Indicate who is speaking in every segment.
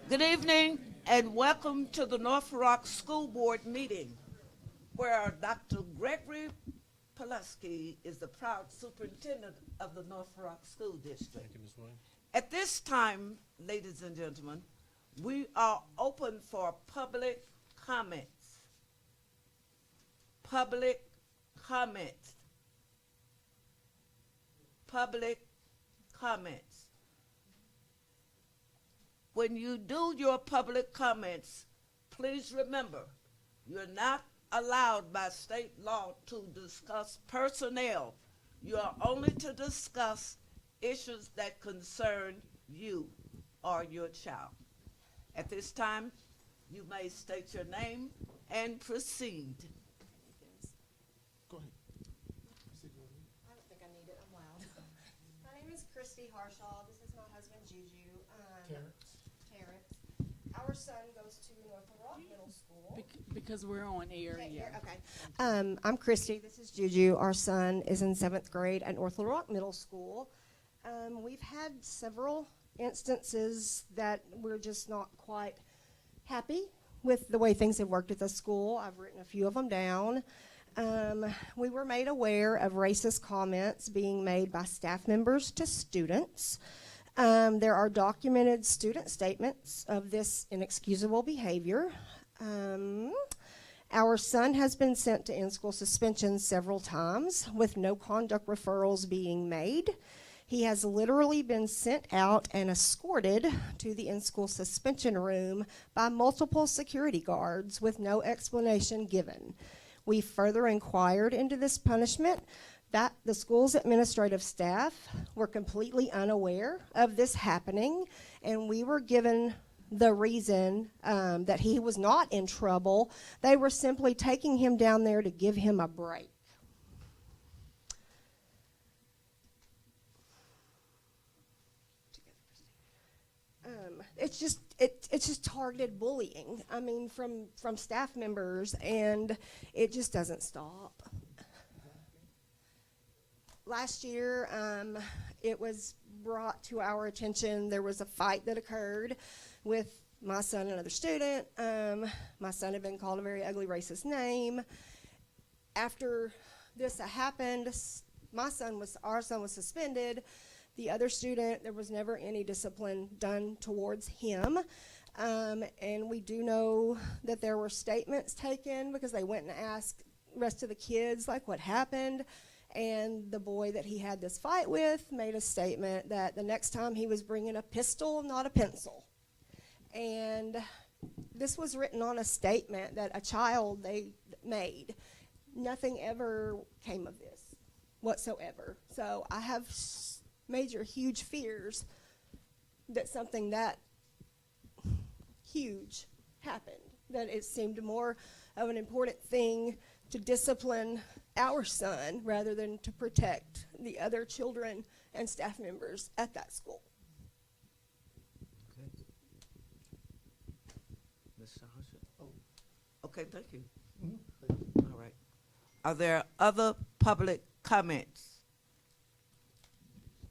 Speaker 1: Good evening and welcome to the North Rock School Board meeting where Dr. Gregory Pulaski is the proud superintendent of the North Rock School District.
Speaker 2: Thank you, Ms. Williams.
Speaker 1: At this time, ladies and gentlemen, we are open for public comments. Public comments. Public comments. When you do your public comments, please remember, you're not allowed by state law to discuss personnel. You are only to discuss issues that concern you or your child. At this time, you may state your name and proceed.
Speaker 2: Go ahead.
Speaker 3: I don't think I need it. I'm loud. My name is Christy Harshaw. This is my husband, Juju. Terrence. Our son goes to North Rock Middle School.
Speaker 4: Because we're on air,
Speaker 3: Okay,
Speaker 4: yeah.
Speaker 3: okay. I'm Christy. This is Juju. Our son is in 7th grade at North Rock Middle School. We've had several instances that we're just not quite happy with the way things have worked at the school. I've written a few of them down. We were made aware of racist comments being made by staff members to students. There are documented student statements of this inexcusable behavior. Our son has been sent to in-school suspension several times with no conduct referrals being made. He has literally been sent out and escorted to the in-school suspension room by multiple security guards with no explanation given. We further inquired into this punishment. That the school's administrative staff were completely unaware of this happening, and we were given the reason that he was not in trouble. They were simply taking him down there to give him a break. It's just targeted bullying. I mean, from staff members, and it just doesn't stop. Last year, it was brought to our attention. There was a fight that occurred with my son and another student. My son had been called a very ugly, racist name. After this happened, our son was suspended. The other student, there was never any discipline done towards him. And we do know that there were statements taken because they went and asked the rest of the kids, like, what happened. And the boy that he had this fight with made a statement that the next time he was bringing a pistol, not a pencil. And this was written on a statement that a child they made. Nothing ever came of this whatsoever. So I have major, huge fears that something that huge happened, that it seemed more of an important thing to discipline our son rather than to protect the other children and staff members at that school.
Speaker 1: Okay. Ms. Sasha? Oh. Okay, thank you.
Speaker 2: Mm-hmm.
Speaker 1: All right. Are there other public comments?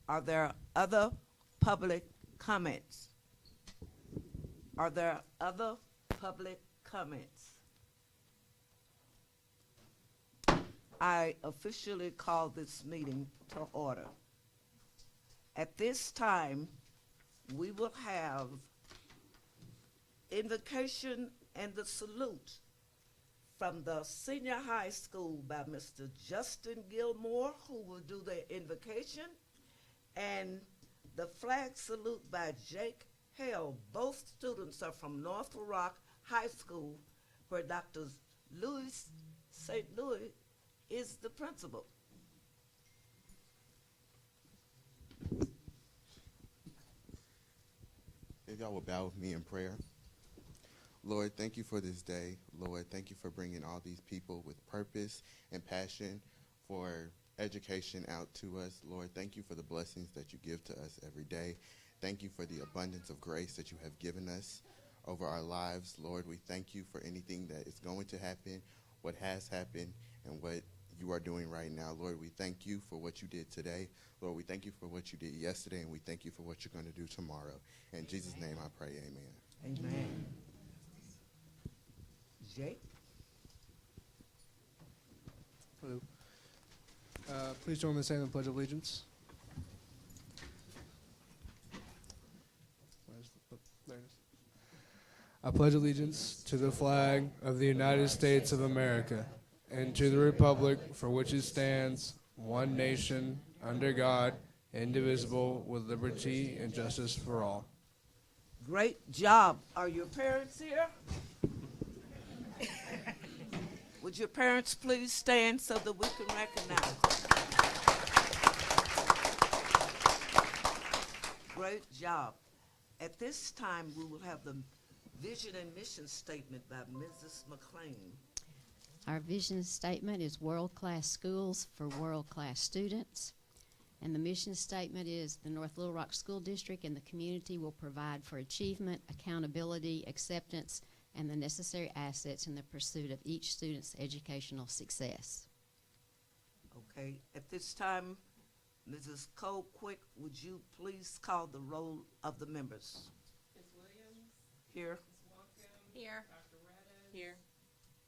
Speaker 1: Are there other public comments? Are there other public comments? I officially call this meeting to order. At this time, we will have invocation and the salute from the senior high school by Mr. Justin Gilmore, who will do the invocation, and the flag salute by Jake Hale. Both students are from North Rock High School, where Dr. Louis St. Louis is the principal.
Speaker 5: If y'all will bow with me in prayer. Lord, thank you for this day. Lord, thank you for bringing all these people with purpose and passion for education out to us. Lord, thank you for the blessings that you give to us every day. Thank you for the abundance of grace that you have given us over our lives. Lord, we thank you for anything that is going to happen, what has happened, and what you are doing right now. Lord, we thank you for what you did today. Lord, we thank you for what you did yesterday, and we thank you for what you're going to do tomorrow. In Jesus' name I pray, amen.
Speaker 1: Amen. Jake?
Speaker 4: Hello. Please join me in saying the Pledge of Allegiance. There it is. I pledge allegiance to the flag of the United States of America and to the republic for which it stands, one nation, under God, indivisible, with liberty and justice for all.
Speaker 1: Great job. Are your parents here? Would your parents please stand so that we can recognize them? Great job. At this time, we will have the vision and mission statement by Mrs. McLean.
Speaker 6: Our vision statement is world-class schools for world-class students. And the mission statement is the North Little Rock School District and the community will provide for achievement, accountability, acceptance, and the necessary assets in the pursuit of each student's educational success.
Speaker 1: Okay, at this time, Mrs. Cole Quick, would you please call the roll of the members?
Speaker 7: Ms. Williams.
Speaker 1: Here.
Speaker 7: Ms. Walkham.
Speaker 8: Here.
Speaker 7: Dr. Redden.
Speaker 8: Here.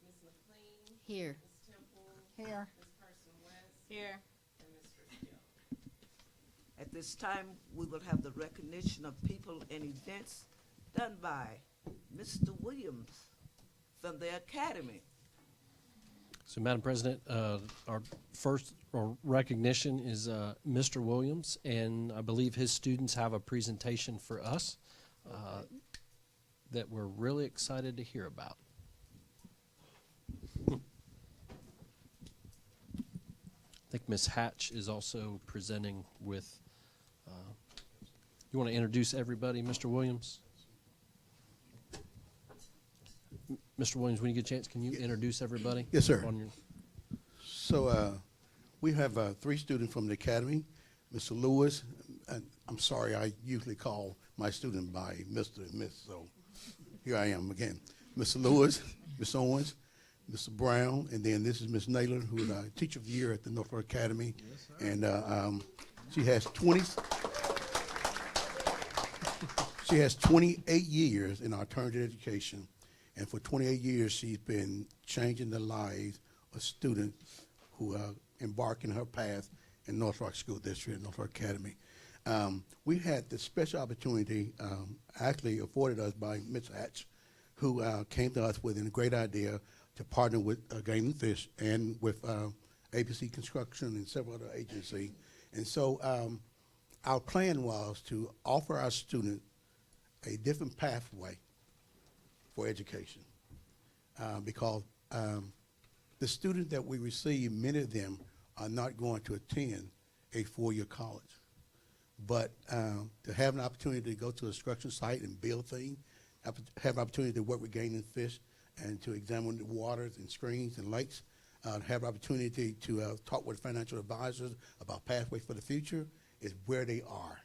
Speaker 7: Ms. McLean.
Speaker 6: Here.
Speaker 7: Ms. Temple.
Speaker 8: Here.
Speaker 7: Ms. Carson West.
Speaker 8: Here.
Speaker 7: And Mr. Gill.
Speaker 1: At this time, we will have the recognition of people and events done by Mr. Williams from the Academy.
Speaker 2: So, Madam President, our first recognition is Mr. Williams, and I believe his students have a presentation for us that we're really excited to hear about. I think Ms. Hatch is also presenting with, you want to introduce everybody, Mr. Williams? Mr. Williams, when you get a chance, can you introduce everybody?
Speaker 9: Yes, sir.
Speaker 2: On your
Speaker 9: So we have 3 students from the Academy. Mr. Lewis, and I'm sorry, I usually call my student by Mr. and Miss, so here I am again. Mr. Lewis, Miss Owens, Mr. Brown, and then this is Miss Naylor, who is our Teacher of the Year at the Norfolk Academy. And she has 28 years in alternative education. And for 28 years, she's been changing the lives of students who embark in her path in North Rock School District, North Rock Academy. We had the special opportunity, actually afforded us by Ms. Hatch, who came to us with a great idea to partner with Game and Fish and with ABC Construction and several other agencies. And so our plan was to offer our students a different pathway for education, because the students that we receive, many of them are not going to attend a 4-year college. But to have an opportunity to go to a construction site and build things, have an opportunity to work with game and fish and to examine the waters and streams and lakes, have an opportunity to talk with financial advisors about pathways for the future is where they are.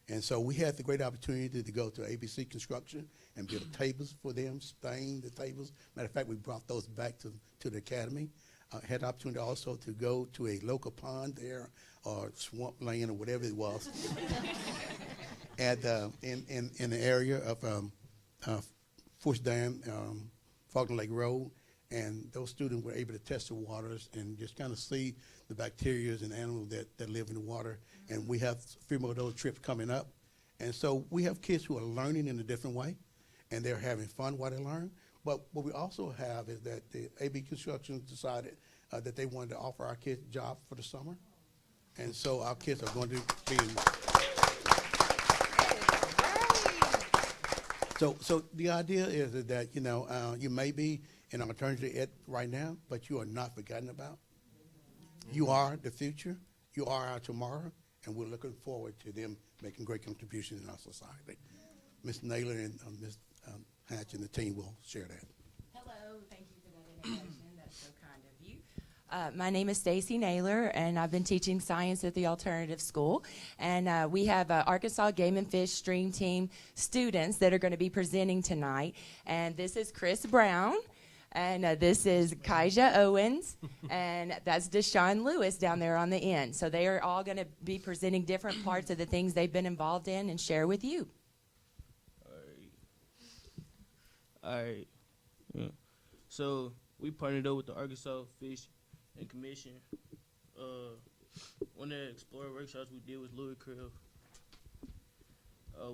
Speaker 9: And so we had the great opportunity to go to ABC Construction and build tables for them, stain the tables. Matter of fact, we brought those back to the Academy. Had the opportunity also to go to a local pond there, or swamp land, or whatever it was, in the area of Fush Dam, Faulkner Lake Road. And those students were able to test the waters and just kind of see the bacteria and animals that live in the water. And we have a few more of those trips coming up. And so we have kids who are learning in a different way, and they're having fun while they learn. But what we also have is that the AB Construction decided that they wanted to offer our kids jobs for the summer. And so our kids are going to be in. So the idea is that, you may be in alternative ed right now, but you are not forgotten about. You are the future. You are our tomorrow, and we're looking forward to them making great contributions in our society. Ms. Naylor and Ms. Hatch and the team will share that.
Speaker 7: Hello, thank you for that introduction. That's so kind of you. My name is Stacy Naylor, and I've been teaching science at the alternative school. And we have Arkansas Game and Fish Stream Team students that are going to be presenting tonight. And this is Chris Brown, and this is Kaija Owens, and that's Deshaun Lewis down there on the end. So they are all going to be presenting different parts of the things they've been involved in and share with you.
Speaker 8: Alright. Yeah. So we partnered up with the Arkansas Fish and Commission. One of the explorer workshops we did was Louis Krill.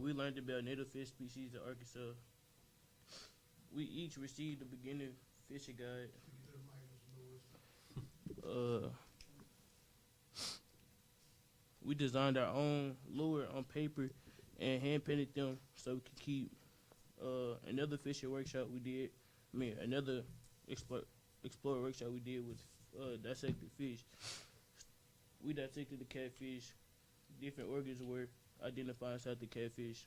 Speaker 8: We learned about native fish species in Arkansas. We each received a beginner fishing guide. We designed our own lure on paper and hand painted them so we could keep. Another fishing workshop we did, another explorer workshop we did was dissected fish. We dissected the catfish. Different organs were identified inside the catfish.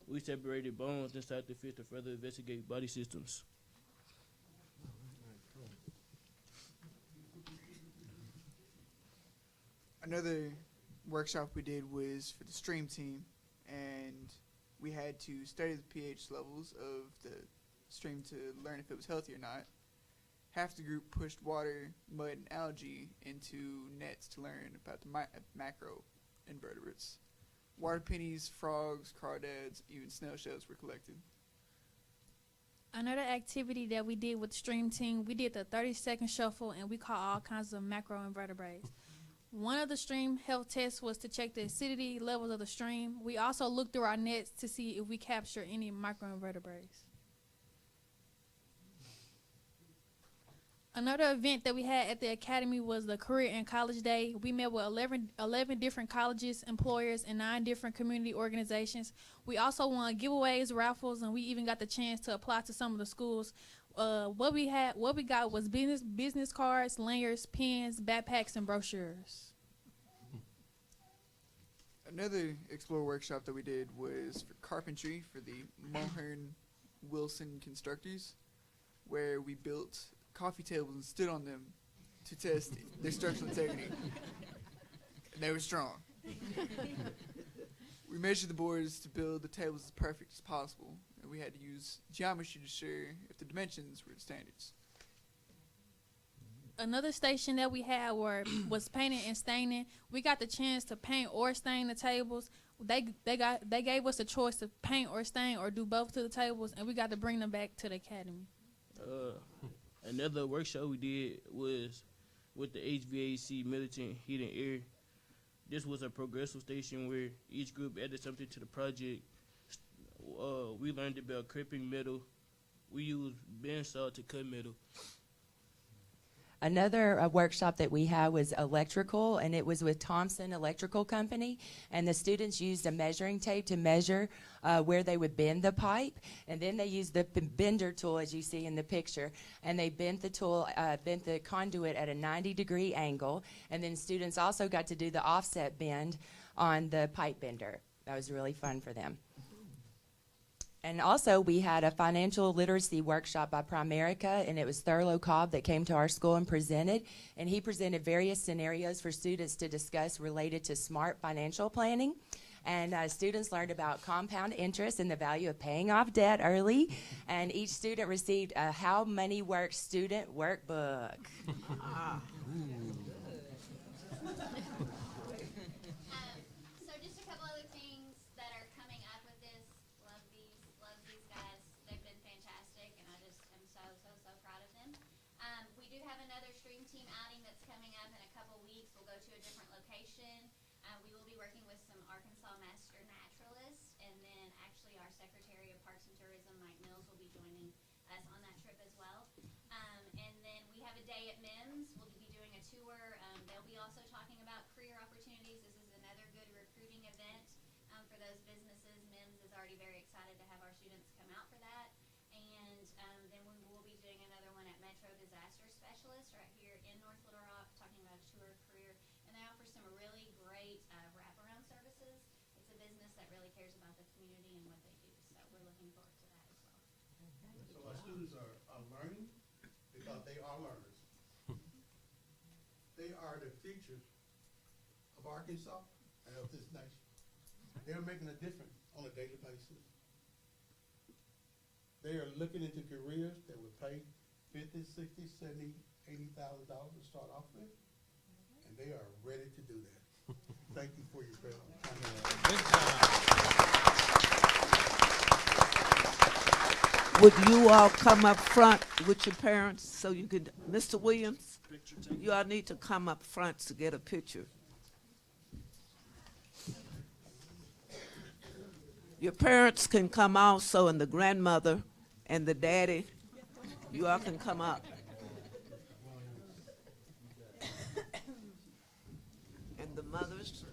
Speaker 8: We separated bones inside the fish to further investigate body systems.
Speaker 10: Another workshop we did was for the stream team, and we had to study the pH levels of the stream to learn if it was healthy or not. Half the group pushed water, mud, and algae into nets to learn about the macro invertebrates. Water pennies, frogs, crawdads, even snail shells were collected.
Speaker 11: Another activity that we did with the stream team, we did the 30-second shuffle, and we caught all kinds of macroinvertebrates. One of the stream health tests was to check the acidity levels of the stream. We also looked through our nets to see if we captured any microinvertebrates. Another event that we had at the academy was the Career and College Day. We met with 11 different colleges, employers, and 9 different community organizations. We also won giveaways, raffles, and we even got the chance to apply to some of the schools. What we got was business cards, lanyards, pens, backpacks, and brochures.
Speaker 10: Another Explore workshop that we did was for carpentry for the Mulhern Wilson constructors, where we built coffee tables and stood on them to test their structural integrity. And they were strong. We measured the boards to build the tables as perfect as possible, and we had to use geometry to ensure if the dimensions were the standards.
Speaker 11: Another station that we had was painting and staining. We got the chance to paint or stain the tables. They gave us a choice to paint or stain or do both to the tables, and we got to bring them back to the academy.
Speaker 8: Another workshop we did was with the HVAC, militant heat and air. This was a progressive station where each group added something to the project. We learned about crimping metal. We used bandsaw to cut metal.
Speaker 7: Another workshop that we had was electrical, and it was with Thompson Electrical Company, and the students used a measuring tape to measure where they would bend the pipe, and then they used the bender tool, as you see in the picture, and they bent the conduit at a 90-degree angle, and then students also got to do the offset bend on the pipe bender. That was really fun for them. And also, we had a financial literacy workshop by Primerica, and it was Thurlow Cobb that came to our school and presented. And he presented various scenarios for students to discuss related to smart financial planning. And students learned about compound interest and the value of paying off debt early. And each student received a How Money Works student workbook.
Speaker 9: So our students are learning because they are learners. They are the future of Arkansas and of this nation. They are making a difference on a daily basis. They are looking into careers that would pay $50,000, $60,000, $70,000, $80,000 to start off with, and they are ready to do that. Thank you for your presence.
Speaker 1: Would you all come up front with your parents so you could, Mr. Williams, you all need to come up front to get a picture. Your parents can come also, and the grandmother and the daddy, you all can come up. And the mothers.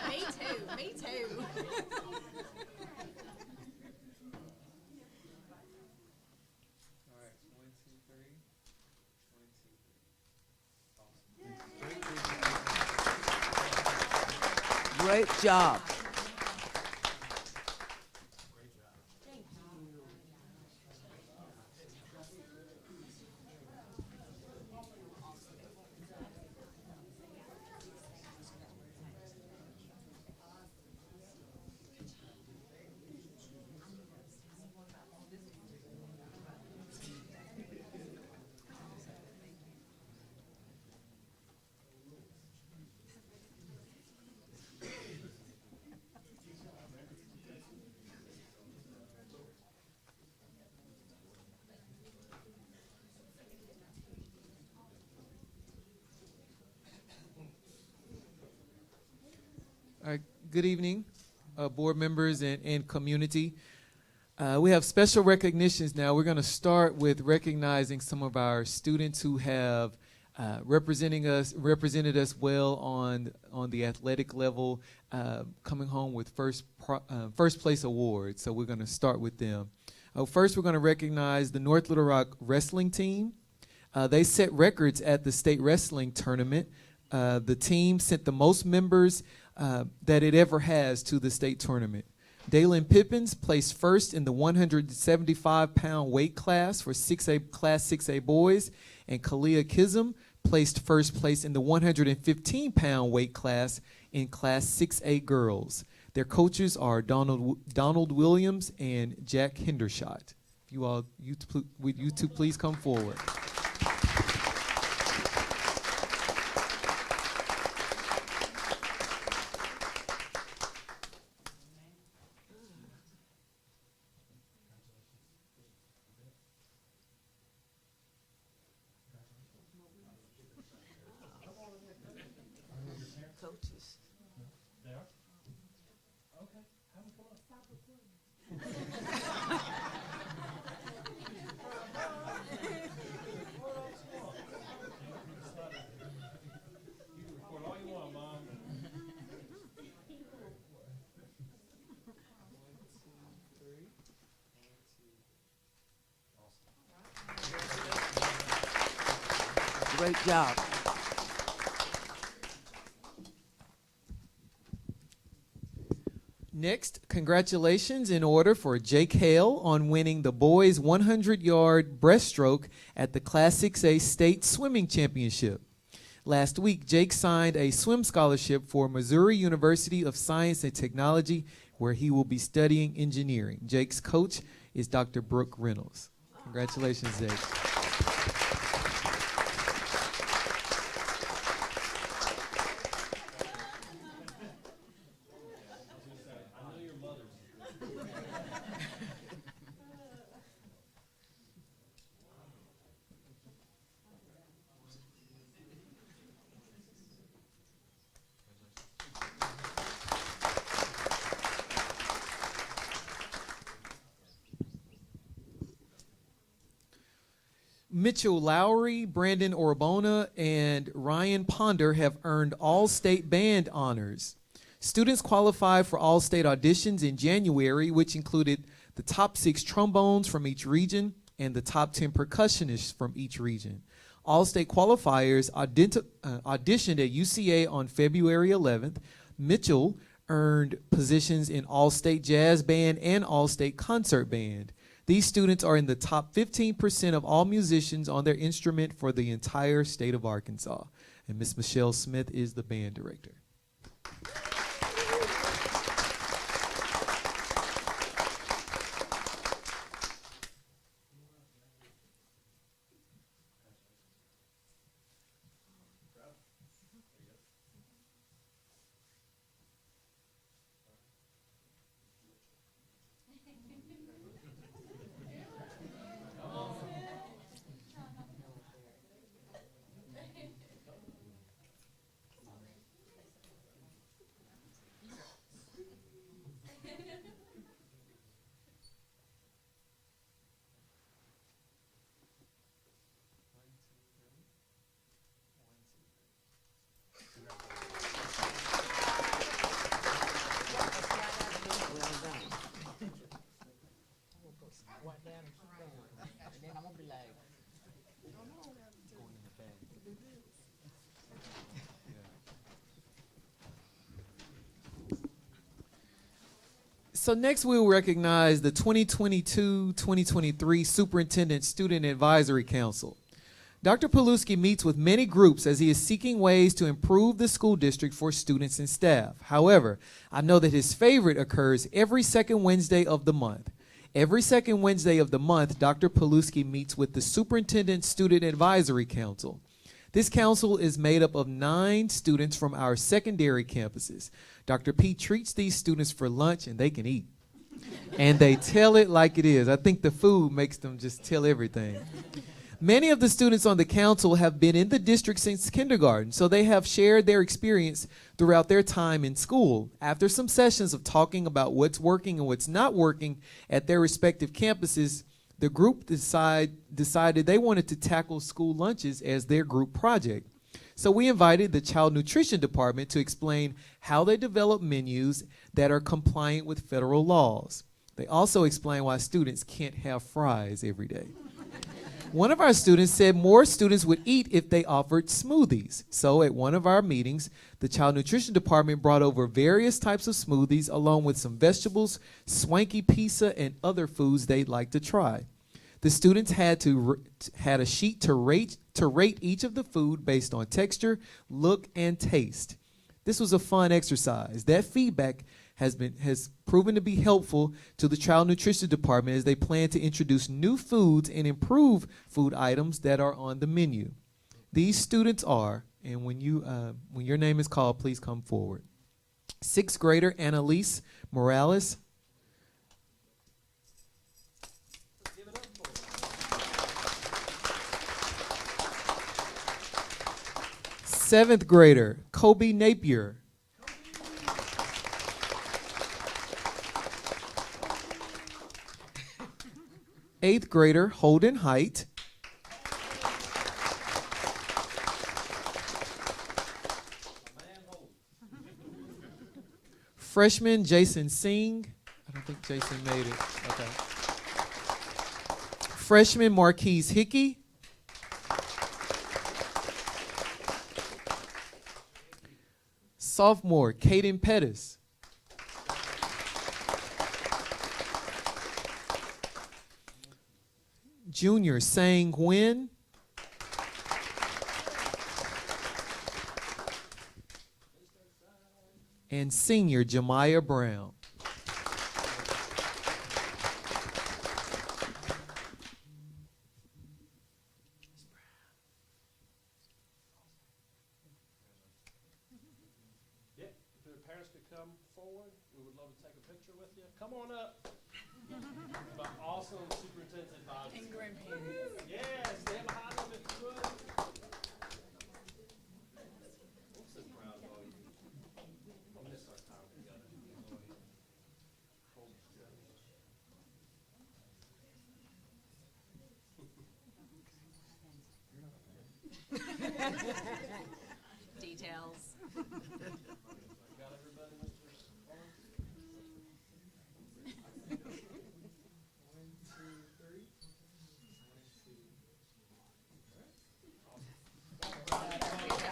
Speaker 12: Me too. Me too.
Speaker 1: Great job.
Speaker 13: All right, good evening, board members and community. We have special recognitions now. We're going to start with recognizing some of our students who have represented us well on the athletic level, coming home with first place awards. So we're going to start with them. First, we're going to recognize the North Little Rock wrestling team. They set records at the state wrestling tournament. The team sent the most members that it ever has to the state tournament. Dalen Pippins placed first in the 175-pound weight class for Class 6A boys, and Kalia Kism placed first place in the 115-pound weight class in Class 6A girls. Their coaches are Donald Williams and Jack Hendershot. Would you two please come forward?
Speaker 1: Coaches.
Speaker 2: They are? Okay, have them come up. You can record all you want, Mom.
Speaker 1: Great job.
Speaker 13: Next, congratulations in order for Jake Hale on winning the boys 100-yard breaststroke at the Class 6A State Swimming Championship. Last week, Jake signed a swim scholarship for Missouri University of Science and Technology, where he will be studying engineering. Jake's coach is Dr. Brooke Reynolds. Congratulations, Jake. Mitchell Lowry, Brandon Orbona, and Ryan Ponder have earned All-State Band honors. Students qualified for All-State auditions in January, which included the top 6 trombones from each region and the top 10 percussionists from each region. All-State qualifiers auditioned at UCA on February 11th. Mitchell earned positions in All-State Jazz Band and All-State Concert Band. These students are in the top 15% of all musicians on their instrument for the entire state of Arkansas. And Miss Michelle Smith is the band director. So next we'll recognize the 2022-2023 Superintendent Student Advisory Council. Dr. Paluski meets with many groups as he is seeking ways to improve the school district for students and staff. However, I know that his favorite occurs every second Wednesday of the month. Every second Wednesday of the month, Dr. Paluski meets with the Superintendent Student Advisory Council. This council is made up of 9 students from our secondary campuses. Dr. P treats these students for lunch and they can eat. And they tell it like it is. I think the food makes them just tell everything. Many of the students on the council have been in the district since kindergarten, so they have shared their experience throughout their time in school. After some sessions of talking about what's working and what's not working at their respective campuses, the group decided they wanted to tackle school lunches as their group project. So we invited the Child Nutrition Department to explain how they develop menus that are compliant with federal laws. They also explain why students can't have fries every day. One of our students said more students would eat if they offered smoothies. So at one of our meetings, the Child Nutrition Department brought over various types of smoothies along with some vegetables, swanky pizza, and other foods they'd like to try. The students had a sheet to rate each of the food based on texture, look, and taste. This was a fun exercise. That feedback has proven to be helpful to the Child Nutrition Department as they plan to introduce new foods and improve food items that are on the menu. These students are, and when your name is called, please come forward. 6th grader Annalise Morales. 7th grader Kobe Napier. 8th grader Holden Height. Freshman Jason Singh. I don't think Jason made it. Okay. Freshman Marquise Hickey. Sophomore Caden Pettis. Junior Sang Nguyen. And senior Jemiah Brown.
Speaker 2: If their parents could come forward, we would love to take a picture with you. Come on up. But awesome superintendent advisor. And grandparents. Yes, stand behind them if you would. I'm so proud of all you. I miss our time together.
Speaker 12: Details.
Speaker 2: Got everybody, Mr.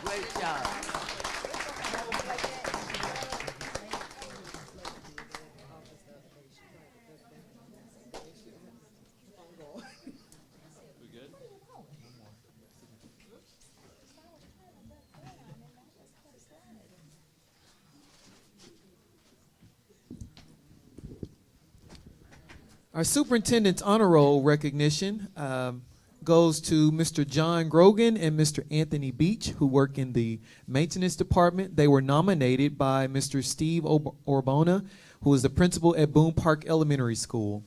Speaker 1: Great job.
Speaker 2: We good?
Speaker 13: Our superintendent's honor roll recognition goes to Mr. John Grogan and Mr. Anthony Beach, who work in the maintenance department. They were nominated by Mr. Steve Orbona, who is the principal at Boone Park Elementary School.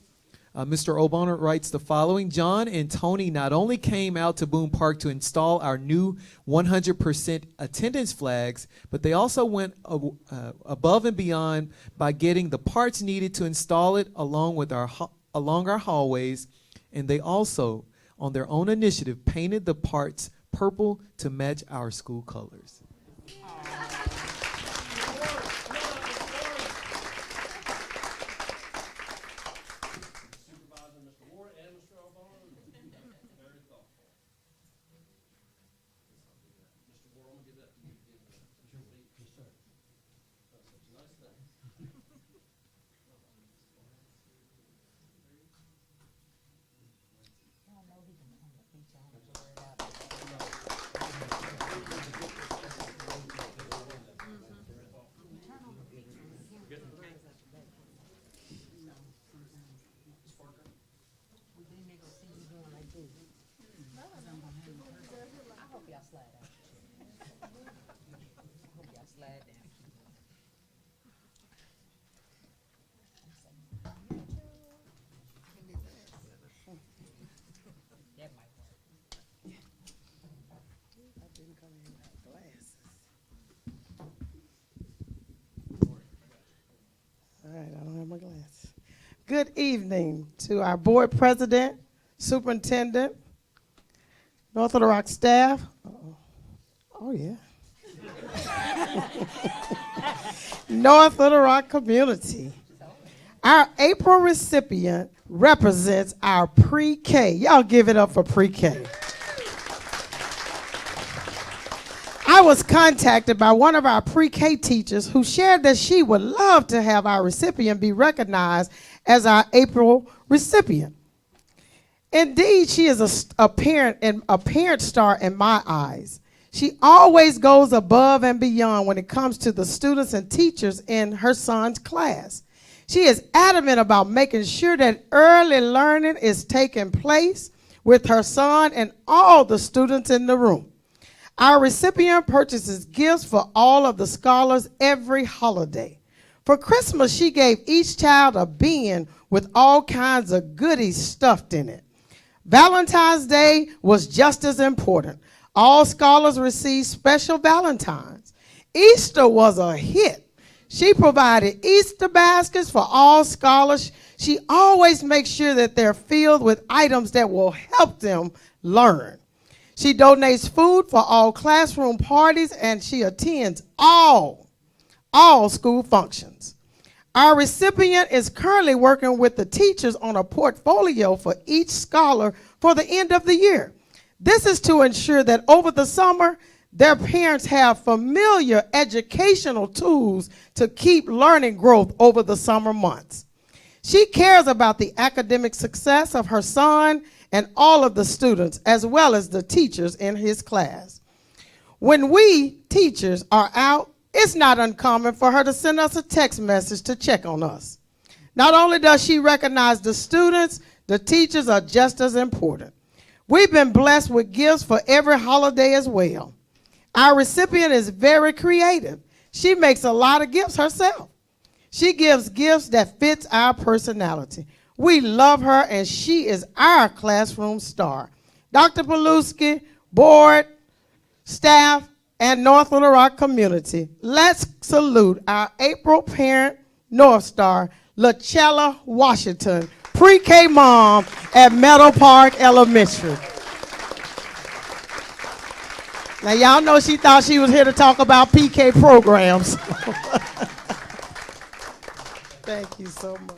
Speaker 13: Mr. Orbona writes the following: John and Tony not only came out to Boone Park to install our new 100% attendance flags, but they also went above and beyond by getting the parts needed to install it along our hallways, and they also, on their own initiative, painted the parts purple to match our school colors.
Speaker 2: Supervisor Mr. Ward and Mr. Obama, very thoughtful. Mr. Ward, I'm gonna give that to you. Yes, sir. That's such a nice thing.
Speaker 12: All right, I don't have my glasses. Good evening to our board president, superintendent, North Little Rock staff. Oh, yeah. North Little Rock community. Our April recipient represents our pre-K. Y'all give it up for pre-K. I was contacted by one of our pre-K teachers who shared that she would love to have our recipient be recognized as our April recipient. Indeed, she is a parent star in my eyes. She always goes above and beyond when it comes to the students and teachers in her son's class. She is adamant about making sure that early learning is taking place with her son and all the students in the room. Our recipient purchases gifts for all of the scholars every holiday. For Christmas, she gave each child a bin with all kinds of goodies stuffed in it. Valentine's Day was just as important. All scholars received special Valentines. Easter was a hit. She provided Easter baskets for all scholars. She always makes sure that they're filled with items that will help them learn. She donates food for all classroom parties, and she attends all school functions. Our recipient is currently working with the teachers on a portfolio for each scholar for the end of the year. This is to ensure that over the summer, their parents have familiar educational tools to keep learning growth over the summer months. She cares about the academic success of her son and all of the students, as well as the teachers in his class. When we teachers are out, it's not uncommon for her to send us a text message to check on us. Not only does she recognize the students, the teachers are just as important. We've been blessed with gifts for every holiday as well. Our recipient is very creative. She makes a lot of gifts herself. She gives gifts that fits our personality. We love her, and she is our classroom star. Dr. Paluski, board, staff, and North Little Rock community, let's salute our April parent North Star, LaChella Washington, pre-K mom at Meadow Park Elementary. Now, y'all know she thought she was here to talk about PK programs. Thank you so much.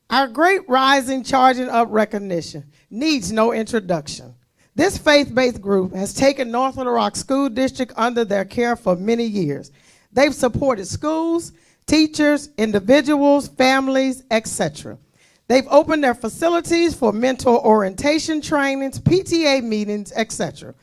Speaker 12: Our great rising, charging up recognition needs no introduction. This faith-based group has taken North Little Rock School District under their care for many years. They've supported schools, teachers, individuals, families, etc. They've opened their facilities for mentor orientation trainings, PTA meetings, etc.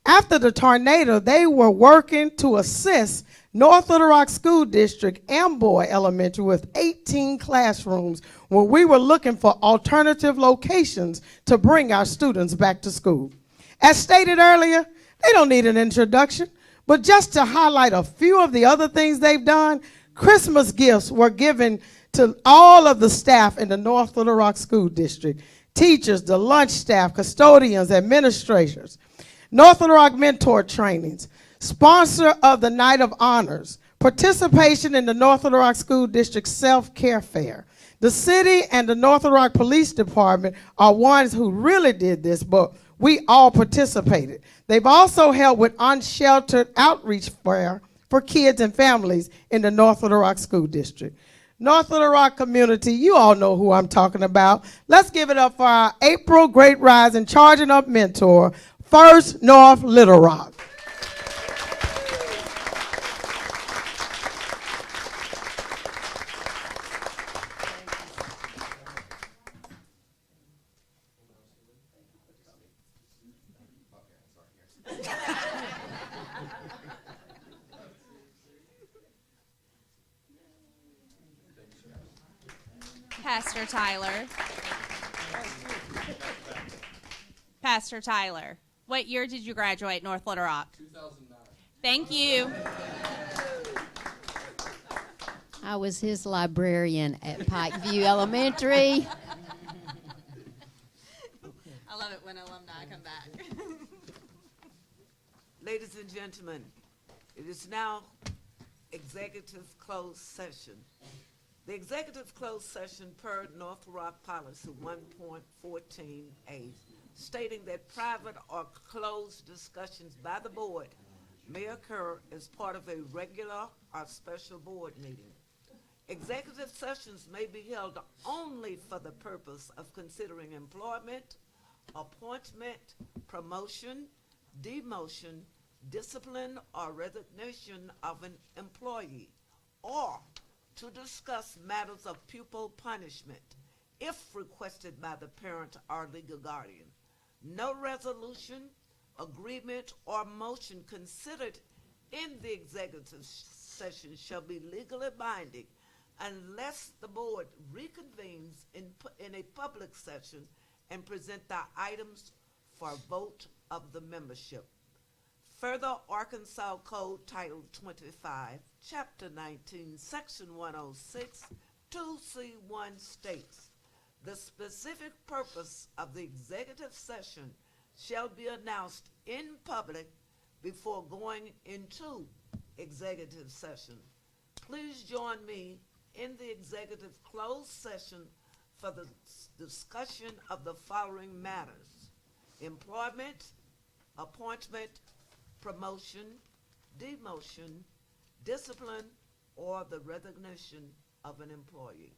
Speaker 12: After the tornado, they were working to assist North Little Rock School District Amboy Elementary with 18 classrooms when we were looking for alternative locations to bring our students back to school. As stated earlier, they don't need an introduction, but just to highlight a few of the other things they've done, Christmas gifts were given to all of the staff in the North Little Rock School District, teachers, the lunch staff, custodians, administrators. North Little Rock mentor trainings, sponsor of the Night of Honors, participation in the North Little Rock School District Self-Care Fair. The city and the North Little Rock Police Department are ones who really did this, but we all participated. They've also helped with unsheltered outreach fair for kids and families in the North Little Rock School District. North Little Rock community, you all know who I'm talking about. Let's give it up for our April Great Rise and Charging Up mentor, First North Little Rock.
Speaker 14: Pastor Tyler. Pastor Tyler, what year did you graduate North Little Rock?
Speaker 2: 2009.
Speaker 14: Thank you.
Speaker 6: I was his librarian at Pikeview Elementary.
Speaker 14: I love it when alumni come back.
Speaker 1: Ladies and gentlemen, it is now executive closed session. The executive closed session per North Rock Policy 1.14A, stating that private or closed discussions by the board may occur as part of a regular or special board meeting. Executive sessions may be held only for the purpose of considering employment, appointment, promotion, demotion, discipline, or resignation of an employee, or to discuss matters of pupil punishment, if requested by the parent or legal guardian. No resolution, agreement, or motion considered in the executive session shall be legally binding unless the board reconvenes in a public session and present the items for vote of the membership. Further, Arkansas Code Title 25, Chapter 19, Section 106, 2C1 states, the specific purpose of the executive session shall be announced in public before going into executive session. Please join me in the executive closed session for the discussion of the following matters: employment, appointment, promotion, demotion, discipline, or the resignation of an employee.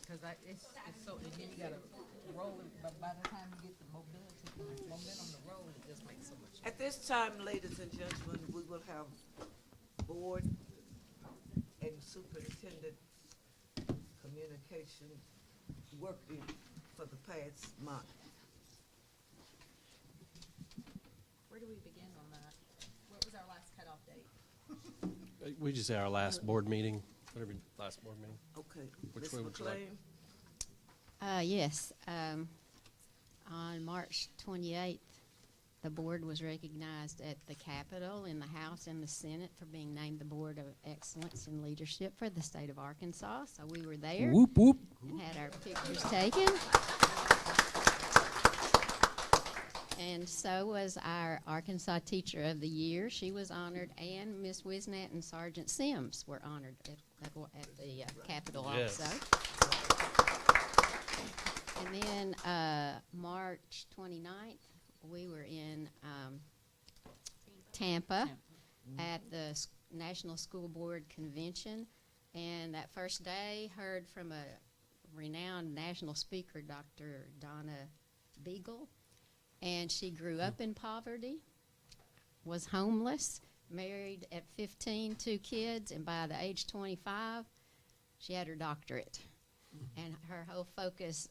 Speaker 15: Because it's so, and then you gotta roll it, but by the time you get the momentum to roll, it just makes so much sense.
Speaker 1: At this time, ladies and gentlemen, we will have board and superintendent communication working for the past month.
Speaker 14: Where do we begin on that? What was our last cutoff date?
Speaker 2: We just say our last board meeting, whatever, last board meeting.
Speaker 1: Okay,
Speaker 2: Which
Speaker 1: Ms.
Speaker 2: way would you like?
Speaker 1: McLean?
Speaker 6: Yes. On March 28th, the board was recognized at the Capitol, in the House, and the Senate for being named the Board of Excellence in Leadership for the state of Arkansas. So we were there.
Speaker 2: Whoop, whoop.
Speaker 6: And had our pictures taken. And so was our Arkansas Teacher of the Year. She was honored, and Miss Wisnat and Sergeant Sims were honored at the Capitol
Speaker 2: Yes.
Speaker 6: also. And then March 29th, we were in Tampa at the National School Board Convention. And that first day, heard from a renowned national speaker, Dr. Donna Beagle. And she grew up in poverty, was homeless, married at 15, 2 kids, and by the age 25, she had her doctorate. And her whole focus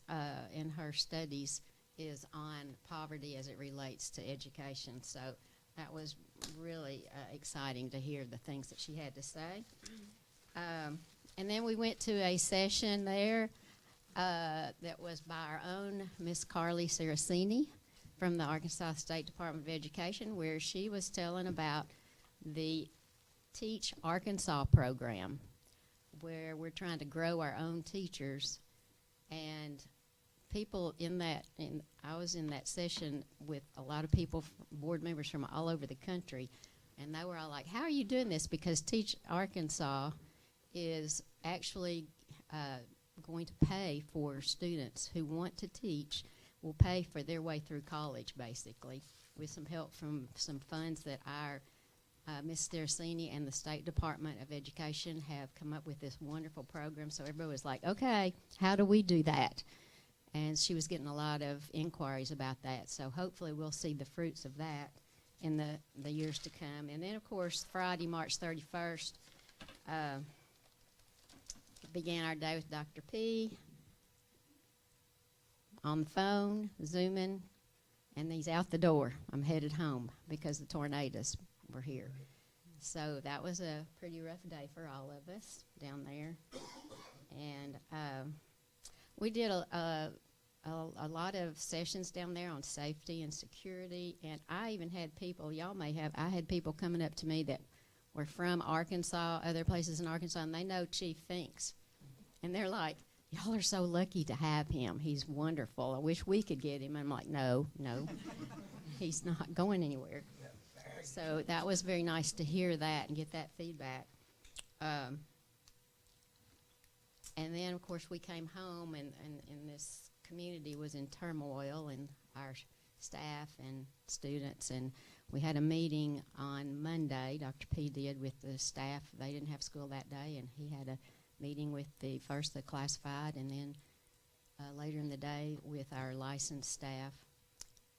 Speaker 6: in her studies is on poverty as it relates to education. So that was really exciting to hear the things that she had to say. And then we went to a session there that was by our own Miss Carly Saracini from the Arkansas State Department of Education, where she was telling about the Teach Arkansas program, where we're trying to grow our own teachers. And people in that, I was in that session with a lot of people, board members from all over the country, and they were all like, how are you doing this? Because Teach Arkansas is actually going to pay for students who want to teach, will pay for their way through college, basically, with some help from some funds that our Ms. Staracini and the State Department of Education have come up with this wonderful program. So everybody was like, okay, how do we do that? And she was getting a lot of inquiries about that. So hopefully we'll see the fruits of that in the years to come. And then, of course, Friday, March 31st, began our day with Dr. P. on the phone, Zooming, and he's out the door. I'm headed home because the tornadoes were here. So that was a pretty rough day for all of us down there. And we did a lot of sessions down there on safety and security. And I even had people, y'all may have, I had people coming up to me that were from Arkansas, other places in Arkansas, and they know Chief Finks. And they're like, y'all are so lucky to have him. He's wonderful. I wish we could get him. I'm like, no, he's not going anywhere. So that was very nice to hear that and get that feedback. And then, of course, we came home, and this community was in turmoil, and our staff and students, and we had a meeting on Monday, Dr. P did, with the staff. They didn't have school that day, and he had a meeting with the classified, and then later in the day with our licensed staff.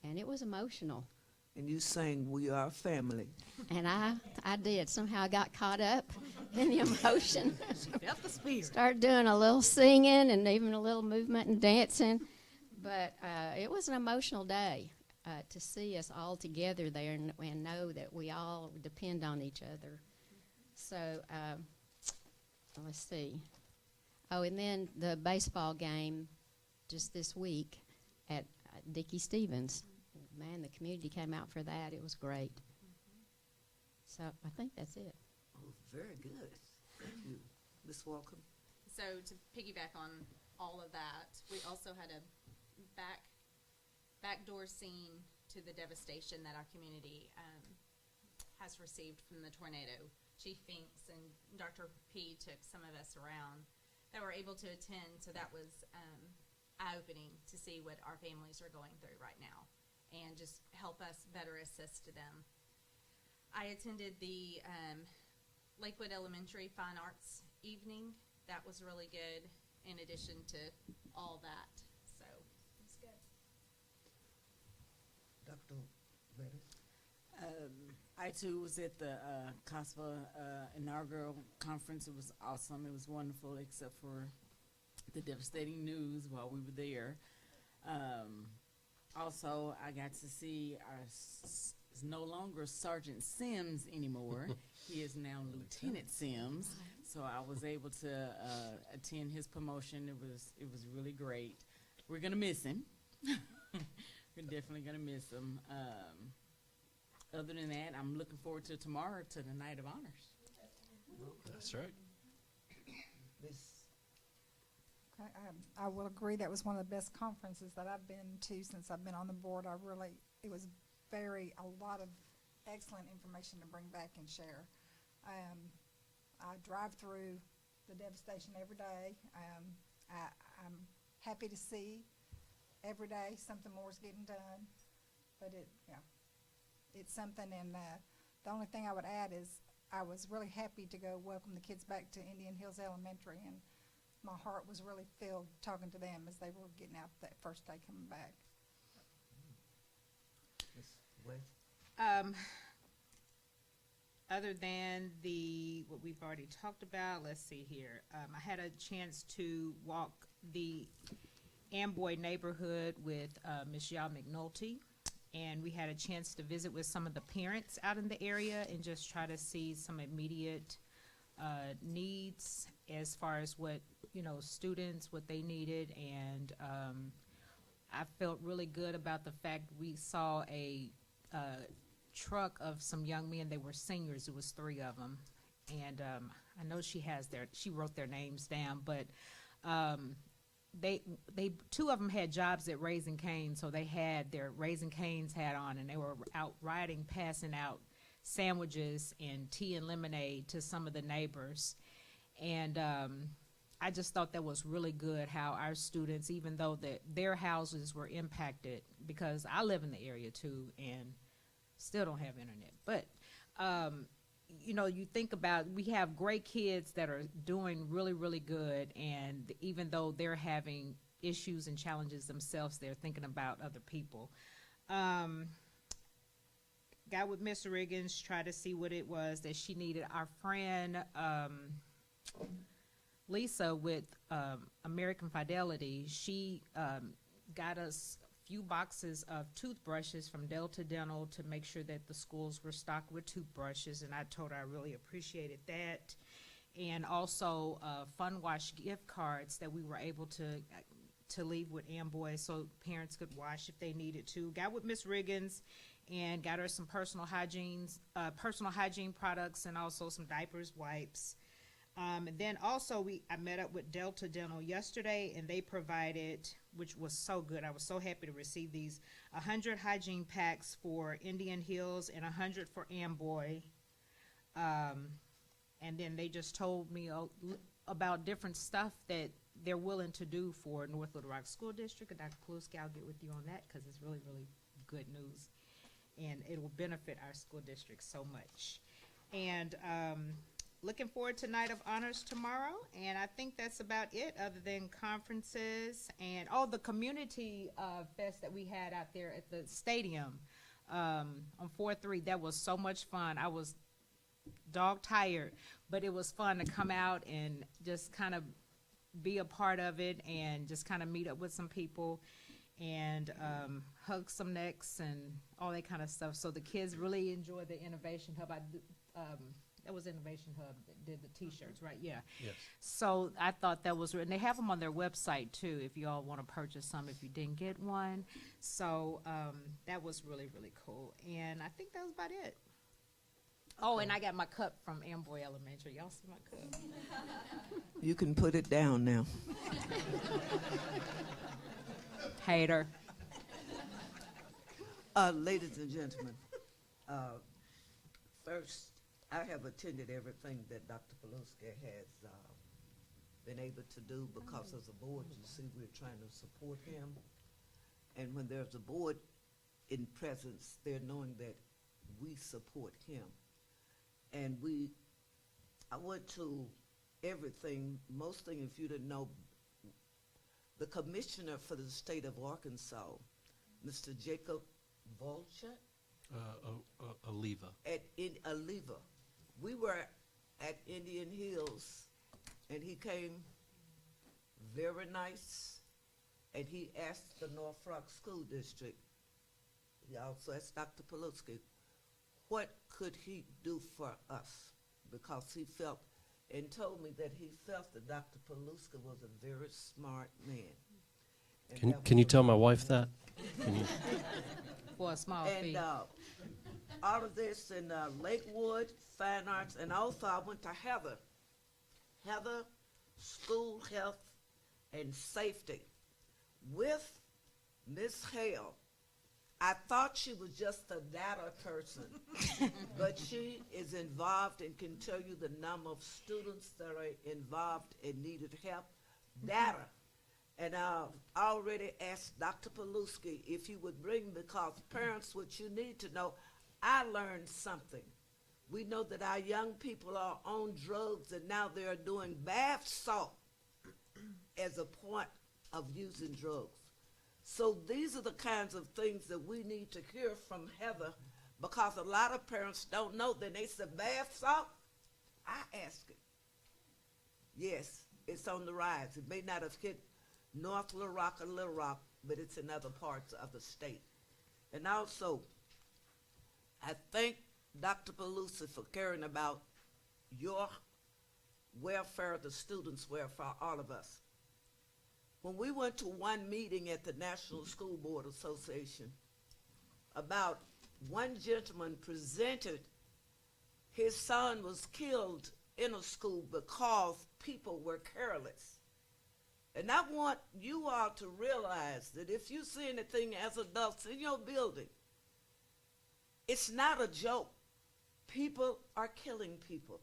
Speaker 6: And it was emotional.
Speaker 1: And you sang "We Are Family."
Speaker 6: And I did. Somehow I got caught up in the emotion.
Speaker 15: She felt the spirit.
Speaker 6: Started doing a little singing and even a little movement and dancing. But it was an emotional day to see us all together there and know that we all depend on each other. So let's see. Oh, and then the baseball game just this week at Dickey Stevens. Man, the community came out for that. It was great. So I think that's it.
Speaker 1: Oh, very good. Thank you. Ms. Walcom.
Speaker 14: So to piggyback on all of that, we also had a backdoor scene to the devastation that our community has received from the tornado. Chief Finks and Dr. P took some of us around that were able to attend, so that was eye-opening to see what our families are going through right now and just help us better assist them. I attended the Lakewood Elementary Fine Arts Evening. That was really good. in addition to all that. So it's good.
Speaker 1: Dr. Bettis?
Speaker 16: I too was at the COSPA inaugural conference. It was awesome. It was wonderful, except for the devastating news while we were there. Also, I got to see it's no longer Sergeant Sims anymore. He is now Lieutenant Sims. So I was able to attend his promotion. It was really great. We're gonna miss him. We're definitely gonna miss him. Other than that, I'm looking forward to tomorrow to the Night of Honors.
Speaker 2: That's right.
Speaker 17: Okay, I will agree that was one of the best conferences that I've been to since I've been on the board. It was a lot of excellent information to bring back and share. I drive through the devastation every day. I'm happy to see every day something more is getting done, but it's something. And the only thing I would add is I was really happy to go welcome the kids back to Indian Hills Elementary, and my heart was really filled talking to them as they were getting out that first day coming back.
Speaker 15: Other than what we've already talked about, let's see here. I had a chance to walk the Amboy neighborhood with Ms. Yaw McNulty, and we had a chance to visit with some of the parents out in the area and just try to see some immediate needs as far as what, students, what they needed. And I felt really good about the fact we saw a truck of some young men. They were seniors. It was 3 of them. And I know she wrote their names down, but they 2 of them had jobs at Raising Cane's, so they had their Raising Cane's hat on, and they were out riding, passing out sandwiches and tea and lemonade to some of the neighbors. And I just thought that was really good how our students, even though their houses were impacted, because I live in the area too and still don't have internet, but you think about, we have great kids that are doing really, really good, and even though they're having issues and challenges themselves, they're thinking about other people. Got with Miss Riggins, tried to see what it was that she needed. Our friend Lisa with American Fidelity, she got us a few boxes of toothbrushes from Delta Dental to make sure that the schools were stocked with toothbrushes, and I told her I really appreciated that. And also Fun Wash gift cards that we were able to leave with Amboy so parents could wash if they needed to. Got with Miss Riggins and got her some personal hygiene products, and also some diapers, wipes. And then also I met up with Delta Dental yesterday, and they provided, which was so good, I was so happy to receive these, 100 hygiene packs for Indian Hills and 100 for Amboy. And then they just told me about different stuff that they're willing to do for North Little Rock School District. And Dr. Pawlowski, I'll get with you on that because it's really, really good news. And it will benefit our school district so much. And looking forward to Night of Honors tomorrow. And I think that's about it, other than conferences and the community fest that we had out there at the stadium on 4-3. That was so much fun. I was dog tired, but it was fun to come out and just kind of be a part of it and just kind of meet up with some people and hug some necks and all that kind of stuff. So the kids really enjoyed the Innovation Hub. That was Innovation Hub that did the T-shirts, right? Yeah.
Speaker 2: Yes.
Speaker 15: So I thought that was, and they have them on their website too if you all want to purchase some if you didn't get one. So that was really, really cool. And I think that was about it. Oh, and I got my cup from Amboy Elementary. Y'all see my cup?
Speaker 1: You can put it down now.
Speaker 15: Hater.
Speaker 1: Ladies and gentlemen, first, I have attended everything that Dr. Pawlowski has been able to do because as a board, you see, we're trying to support him. And when there's a board in presence, they're knowing that we support him. And I went to everything, most thing, if you didn't know, the commissioner for the state of Arkansas, Mr. Jacob Volcher,
Speaker 2: Oliva.
Speaker 1: in Oliva. We were at Indian Hills, and he came very nice, and he asked the North Rock School District, he also asked Dr. Paluski, what could he do for us? Because he felt, and told me that he felt that Dr. Paluski was a very smart man.
Speaker 2: Can you tell my wife that?
Speaker 15: For a small fee.
Speaker 1: And all of this in Lakewood, Fine Arts, and also I went to Heather School Health and Safety with Miss Hale. I thought she was just a data person, but she is involved and can tell you the number of students that are involved and needed help. Data. And I've already asked Dr. Paluski if he would bring, because parents, what you need to know, I learned something. We know that our young people are on drugs, and now they're doing bath salt as a point of using drugs. So these are the kinds of things that we need to hear from Heather, because a lot of parents don't know that they say bath salt. I ask it. Yes, it's on the rise. It may not have hit North Little Rock or Little Rock, but it's in other parts of the state. And also, I thank Dr. Palusi for caring about your welfare, the students' welfare, all of us. When we went to one meeting at the National School Board Association, about one gentleman presented his son was killed in a school because people were careless. And I want you all to realize that if you see anything as adults in your building, it's not a joke. People are killing people.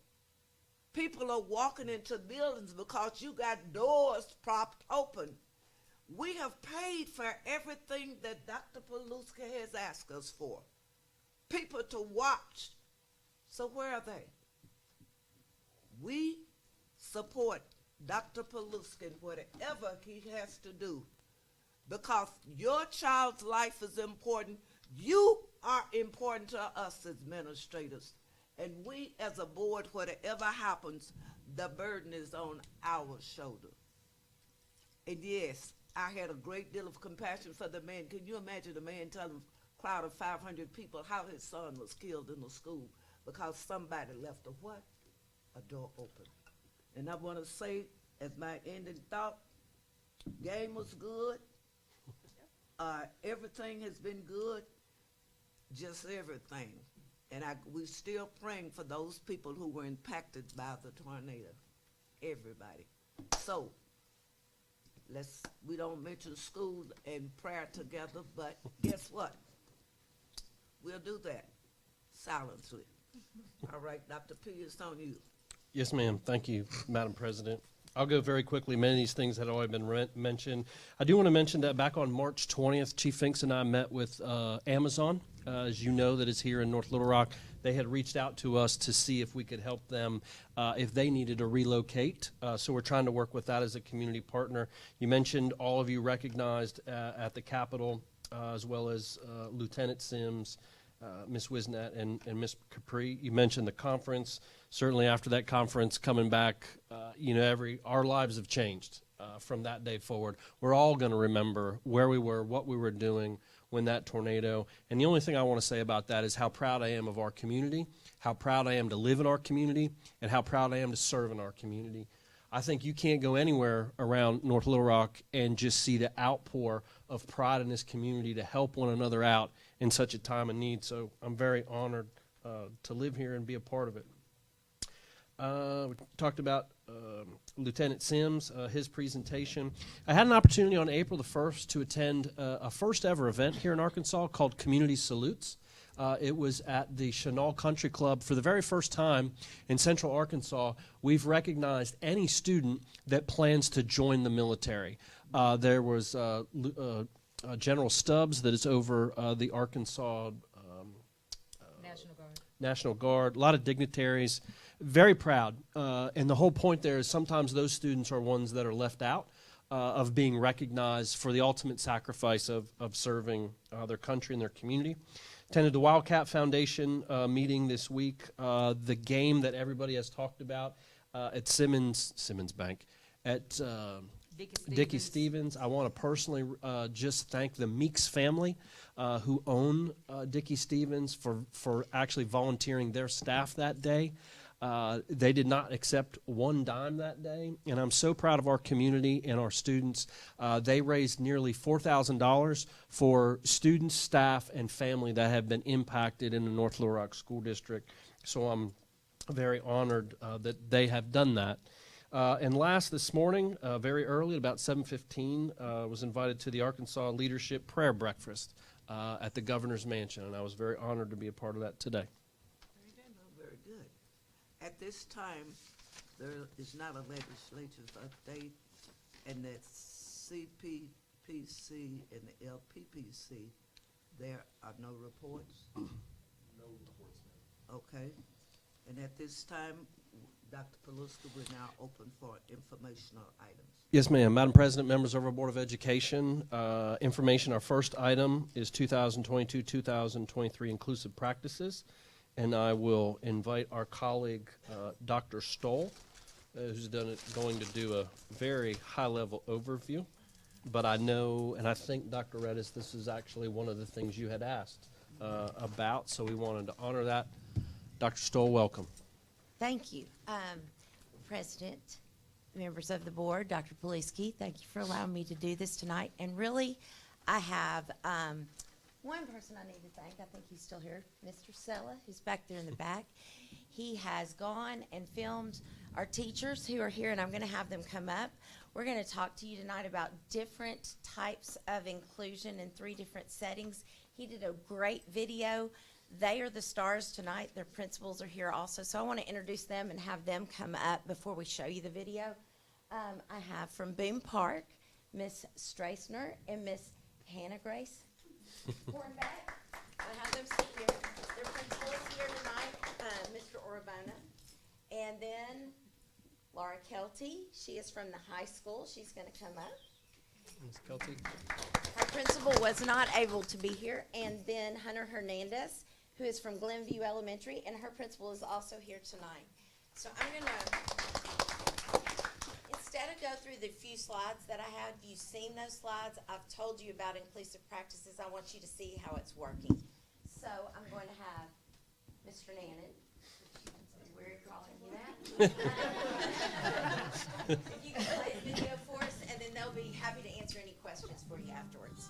Speaker 1: People are walking into buildings because you got doors propped open. We have paid for everything that Dr. Paluski has asked us for. People to watch. So where are they? We support Dr. Paluski in whatever he has to do, because your child's life is important. You are important to us as administrators. And we as a board, whatever happens, the burden is on our shoulder. And yes, I had a great deal of compassion for the man. Can you imagine a man telling a crowd of 500 people how his son was killed in the school because somebody left a what? A door open. And I want to say, as my ending thought, game was good. Everything has been good, just everything. And we're still praying for those people who were impacted by the tornado. Everybody. So, we don't mention school and prayer together, but guess what? We'll do that silently. All right, Dr. P, it's on you.
Speaker 2: Yes, ma'am. Thank you, Madam President. I'll go very quickly. Many of these things had already been mentioned. I do want to mention that back on March 20th, Chief Finks and I met with Amazon, as you know, that is here in North Little Rock. They had reached out to us to see if we could help them if they needed to relocate. So we're trying to work with that as a community partner. You mentioned all of you recognized at the Capitol, as well as Lieutenant Sims, Ms. Wisnett, and Ms. Capri. You mentioned the conference. Certainly after that conference, coming back, our lives have changed from that day forward. We're all going to remember where we were, what we were doing when that tornado. And the only thing I want to say about that is how proud I am of our community, how proud I am to live in our community, and how proud I am to serve in our community. I think you can't go anywhere around North Little Rock and just see the outpour of pride in this community to help one another out in such a time of need. So I'm very honored to live here and be a part of it. We talked about Lieutenant Sims, his presentation. I had an opportunity on April the 1st to attend a first ever event here in Arkansas called Community Salutes. It was at the Chenal Country Club. For the very first time in Central Arkansas, we've recognized any student that plans to join the military. There was General Stubbs that is over the Arkansas National Guard, a lot of dignitaries. Very proud. And the whole point there is sometimes those students are ones that are left out. of being recognized for the ultimate sacrifice of serving their country and their community. Attended the Wildcat Foundation meeting this week. The game that everybody has talked about at Simmons Bank, at Dickey Stevens. I want to personally just thank the Meeks family who own Dickey Stevens for actually volunteering their staff that day. They did not accept one dime that day, and I'm so proud of our community and our students. They raised nearly $4,000 for students, staff, and family that have been impacted in the North Little Rock School District. So I'm very honored that they have done that. And last, this morning, very early, at about 7:15, was invited to the Arkansas Leadership Prayer Breakfast at the Governor's Mansion, and I was very honored to be a part of that today.
Speaker 1: Very good. At this time, there is not a legislative update, and that CPPC and the LPPC, there are no reports? No reports, ma'am. Okay. And at this time, Dr. Paluska, we're now open for informational items.
Speaker 2: Yes, ma'am. Madam President, members of our Board of Education, information, our first item is 2022-2023 inclusive practices. And I will invite our colleague, Dr. Stoll, who's going to do a very high-level overview. But I know, and I think, Dr. Redis, this is actually one of the things you had asked about, so we wanted to honor that. Dr. Stoll, welcome.
Speaker 18: Thank you. President, members of the board, Dr. Poliski, thank you for allowing me to do this tonight. And really, I have one person I need to thank. I think he's still here, Mr. Sella, who's back there in the back. He has gone and filmed our teachers who are here, and I'm going to have them come up. We're going to talk to you tonight about different types of inclusion in 3 different settings. He did a great video. They are the stars tonight. Their principals are here also. So I want to introduce them and have them come up before we show you the video. I have from Boone Park, Miss Strassner and Miss Hannah Grace. Hornbeck. I have them sit here. Their principal is here tonight, Mr. Orabona. And then Laura Kelty. She is from the high school. She's going to come up.
Speaker 2: Ms. Kelty.
Speaker 18: Our principal was not able to be here. And then Hunter Hernandez, who is from Glenview Elementary, and her principal is also here tonight. So I'm going to, instead of go through the few slides that I have, you've seen those slides. I've told you about inclusive practices. I want you to see how it's working. So I'm going to have Mr. Nannon. We're calling you that. If you can play the video for us, and then they'll be happy to answer any questions for you afterwards.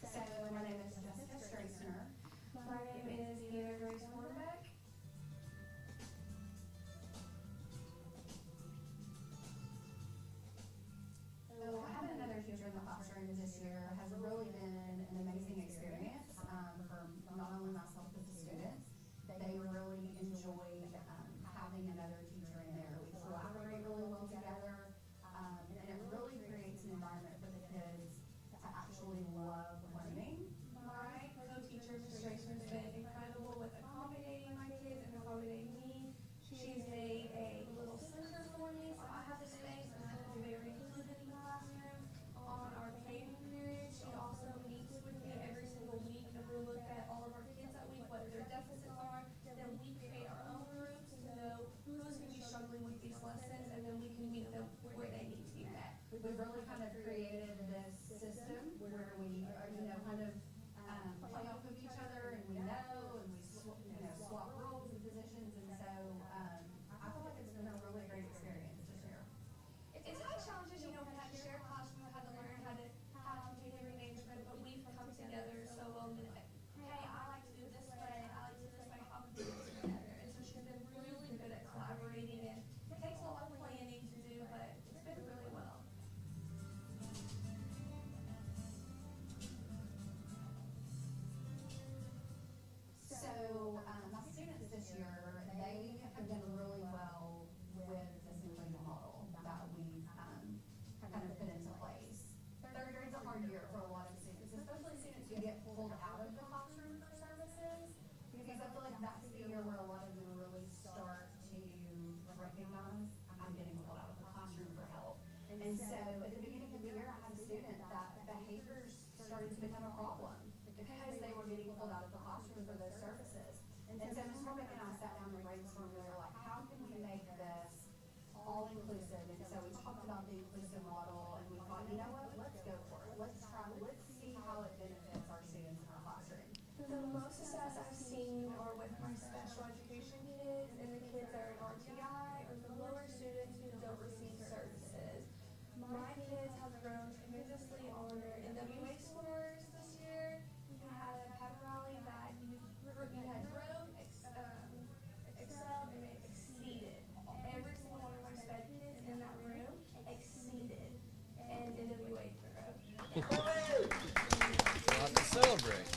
Speaker 19: So my name is Jessica Strassner. My name is Hannah Grace Hornbeck. So having another teacher in the classroom this year has really been an amazing experience for not only myself but the students. They really enjoyed having another teacher in there. We collaborate really well together, and it really creates an environment for the kids to actually love learning. My co-teacher, Ms. Strassner, has been incredible with accommodating my kids and accommodating me. She's made a little center for me, so I have the space and I feel very included in the classroom. On our planning period, she also meets with me every single week, and we look at all of our kids that week, what their deficits are. Then we create our own groups to know who's going to be struggling with these lessons, and then we can meet them where they need to be met. We've really kind of created this system where we, kind of play off of each other, and we know, and we swap roles and positions, and so I feel like it's been a really great experience this year. It's had challenges, we've had to share classrooms, we've had to learn how to take every management, but we've come together so well and been like, hey, I like to do it this way, I like to do it this way, how can we do this together? And so she's been really good at collaborating, and it takes a lot of planning to do, but And so at the beginning of the year, I had a student that behaviors started to become a problem because they were getting pulled out of the classroom for those services. And so Ms. Horbeck and I sat down and brainstormed, we were like, how can we make this all inclusive? And so we talked about the inclusive model, and we thought, you know what, let's go for it. Let's see how it benefits our students in our classroom.
Speaker 20: The most success I've seen are with my special education kids and the kids that are in RTI or the lower students who don't receive services. My kids have grown tremendously on their NWA scores this year. We had a pep rally that you had grown, excelled, and it exceeded. Every single one of my sped kids in that room exceeded and NWA growth.
Speaker 21: Lot to celebrate.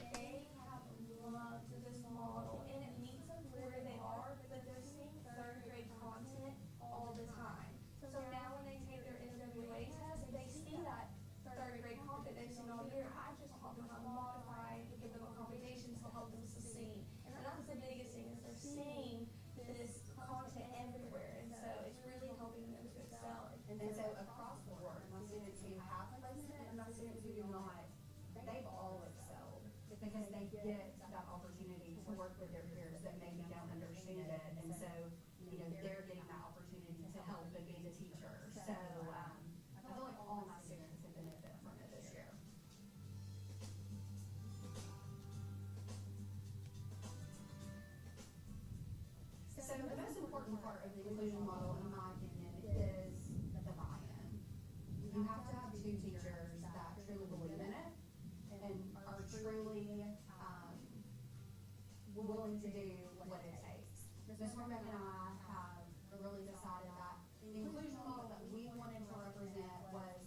Speaker 20: They have loved this model, and it meets them where they are, but they're seeing third grade content all the time. So now when they take their NWA test, they see that third grade content they've seen all year. I just taught them how to modify and give them accommodations to help them succeed. And that's the biggest thing, is they're seeing this content everywhere, and so it's really helping them to excel.
Speaker 19: And so across the board, my students who have placement and my students who do not, they've all excelled because they get that opportunity to work with their peers that maybe don't understand it. And so, you know, they're getting that opportunity to help and be the teacher. So I feel like all my students have benefit from it this year. So the most important part of the inclusion model, in my opinion, is the buy-in. You have to have two teachers that truly believe in it and are truly willing to do what it takes. Ms. Horbeck and I have really decided that the inclusion model that we wanted to represent was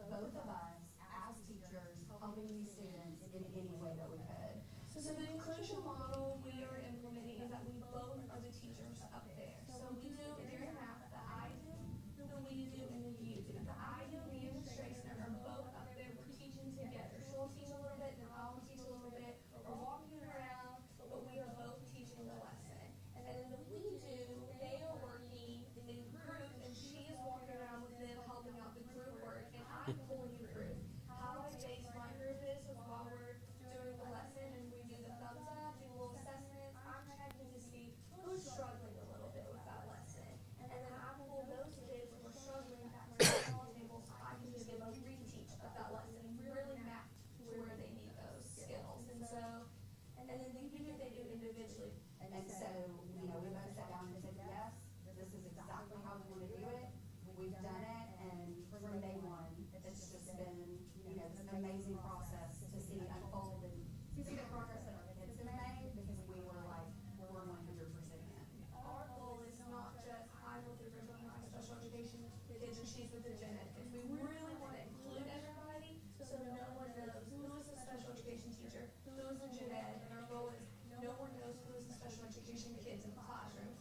Speaker 19: both of us as teachers helping these students in any way that we could.
Speaker 20: So the inclusion model we are implementing is that we both are the teachers up there. So we do during math the I do, the we do, and the you do. The I do and the administration are both up there. We're teaching together. She'll teach a little bit, and I'll teach a little bit. We're walking around, but we are both teaching the lesson. And then the we do, they are working in group, and she is walking around with them helping out the group work, and I'm pulling the group. How I base my group is while we're doing the lesson and we do the thumbs up, do little assessments, I'm checking to see who's struggling a little bit with that lesson. And then I pull those kids who are struggling back to the small table so I can just give a reteach of that lesson and really map to where they need those skills. And then the you they do individually.
Speaker 19: And so, you know, we both sat down and said, yes, this is exactly how we want to do it. We've done it, and from day one, it's just been, you know, this amazing process to see unfold and see the progress that our kids have made, because we were like, we're 100% in.
Speaker 20: Our goal is not just I'm with the group of my special education kids and she's with the gen ed kids. We really want to include everybody so no one knows who is the special education teacher, who is the gen ed, and our goal is no one knows who is the special education kids in the classroom.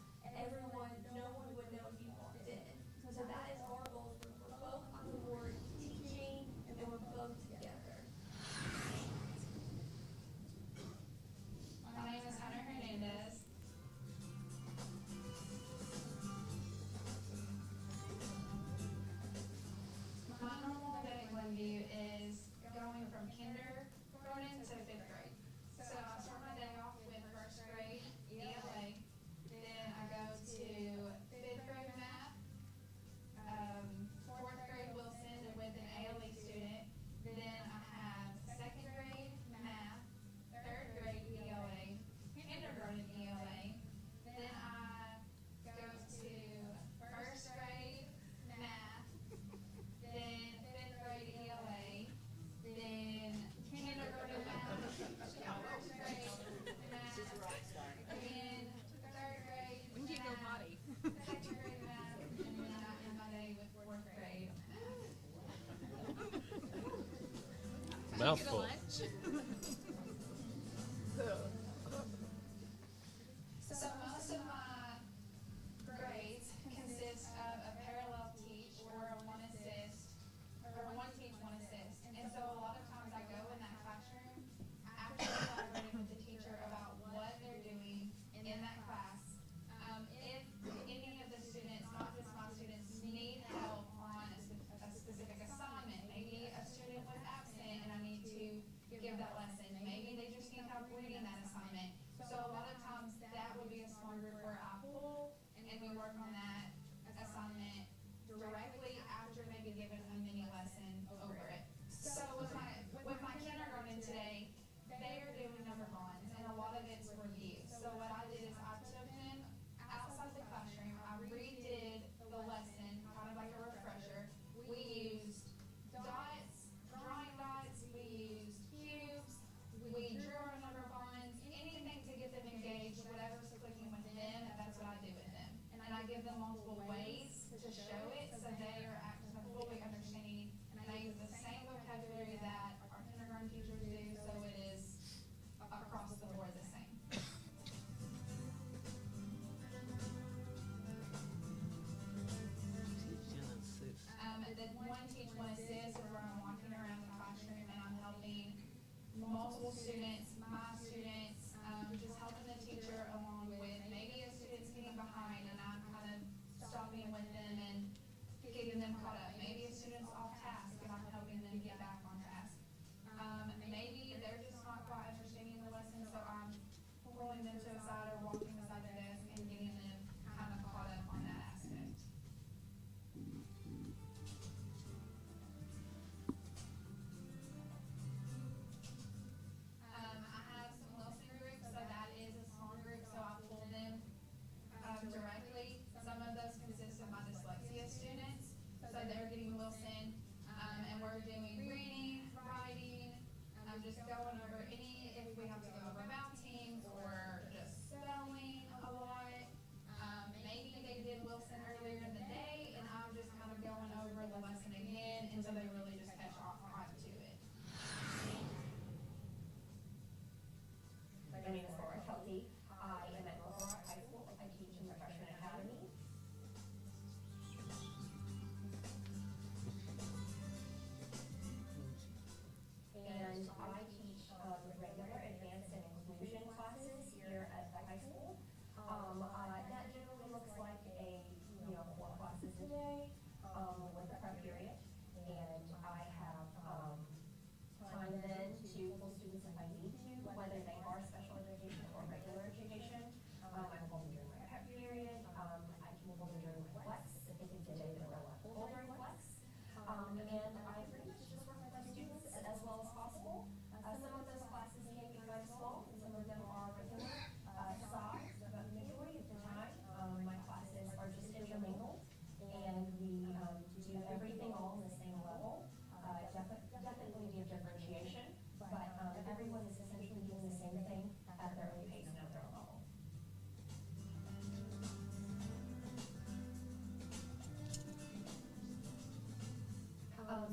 Speaker 20: No one would know if you walked in. So that is our goal. We're both on the board teaching, and then we're both together.
Speaker 22: My name is Hunter Hernandez. My normal day at Glenview is going from kindergarten to 5th grade. So I start my day off with 1st grade ELA, then I go to 5th grade math, 4th grade Wilson with an ALE student, then I have 2nd grade math, 3rd grade ELA, kindergarten ELA, then I go to 1st grade math, then 5th grade ELA, then kindergarten math, 1st grade math, then 3rd grade
Speaker 15: We can keep going
Speaker 22: math,
Speaker 15: potty.
Speaker 22: 2nd grade math, and then I end my day with 4th grade
Speaker 2: Mouthful.
Speaker 22: So most of my grades consist of a parallel teach or a one assist, or one teach, one assist. And so a lot of times I go in that classroom after collaborating with the teacher about what they're doing in that class. If any of the students, not just my students, need help on
Speaker 19: a day with the prep period, and I have time then to pull students if I need to, whether they are special education or regular education. I can pull them during my prep period. I can pull them during my flex if it's a day that we're allowed to pull during flex. And I pretty much just work with my students as well as possible. Some of those classes can be kind of small, and some of them are regular size, but the majority of the time, my classes are just intermingled, and we do everything all on the same level. Definitely do differentiation, but everyone is essentially doing the same thing at their own pace and at their own level.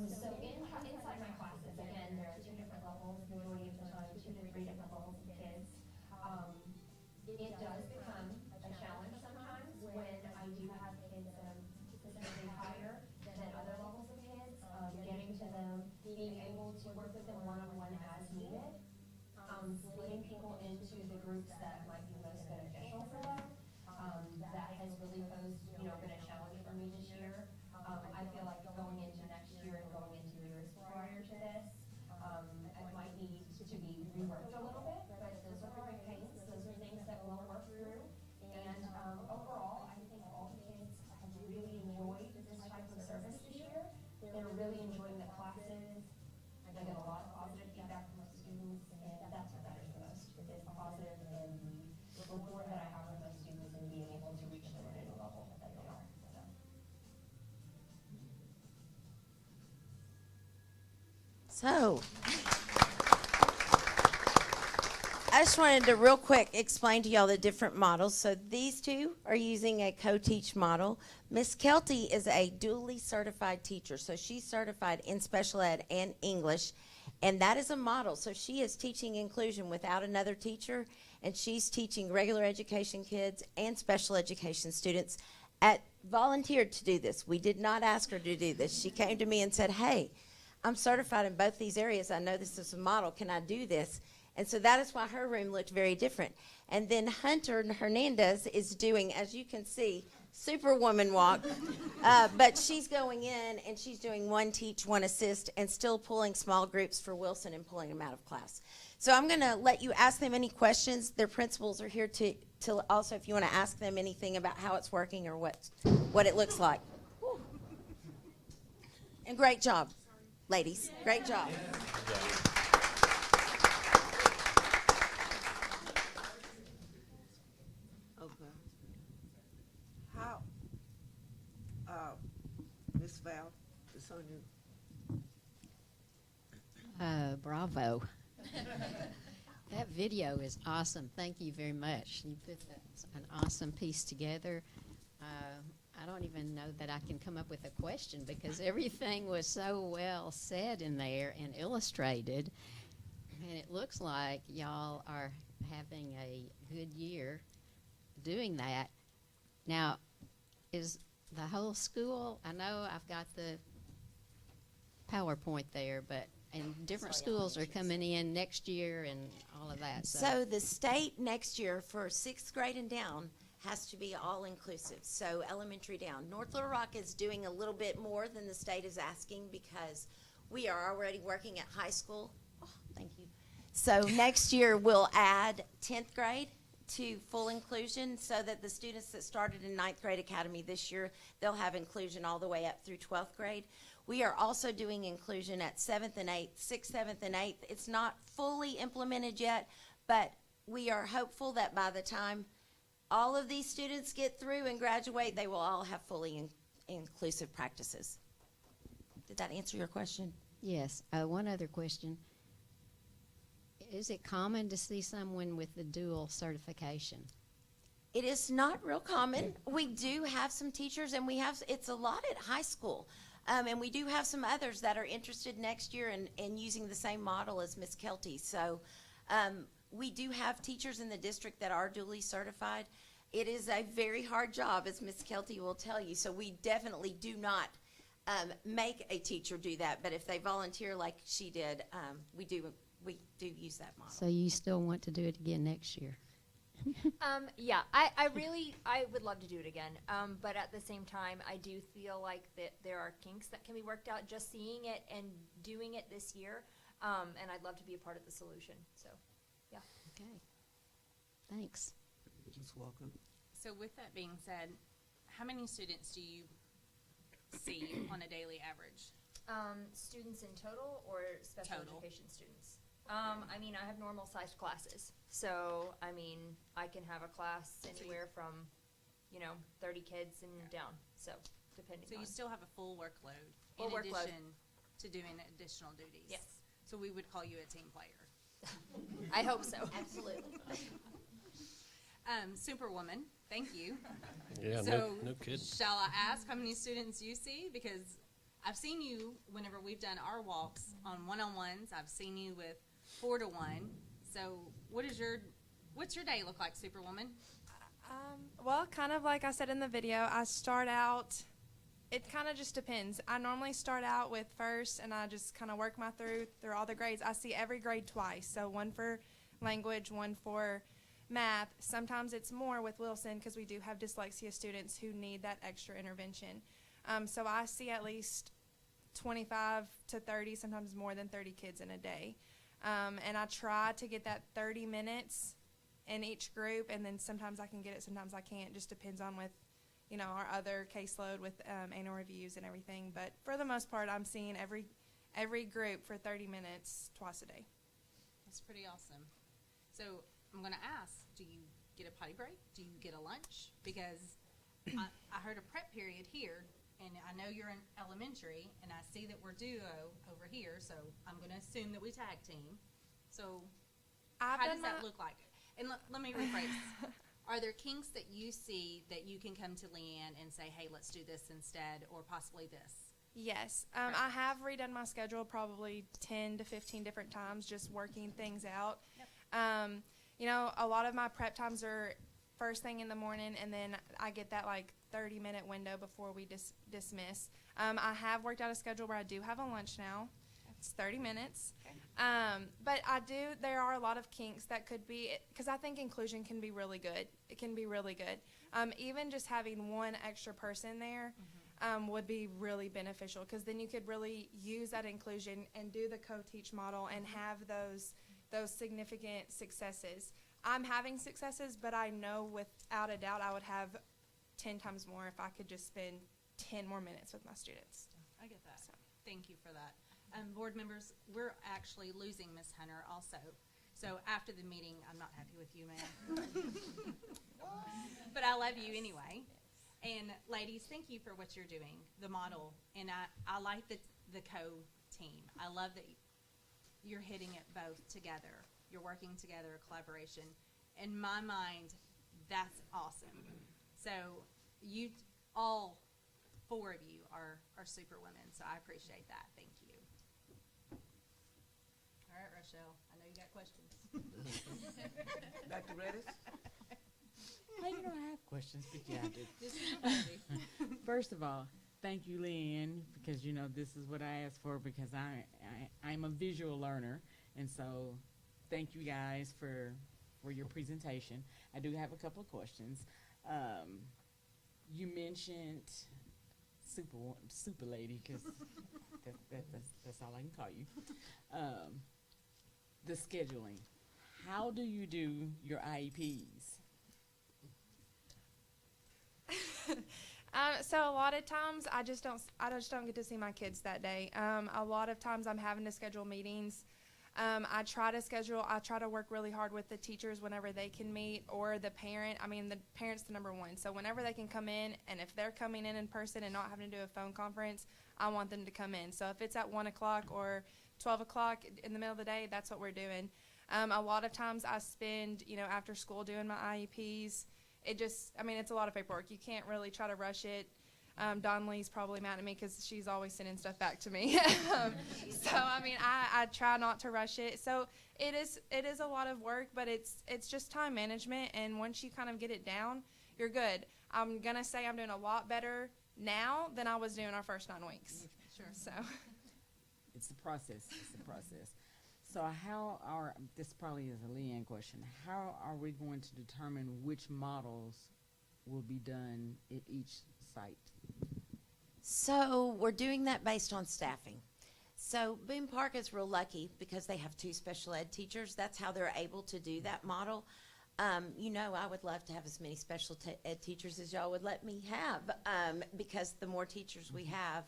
Speaker 19: So inside my classes, again, there are two different levels, majority of the time, 2 to 3 different levels of kids. It does become a challenge sometimes when I do have kids that are specifically higher than other levels of kids, getting to them, being able to work with them one-on-one as needed, splitting people into the groups that might be most beneficial for them. That has really posed, been a challenge for me this year. I feel like going into next year and going into years prior to this, it might need to be reworked a little bit, but those are growing pains. Those are things that we'll work through. And overall, I think all the kids have really enjoyed this type of service this year. They're really enjoying the classes. I get a lot of positive feedback from my students, and that's what matters the most. It's positive and the rapport that I have with my students and being able to reach them at any level that they are.
Speaker 18: So, I just wanted to real quick explain to y'all the different models. So these two are using a co-teach model. Miss Kelty is a dually certified teacher. So she's certified in special ed and English. And that is a model. So she is teaching inclusion without another teacher. And she's teaching regular education kids and special education students. Volunteered to do this. We did not ask her to do this. She came to me and said, hey, I'm certified in both these areas. I know this is a model. Can I do this? And so that is why her room looked very different. And then Hunter Hernandez is doing, as you can see, Superwoman walk. But she's going in and she's doing 1 teach, 1 assist, and still pulling small groups for Wilson and pulling them out of class. So I'm going to let you ask them any questions. Their principals are here to also, if you want to ask them anything about how it's working or what it looks like. Whew. And great job, ladies. Great job.
Speaker 1: Miss Val, it's on you.
Speaker 6: Bravo. That video is awesome. Thank you very much. You put an awesome piece together. I don't even know that I can come up with a question because everything was so well said in there and illustrated. And it looks like y'all are having a good year doing that. Now, is the whole school, I know I've got the PowerPoint there, but and different schools are coming in next year and all of that.
Speaker 18: So the state next year for 6th grade and down has to be all inclusive. So elementary down. North Little Rock is doing a little bit more than the state is asking because we are already working at high school. Oh, thank you. So next year we'll add 10th grade to full inclusion so that the students that started in 9th grade academy this year, they'll have inclusion all the way up through 12th grade. We are also doing inclusion at 7th and 8th, 6th, 7th, and 8th. It's not fully implemented yet, but we are hopeful that by the time all of these students get through and graduate, they will all have fully inclusive practices. Did that answer your question?
Speaker 6: Yes. One other question. Is it common to see someone with the dual certification?
Speaker 18: It is not real common. We do have some teachers, and it's a lot at high school. And we do have some others that are interested next year in using the same model as Miss Kelty. So we do have teachers in the district that are duly certified. It is a very hard job, as Miss Kelty will tell you. So we definitely do not make a teacher do that. But if they volunteer like she did, we do use that model.
Speaker 6: So you still want to do it again next year?
Speaker 3: Yeah, I really, I would love to do it again. But at the same time, I do feel like that there are kinks that can be worked out just seeing it and doing it this year. And I'd love to be a part of the solution. So, yeah.
Speaker 6: Okay. Thanks.
Speaker 16: Just welcome.
Speaker 14: So with that being said, how many students do you see on a daily average?
Speaker 3: Students in total or special
Speaker 14: Total.
Speaker 3: education students? I mean, I have normal sized classes. So, I mean, I can have a class anywhere from, 30 kids and down. So, depending
Speaker 14: So
Speaker 3: on.
Speaker 14: you still have a full workload
Speaker 3: Full
Speaker 14: in
Speaker 3: workload.
Speaker 14: addition to doing additional duties?
Speaker 3: Yes.
Speaker 14: So we would call you a team player.
Speaker 3: I hope so. Absolutely.
Speaker 14: Superwoman, thank you.
Speaker 2: Yeah,
Speaker 14: So
Speaker 2: no kidding.
Speaker 14: shall I ask how many students you see? Because I've seen you whenever we've done our walks on one-on-ones. I've seen you with 4-to-1. So what's your day look like, Superwoman?
Speaker 21: Well, kind of like I said in the video, I start out, it kind of just depends. I normally start out with first, and I just kind of work my through all the grades. I see every grade twice, so one for language, one for math. Sometimes it's more with Wilson because we do have dyslexia students who need that extra intervention. So I see at least 25 to 30, sometimes more than 30 kids in a day. And I try to get that 30 minutes in each group, and then sometimes I can get it, sometimes I can't. Just depends on with, our other caseload with annual reviews and everything. But for the most part, I'm seeing every group for 30 minutes twice a day.
Speaker 14: That's pretty awesome. So I'm going to ask, do you get a potty break? Do you get a lunch? Because I heard a prep period here, and I know you're in elementary, and I see that we're duo over here, so I'm going to assume that we tag team. So how does that look like? And let me rephrase. Are there kinks that you see that you can come to Leanne and say, hey, let's do this instead, or possibly this?
Speaker 21: Yes. I have redone my schedule probably 10 to 15 different times, just working things out. Yep. A lot of my prep times are first thing in the morning, and then I get that 30-minute window before we dismiss. I have worked out a schedule where I do have a lunch now. It's 30 minutes. Okay. But there are a lot of kinks that could be, because I think inclusion can be really good. It can be really good. Even just having one extra person there would be really beneficial, because then you could really use that inclusion and do the co-teach model and have those significant successes. I'm having successes, but I know without a doubt I would have 10 times more if I could just spend 10 more minutes with my students.
Speaker 14: I get that. So. Thank you for that. Board members, we're actually losing Miss Hunter also. So after the meeting, I'm not happy with you, ma'am. But I love you anyway. And ladies, thank you for what you're doing, the model. And I like the co-team. I love that you're hitting it both together. You're working together, collaboration. In my mind, that's awesome. So you, all 4 of you are super women, so I appreciate that. Thank you. All right, Rochelle, I know you got questions.
Speaker 1: Dr. Redis?
Speaker 16: You don't have questions, but yeah, I do.
Speaker 14: This is your baby.
Speaker 16: First of all, thank you, Leanne, because this is what I asked for, because I'm a visual learner, and so thank you guys for your presentation. I do have a couple of questions. You mentioned super lady, because that's all I can call you. The scheduling. How do you do your IEPs?
Speaker 21: So a lot of times I just don't get to see my kids that day. A lot of times I'm having to schedule meetings. I try to work really hard with the teachers whenever they can meet, or the parent. I mean, the parent's the number one. So whenever they can come in, and if they're coming in person and not having to do a phone conference, I want them to come in. So if it's at 1 o'clock or 12 o'clock in the middle of the day, that's what we're doing. A lot of times I spend, after school doing my IEPs. It's a lot of paperwork. You can't really try to rush it. Don Lee's probably mad at me because she's always sending stuff back to me. I try not to rush it. So it is a lot of work, but it's just time management. And once you kind of get it down, you're good. I'm going to say I'm doing a lot better now than I was doing our first 9 weeks.
Speaker 14: Sure.
Speaker 21: So
Speaker 16: It's the process. It's the process. So how are, this probably is a Leanne question, how are we going to determine which models will be done at each site?
Speaker 18: So we're doing that based on staffing. So Boone Park is real lucky because they have 2 special ed teachers. That's how they're able to do that model. You know, I would love to have as many special ed teachers as y'all would let me have, because the more teachers we have,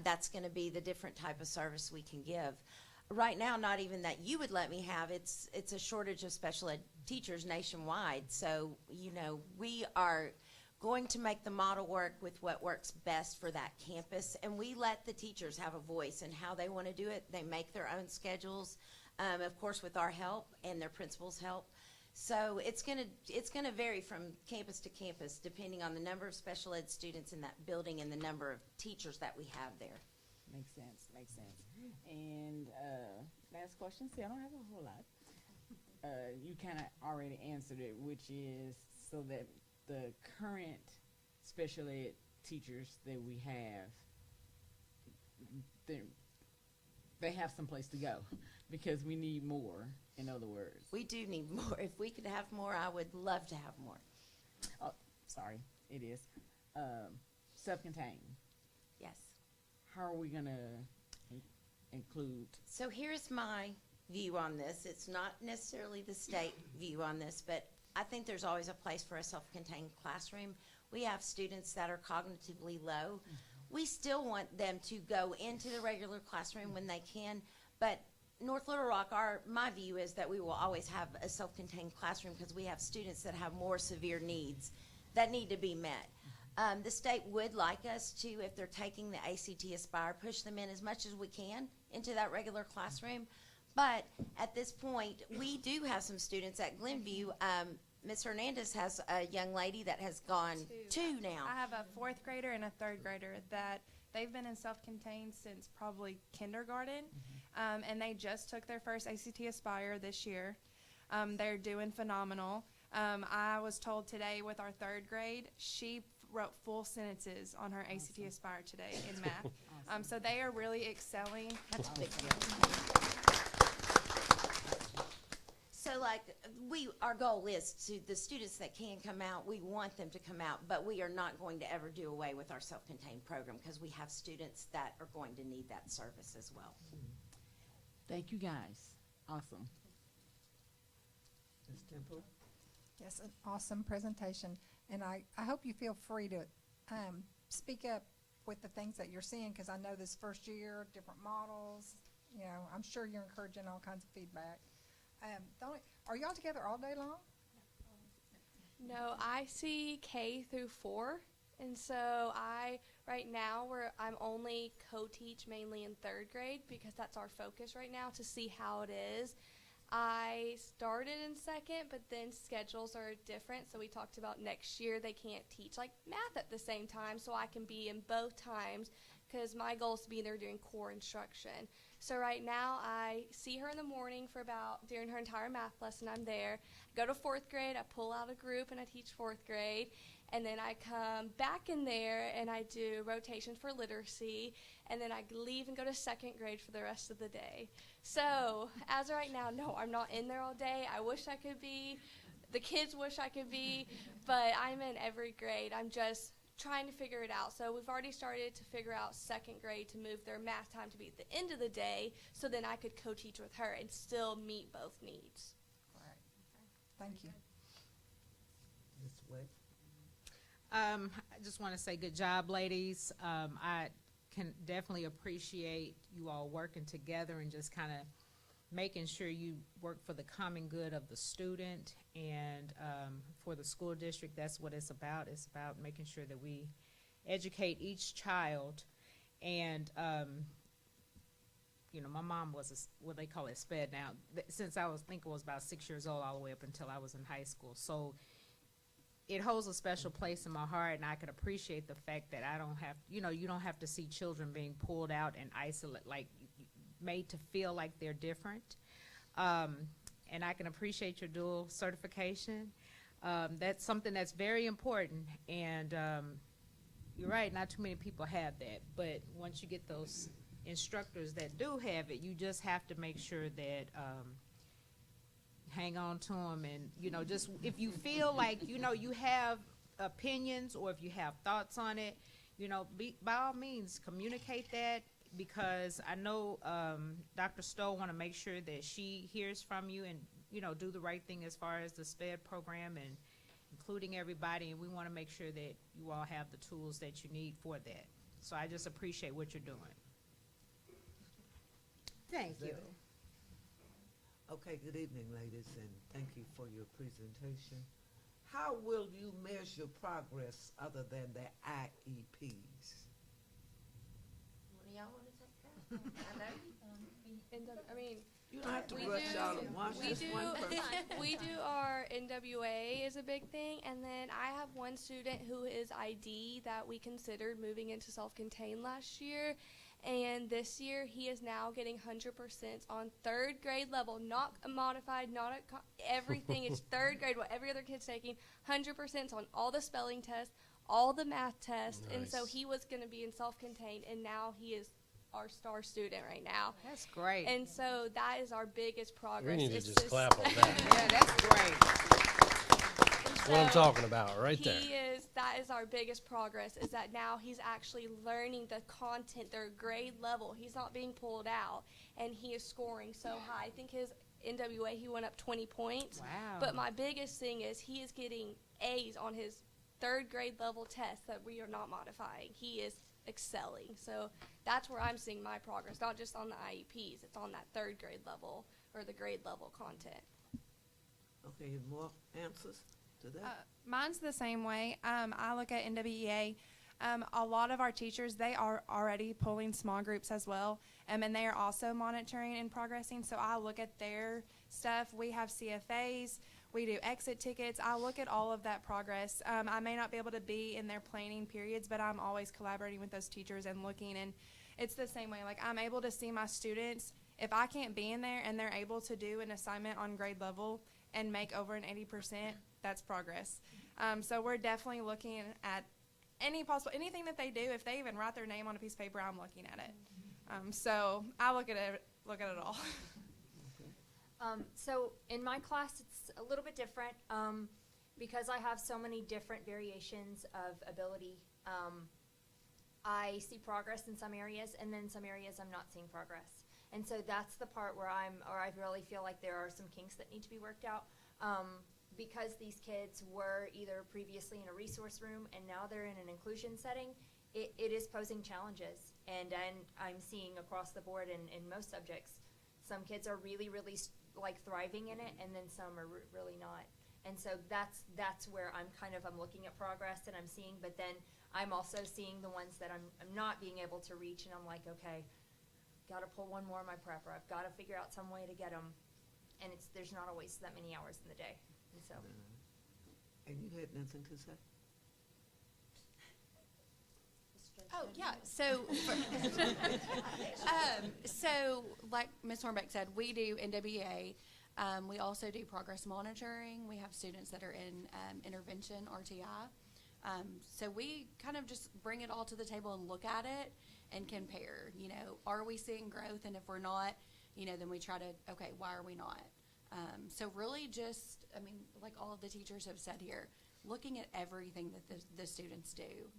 Speaker 18: that's going to be the different type of service we can give. Right now, not even that you would let me have, it's a shortage of special ed teachers nationwide. So, you know, we are going to make the model work with what works best for that campus, and we let the teachers have a voice in how they want to do it. They make their own schedules, of course with our help and their principals' help. So it's gonna vary from campus to campus depending on the number of special ed students in that building and the number of teachers that we have there.
Speaker 16: Makes sense, makes sense. And last question, see, I don't have a whole lot. You kind of already answered it, which is so that the current special ed teachers that we have, they have some place to go because we need more, in other words.
Speaker 18: We do need more. If we could have more, I would love to have more.
Speaker 16: Oh, sorry, it is. Self-contained.
Speaker 18: Yes.
Speaker 16: How are we gonna include?
Speaker 18: So here's my view on this. It's not necessarily the state view on this, but I think there's always a place for a self-contained classroom. We have students that are cognitively low. We still want them to go into the regular classroom when they can, but North Little Rock, my view is that we will always have a self-contained classroom because we have students that have more severe needs that need to be met. The state would like us to, if they're taking the ACT Aspire, push them in as much as we can into that regular classroom. But at this point, we do have some students at Glenview. Ms. Hernandez has a young lady that has gone two now.
Speaker 21: I have a 4th grader and a 3rd grader that they've been in self-contained since probably kindergarten, and they just took their first ACT Aspire this year. They're doing phenomenal. I was told today with our 3rd grade, she wrote full sentences on her ACT Aspire today in math. So they are really excelling.
Speaker 18: That's a big deal. So like our goal is to the students that can come out, we want them to come out, but we are not going to ever do away with our self-contained program because we have students that are going to need that service as well.
Speaker 16: Thank you guys. Awesome.
Speaker 4: Ms. Temple?
Speaker 17: Yes, an awesome presentation. And I hope you feel free to speak up with the things that you're seeing because I know this first year, different models, you know, I'm sure you're encouraging all kinds of feedback. Are y'all together all day long?
Speaker 21: No, I see K through 4, and so right now I'm only co-teach mainly in 3rd grade because that's our focus right now to see how it is. I started in 2nd, but then schedules are different, so we talked about next year they can't teach like math at the same time, so I can be in both times because my goal is to be there during core instruction. So right now I see her in the morning for during her entire math lesson I'm there. I go to 4th grade, I pull out a group and I teach 4th grade. And then I come back in there and I do rotations for literacy. And then I leave and go to 2nd grade for the rest of the day. So as of right now, no, I'm not in there all day. I wish I could be. The kids wish I could be. But I'm in every grade. I'm just trying to figure it out. So we've already started to figure out 2nd grade to move their math time to be at the end of the day so then I could co-teach with her and still meet both needs.
Speaker 17: All right. Thank you.
Speaker 4: Ms. Wade?
Speaker 15: I just want to say good job, ladies. I can definitely appreciate you all working together and just kind of making sure you work for the common good of the student and for the school district. That's what it's about. It's about making sure that we educate each child. And, you know, my mom was what they call it SPED now. Since I was about 6 years old all the way up until I was in high school. So it holds a special place in my heart, and I can appreciate the fact that I don't have, you know, you don't have to see children being pulled out and isolated, like made to feel like they're different. And I can appreciate your dual certification. That's something that's very important, and you're right, not too many people have that, but once you get those instructors that do have it, you just have to make sure that hang on to them, and just if you feel like you have opinions or if you have thoughts on it, by all means communicate that, because I know Dr. Stowe want to make sure that she hears from you and do the right thing as far as the SPED program and including everybody, and we want to make sure that you all have the tools that you need for that. So I just appreciate what you're doing. Thank you.
Speaker 1: Okay, good evening, ladies, and thank you for your presentation. How will you measure progress other than the IEPs?
Speaker 18: What do y'all want to take that?
Speaker 21: I mean,
Speaker 1: You don't have to rush y'all at once, just one person.
Speaker 21: we do our NWA is a big thing, and then I have one student who is ID that we considered moving into self-contained last year, and this year he is now getting 100% on third grade level, not modified, not everything. It's third grade, what every other kid's taking, 100% on all the spelling tests, all the math tests, and so he was going to be in self-contained, and now he is our star student right now.
Speaker 15: That's great.
Speaker 21: And so that is our biggest progress.
Speaker 2: We need to just clap on that.
Speaker 15: Yeah, that's great.
Speaker 2: That's what I'm talking about right there.
Speaker 21: That is our biggest progress, is that now he's actually learning the content, their grade level. He's not being pulled out, and he is scoring so high. I think his NWA, he went up 20 points.
Speaker 15: Wow.
Speaker 21: But my biggest thing is he is getting A's on his third grade level test that we are not modifying. He is excelling. So that's where I'm seeing my progress, not just on the IEPs. It's on that third grade level or the grade level content.
Speaker 1: Okay, more answers to that?
Speaker 21: Mine's the same way. I look at NWEA. A lot of our teachers, they are already pulling small groups as well, and they are also monitoring and progressing. So I look at their stuff. We have CFAs. We do exit tickets. I look at all of that progress. I may not be able to be in their planning periods, but I'm always collaborating with those teachers and looking. And it's the same way. Like, I'm able to see my students. If I can't be in there and they're able to do an assignment on grade level and make over an 80%, that's progress. So we're definitely looking at anything that they do. If they even write their name on a piece of paper, I'm looking at it. So I look at it all.
Speaker 3: So in my class, it's a little bit different because I have so many different variations of ability. I see progress in some areas, and then some areas I'm not seeing progress. And so that's the part where I really feel like there are some kinks that need to be worked out. Because these kids were either previously in a resource room and now they're in an inclusion setting, it is posing challenges. And I'm seeing across the board in most subjects, some kids are really, really thriving in it, and then some are really not. And so that's where I'm looking at progress and I'm seeing, but then I'm also seeing the ones that I'm not being able to reach, and I'm like, okay, got to pull one more of my prep, or I've got to figure out some way to get them. And there's not always that many hours in the day. And so.
Speaker 1: And you had nothing to say?
Speaker 5: Oh, yeah. So, so like Ms. Hornbeck said, we do NWA. We also do progress monitoring. We have students that are in intervention, RTI. So we kind of just bring it all to the table and look at it and compare. Are we seeing growth? And if we're not, then we try to, okay, why are we not? So really just, like all of the teachers have said here, looking at everything that the students do,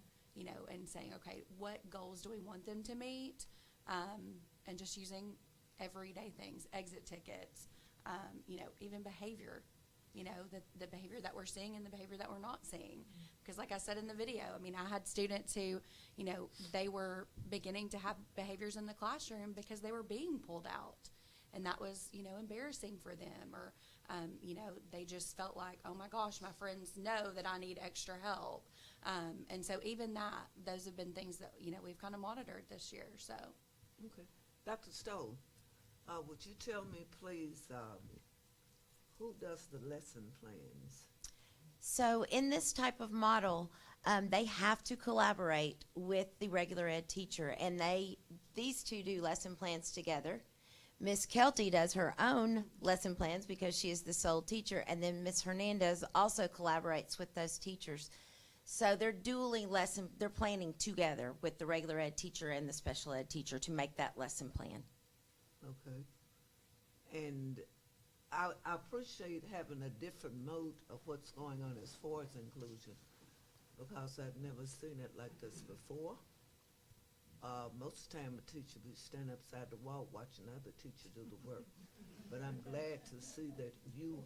Speaker 5: and saying, okay, what goals do we want them to meet? And just using everyday things, exit tickets, even behavior, the behavior that we're seeing and the behavior that we're not seeing. Because like I said in the video, I had students who, they were beginning to have behaviors in the classroom because they were being pulled out. And that was, embarrassing for them, or, they just felt like, oh my gosh, my friends know that I need extra help. And so even those have been things that, we've kind of monitored this year, so.
Speaker 1: Okay. Dr. Stowe, would you tell me, please, who does the lesson plans?
Speaker 18: So in this type of model, they have to collaborate with the regular ed teacher, and these two do lesson plans together. Miss Kelty does her own lesson plans because she is the sole teacher, and then Miss Hernandez also collaborates with those teachers. So they're dueling lesson, they're planning together with the regular ed teacher and the special ed teacher to make that lesson plan.
Speaker 1: Okay. And I appreciate having a different mode of what's going on as far as inclusion, because I've never seen it like this before. Most of the time, a teacher will stand upside the wall watching other teacher do the work. But I'm glad to see that you,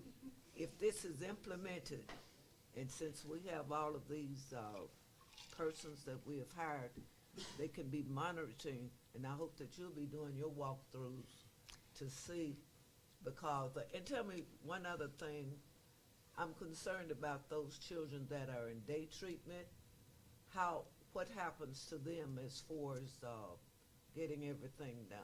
Speaker 1: if this is implemented, and since we have all of these persons that we have hired, they can be monitoring, and I hope that you'll be doing your walkthroughs to see, because, and tell me one other thing, I'm concerned about those children that are in day treatment. What happens to them as far as getting everything done?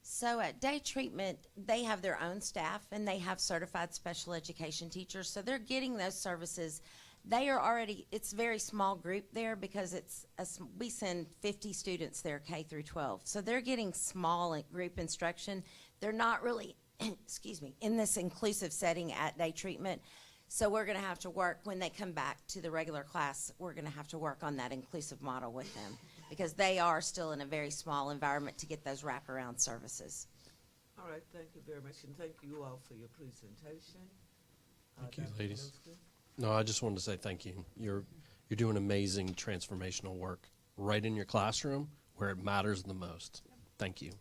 Speaker 18: So at day treatment, they have their own staff and they have certified special education teachers. So they're getting those services. They are already, it's a very small group there because we send 50 students there, K through 12. So they're getting small group instruction. They're not really, excuse me, in this inclusive setting at day treatment. So we're going to have to work, when they come back to the regular class, we're going to have to work on that inclusive model with them, because they are still in a very small environment to get those wraparound services.
Speaker 1: All right, thank you very much, and thank you all for your presentation.
Speaker 2: Thank you,
Speaker 1: Dr.
Speaker 2: ladies.
Speaker 1: Wilson?
Speaker 2: No, I just wanted to say thank you. You're doing amazing transformational work right in your classroom where it matters the most. Thank you.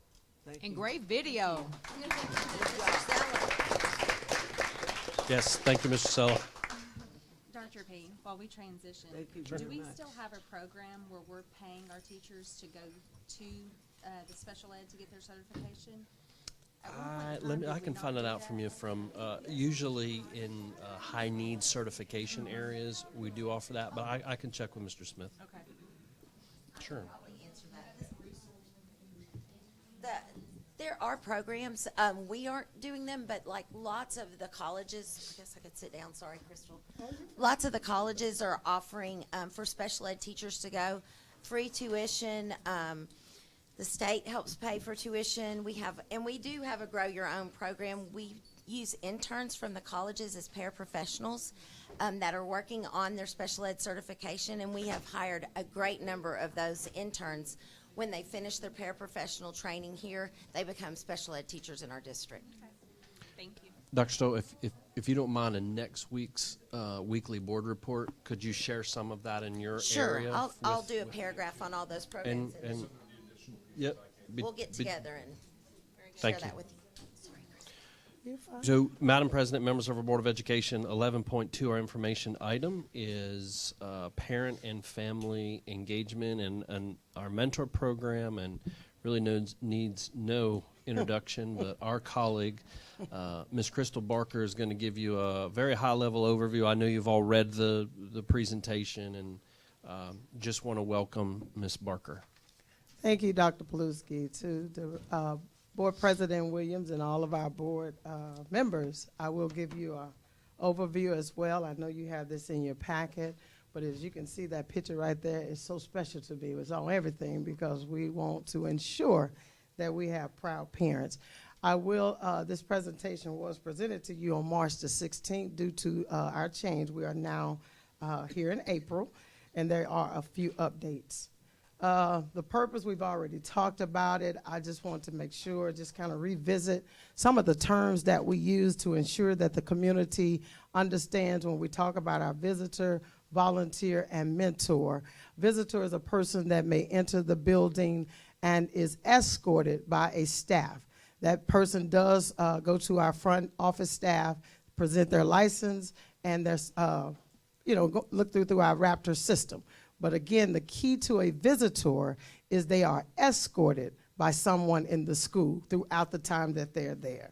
Speaker 1: Thank
Speaker 15: And
Speaker 1: you.
Speaker 15: great video.
Speaker 2: Yes, thank you, Mr. Sella.
Speaker 14: Dr. P, while we transition,
Speaker 1: Thank you
Speaker 14: do
Speaker 1: very
Speaker 14: we
Speaker 1: much.
Speaker 14: still have a program where we're paying our teachers to go to the special ed to get their certification? At one point in time, did
Speaker 2: I
Speaker 14: we
Speaker 2: can
Speaker 14: not
Speaker 2: find
Speaker 14: do
Speaker 2: it out
Speaker 14: that?
Speaker 2: from you from, usually in high need certification areas, we do offer that, but I can check with Mr. Smith.
Speaker 14: Okay.
Speaker 2: Sure.
Speaker 18: There are programs, we aren't doing them, but like lots of the colleges, I guess I could sit down, sorry, Crystal. Lots of the colleges are offering for special ed teachers to go, free tuition. The state helps pay for tuition. We do have a Grow Your Own program. We use interns from the colleges as paraprofessionals that are working on their special ed certification, and we have hired a great number of those interns. When they finish their paraprofessional training here, they become special ed teachers in our district.
Speaker 14: Okay. Thank you.
Speaker 2: Dr. Stowe, if you don't mind, in next week's weekly board report, could you share some of that in your
Speaker 18: Sure,
Speaker 2: area?
Speaker 18: I'll do a paragraph on all those programs.
Speaker 2: And yep.
Speaker 18: We'll get together and share
Speaker 2: Thank you.
Speaker 18: that with you.
Speaker 2: So, Madam President, members of our Board of Education, 11.2, our information item is parent and family engagement and our mentor program, and really needs no introduction, but our colleague, Ms. Crystal Barker, is going to give you a very high-level overview. I know you've all read the presentation, and just want to welcome Ms. Barker.
Speaker 12: Thank you, Dr. Paluski. To the Board President Williams and all of our board members, I will give you an overview as well. I know you have this in your packet, but as you can see, that picture right there is so special to me. It's on everything because we want to ensure that we have proud parents. This presentation was presented to you on March the 16th. Due to our change, we are now here in April, and there are a few updates. The purpose, we've already talked about it. I just want to make sure, just kind of revisit some of the terms that we use to ensure that the community understands when we talk about our visitor, volunteer, and mentor. Visitor is a person that may enter the building and is escorted by a staff. That person does go to our front office staff, present their license, and their, look through our Raptor system. But again, the key to a visitor is they are escorted by someone in the school throughout the time that they're there.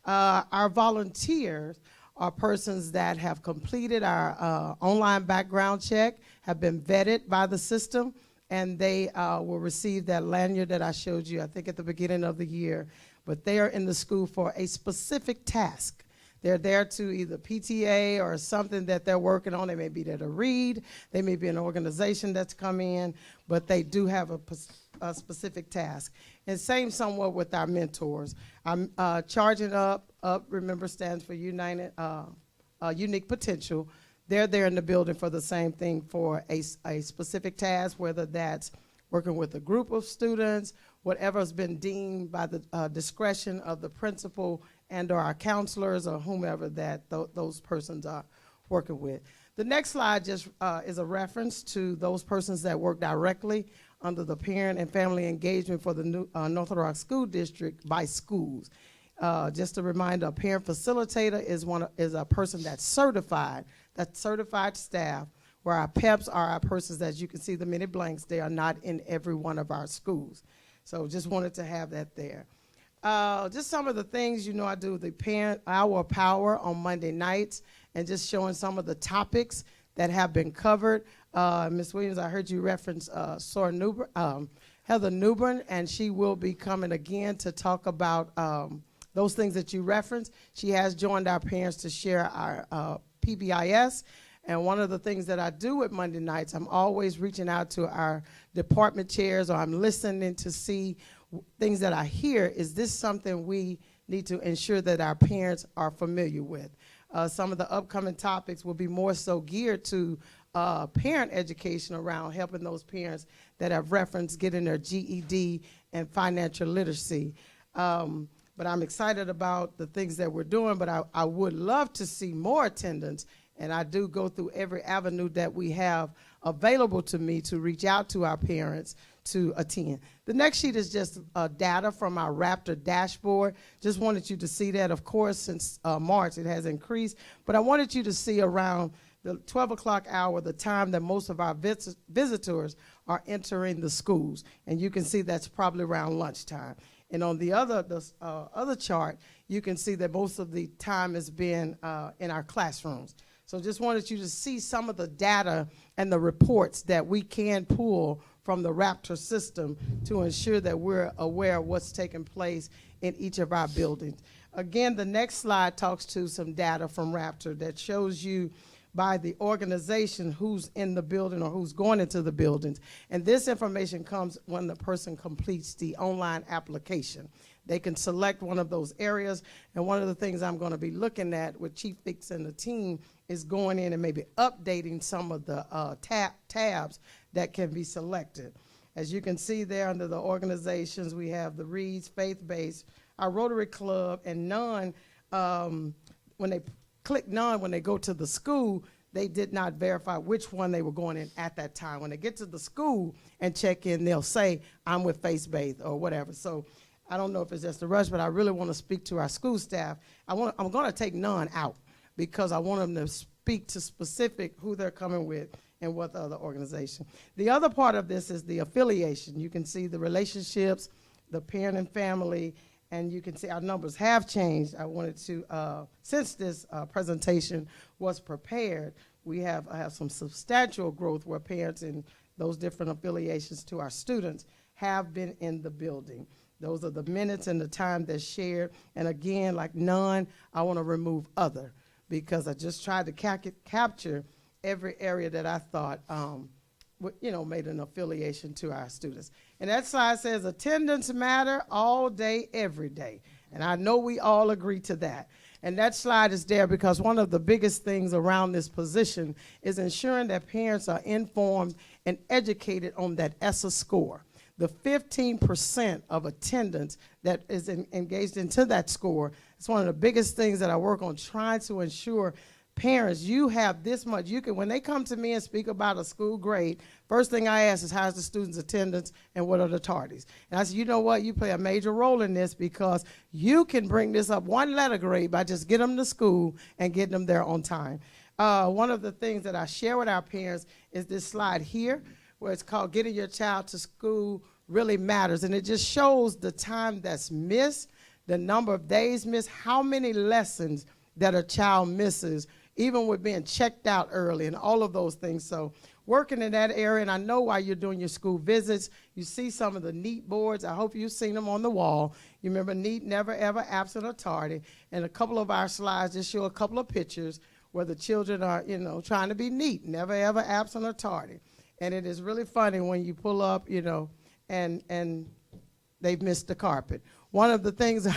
Speaker 12: Our volunteers are persons that have completed our online background check, have been vetted by the system, and they will receive that lanyard that I showed you, I think, at the beginning of the year. But they are in the school for a specific task. They're there to either PTA or something that they're working on. They may be there to read. They may be an organization that's come in, but they do have a specific task. And same somewhat with our mentors. I'm charging up, remember, stands for Unique Potential. they're there in the building for the same thing, for a specific task, whether that's working with a group of students, whatever has been deemed by the discretion of the principal and or our counselors or whomever that those persons are working with. The next slide just is a reference to those persons that work directly under the parent and family engagement for the new North Little Rock School District by schools. Just a reminder, a parent facilitator is a person that's certified staff, where our PEPs are our persons, as you can see the many blanks, they are not in every one of our schools. So just wanted to have that there. Just some of the things, I do the Parent Hour of Power on Monday nights, and just showing some of the topics that have been covered. Ms. Williams, I heard you reference Heather Newbern, and she will be coming again to talk about those things that you referenced. She has joined our parents to share our PBIS. And one of the things that I do with Monday nights, I'm always reaching out to our department chairs, or I'm listening to see things that I hear. Is this something we need to ensure that our parents are familiar with? Some of the upcoming topics will be more so geared to parent education around helping those parents that have referenced getting their GED and financial literacy. But I'm excited about the things that we're doing, but I would love to see more attendance, and I do go through every avenue that we have available to me to reach out to our parents to attend. The next sheet is just data from our Raptor dashboard. Just wanted you to see that. Of course, since March, it has increased, but I wanted you to see around the 12 o'clock hour, the time that most of our visitors are entering the schools. And you can see that's probably around lunchtime. And on the other chart, you can see that most of the time has been in our classrooms. So just wanted you to see some of the data and the reports that we can pull from the Raptor system to ensure that we're aware of what's taking place in each of our buildings. Again, the next slide talks to some data from Raptor that shows you by the organization who's in the building or who's going into the buildings. And this information comes when the person completes the online application. They can select one of those areas, and one of the things I'm going to be looking at with Chief Fix and the team is going in and maybe updating some of the tabs that can be selected. As you can see there under the organizations, we have the Reads, Faith-Based, our Rotary Club, and none, when they click none, when they go to the school, they did not verify which one they were going in at that time. When they get to the school and check in, they'll say, I'm with Faith-Based or whatever. So I don't know if it's just a rush, but I really want to speak to our school staff. I'm going to take none out because I want them to speak to specific who they're coming with and what other organization. The other part of this is the affiliation. You can see the relationships, the parent and family, and you can see our numbers have changed. I wanted to, since this presentation was prepared, we have some substantial growth where parents in those different affiliations to our students have been in the building. Those are the minutes and the time that's shared. And again, like none, I want to remove other because I just tried to capture every area that I thought made an affiliation to our students. And that slide says attendance matter all day, every day. And I know we all agree to that. And that slide is there because one of the biggest things around this position is ensuring that parents are informed and educated on that ESSA score. The 15% of attendance that is engaged into that score is one of the biggest things that I work on, trying to ensure parents, you have this much. You can, when they come to me and speak about a school grade, first thing I ask is how's the student's attendance and what are the tardies? And I said, you know what, you play a major role in this because you can bring this up one letter grade by just getting them to school and getting them there on time. One of the things that I share with our parents is this slide here, where it's called Getting Your Child to School Really Matters. And it just shows the time that's missed, the number of days missed, how many lessons that a child misses, even with being checked out early and all of those things. So working in that area, and I know while you're doing your school visits, you see some of the NEAT boards. I hope you've seen them on the wall. You remember NEAT, never, ever, absent, or tardy. And a couple of our slides just show a couple of pictures where the children are, trying to be neat, never, ever, absent, or tardy. And it is really funny when you pull up, and they've missed the carpet. One of the things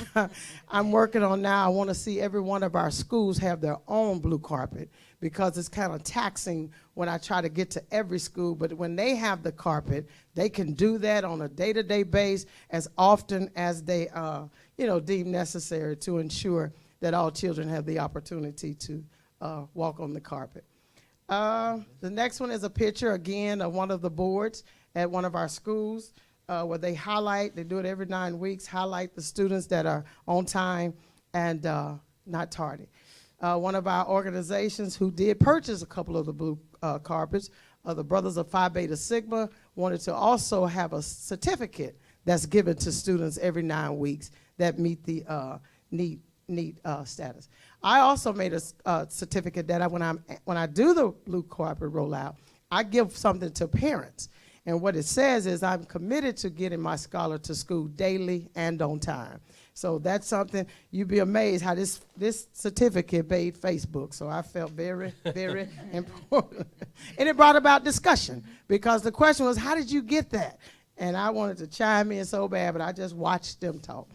Speaker 12: I'm working on now, I want to see every one of our schools have their own blue carpet, because it's kind of taxing when I try to get to every school. But when they have the carpet, they can do that on a day-to-day basis as often as they deem necessary to ensure that all children have the opportunity to walk on the carpet. The next one is a picture, again, of one of the boards at one of our schools, where they do it every 9 weeks, highlight the students that are on time and not tardy. One of our organizations who did purchase a couple of the blue carpets, the Brothers of Phi Beta Sigma, wanted to also have a certificate that's given to students every 9 weeks that meet the NEET status. I also made a certificate that when I do the blue carpet rollout, I give something to parents. And what it says is I'm committed to getting my scholar to school daily and on time. So that's something, you'd be amazed how this certificate made Facebook. So I felt very, very important. And it brought about discussion, because the question was, how did you get that? And I wanted to chime in so bad, but I just watched them talk.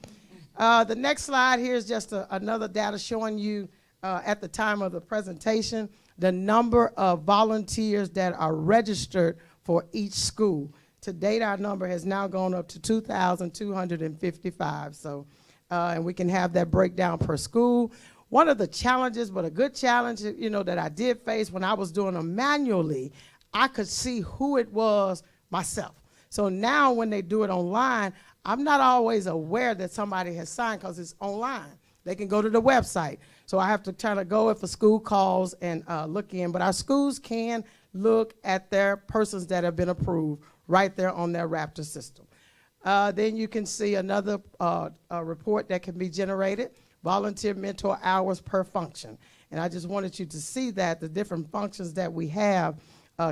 Speaker 12: The next slide here is just another data showing you at the time of the presentation the number of volunteers that are registered for each school. To date, our number has now gone up to 2,255. So, and we can have that breakdown per school. One of the challenges, but a good challenge, that I did face when I was doing them manually, I could see who it was myself. So now when they do it online, I'm not always aware that somebody has signed, because it's online. They can go to the website. So I have to try to go if a school calls and look in. But our schools can look at their persons that have been approved right there on their Raptor system. Then you can see another report that can be generated, volunteer mentor hours per function. And I just wanted you to see that the different functions that we have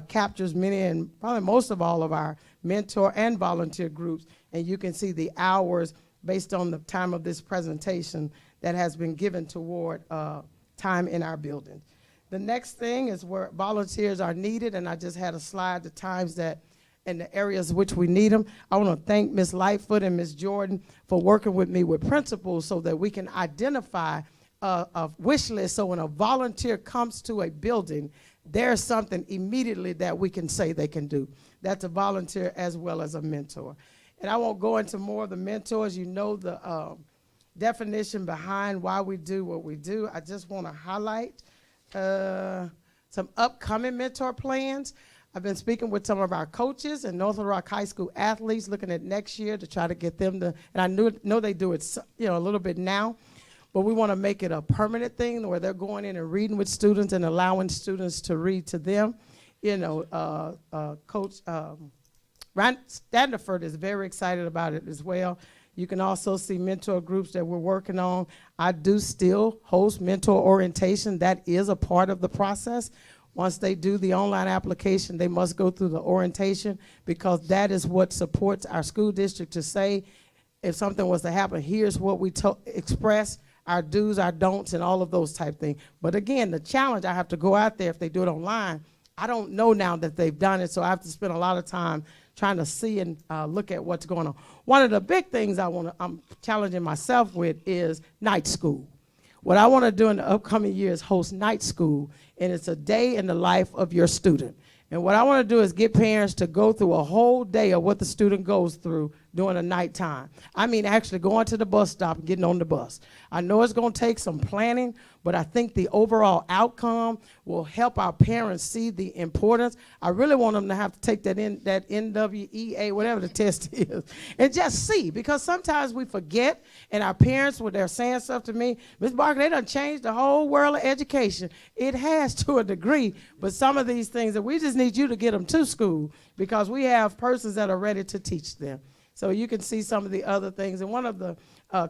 Speaker 12: captures many and probably most of all of our mentor and volunteer groups. And you can see the hours based on the time of this presentation that has been given toward time in our building. The next thing is where volunteers are needed, and I just had a slide, the times that in the areas which we need them. I want to thank Ms. Lightfoot and Ms. Jordan for working with me with principals so that we can identify a wish list, so when a volunteer comes to a building, there's something immediately that we can say they can do. That's a volunteer as well as a mentor. And I won't go into more of the mentors. You know the definition behind why we do what we do. I just want to highlight some upcoming mentor plans. I've been speaking with some of our coaches and North Little Rock High School athletes, looking at next year to try to get them to, and I know they do it a little bit now, but we want to make it a permanent thing where they're going in and reading with students and allowing students to read to them. Coach Ryan Standiford is very excited about it as well. You can also see mentor groups that we're working on. I do still host mentor orientation. That is a part of the process. Once they do the online application, they must go through the orientation, because that is what supports our school district to say, if something was to happen, here's what we express, our do's, our don'ts, and all of those type things. But again, the challenge, I have to go out there. If they do it online, I don't know now that they've done it, so I have to spend a lot of time trying to see and look at what's going on. One of the big things I'm challenging myself with is night school. What I want to do in the upcoming year is host night school, and it's a day in the life of your student. And what I want to do is get parents to go through a whole day of what the student goes through during the nighttime. I mean, actually going to the bus stop and getting on the bus. I know it's going to take some planning, but I think the overall outcome will help our parents see the importance. I really want them to have to take that NWEA, whatever the test is, and just see, because sometimes we forget, and our parents, when they're saying stuff to me, Ms. Barker, they done changed the whole world of education. It has to a degree, but some of these things that we just need you to get them to school, because we have persons that are ready to teach them. So you can see some of the other things. And one of the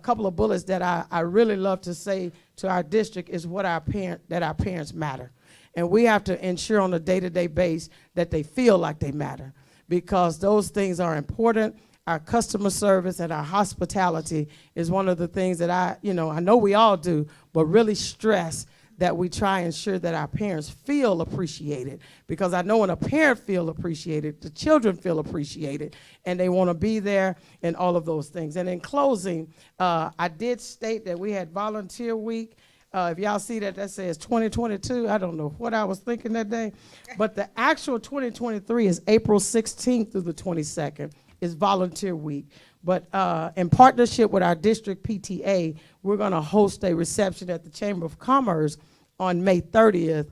Speaker 12: couple of bullets that I really love to say to our district is that our parents matter. And we have to ensure on a day-to-day basis that they feel like they matter, because those things are important. Our customer service and our hospitality is one of the things that I know we all do, but really stress that we try and ensure that our parents feel appreciated, because I know when a parent feel appreciated, the children feel appreciated, and they want to be there and all of those things. And in closing, I did state that we had Volunteer Week. If y'all see that says 2022, I don't know what I was thinking that day, but the actual 2023 is April 16th through the 22nd is Volunteer Week. But in partnership with our district PTA, we're going to host a reception at the Chamber of Commerce on May 30th,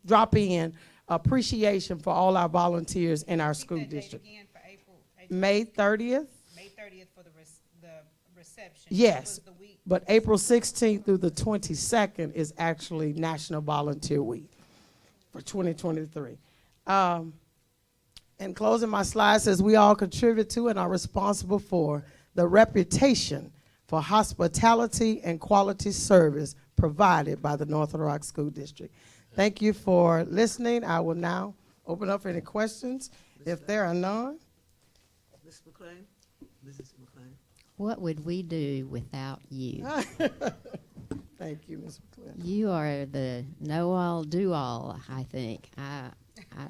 Speaker 12: drop-in appreciation for all our volunteers in our school district. May 30th?
Speaker 15: May 30th for the reception.
Speaker 12: Yes, but April 16th through the 22nd is actually National Volunteer Week for 2023. In closing, my slide says we all contribute to and are responsible for the reputation for hospitality and quality service provided by the North Little Rock School District. Thank you for listening. I will now open up for any questions. If there are none.
Speaker 1: Ms. McLean? Mrs. McLean?
Speaker 6: What would we do without you?
Speaker 12: Thank you, Ms. McLean.
Speaker 6: You are the know-all, do-all, I think.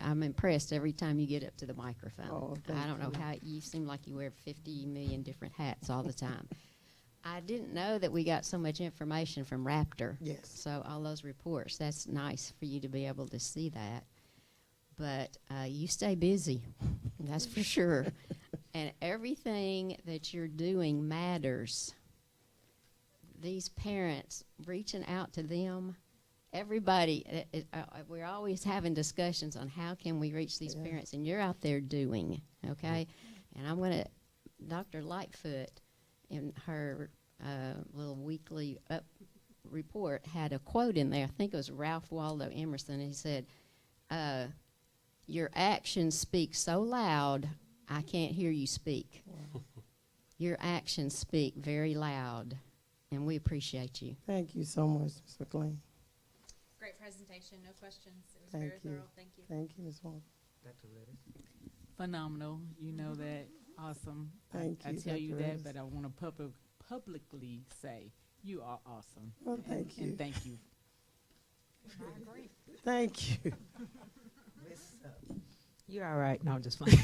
Speaker 6: I'm impressed every time you get up to the microphone.
Speaker 12: Oh,
Speaker 6: I don't know how you seem like you wear 50 million different hats all the time. I didn't know that we got so much information from Raptor.
Speaker 12: Yes.
Speaker 6: So all those reports, that's nice for you to be able to see that. But you stay busy, that's for sure. And everything that you're doing matters. These parents, reaching out to them, everybody, we're always having discussions on how can we reach these parents, and you're out there doing, okay? And I'm going to, Dr. Lightfoot, in her little weekly report, had a quote in there. I think it was Ralph Waldo Emerson. He said, your actions speak so loud, I can't hear you speak. Your actions speak very loud, and we appreciate you.
Speaker 12: Thank you so much, Ms. McLean.
Speaker 14: Great presentation. No questions. It was
Speaker 12: Thank
Speaker 14: very
Speaker 12: you.
Speaker 14: thorough. Thank you.
Speaker 12: Thank you, Ms. Walker.
Speaker 1: Dr. Lettis?
Speaker 16: Phenomenal. You know that. Awesome.
Speaker 12: Thank
Speaker 16: I
Speaker 12: you,
Speaker 16: tell you
Speaker 12: Dr.
Speaker 16: that,
Speaker 12: Lettis.
Speaker 16: but I want to publicly say you are awesome.
Speaker 12: Well, thank you.
Speaker 16: And thank you.
Speaker 15: I agree.
Speaker 12: Thank you.
Speaker 15: You're all right. No, I'm just playing.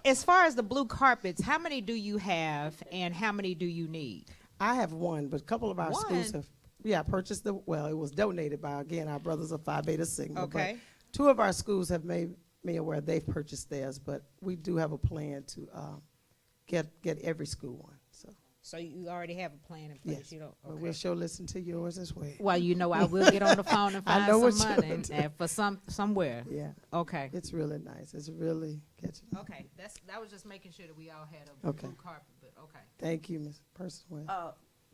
Speaker 15: As far as the blue carpets, how many do you have, and how many do you need?
Speaker 12: I have one, but a couple of our
Speaker 15: One?
Speaker 12: schools have, purchased it was donated by, again, our brothers of Phi Beta Sigma.
Speaker 15: Okay.
Speaker 12: But 2 of our schools have made me aware they've purchased theirs, but we do have a plan to get every school one.
Speaker 15: So you already have a plan in place.
Speaker 12: Yes,
Speaker 15: You don't.
Speaker 12: but
Speaker 15: Okay.
Speaker 12: we'll sure listen to yours as well.
Speaker 15: Well, you know, I will get on the phone and
Speaker 12: I
Speaker 15: find
Speaker 12: know
Speaker 15: some
Speaker 12: what you're
Speaker 15: money
Speaker 12: doing.
Speaker 15: for somewhere.
Speaker 12: Yeah.
Speaker 15: Okay.
Speaker 12: It's really nice. It's really catching.
Speaker 15: Okay. That was just making sure that we all had a
Speaker 12: Okay.
Speaker 15: blue carpet. But okay.
Speaker 12: Thank you, Ms. Person.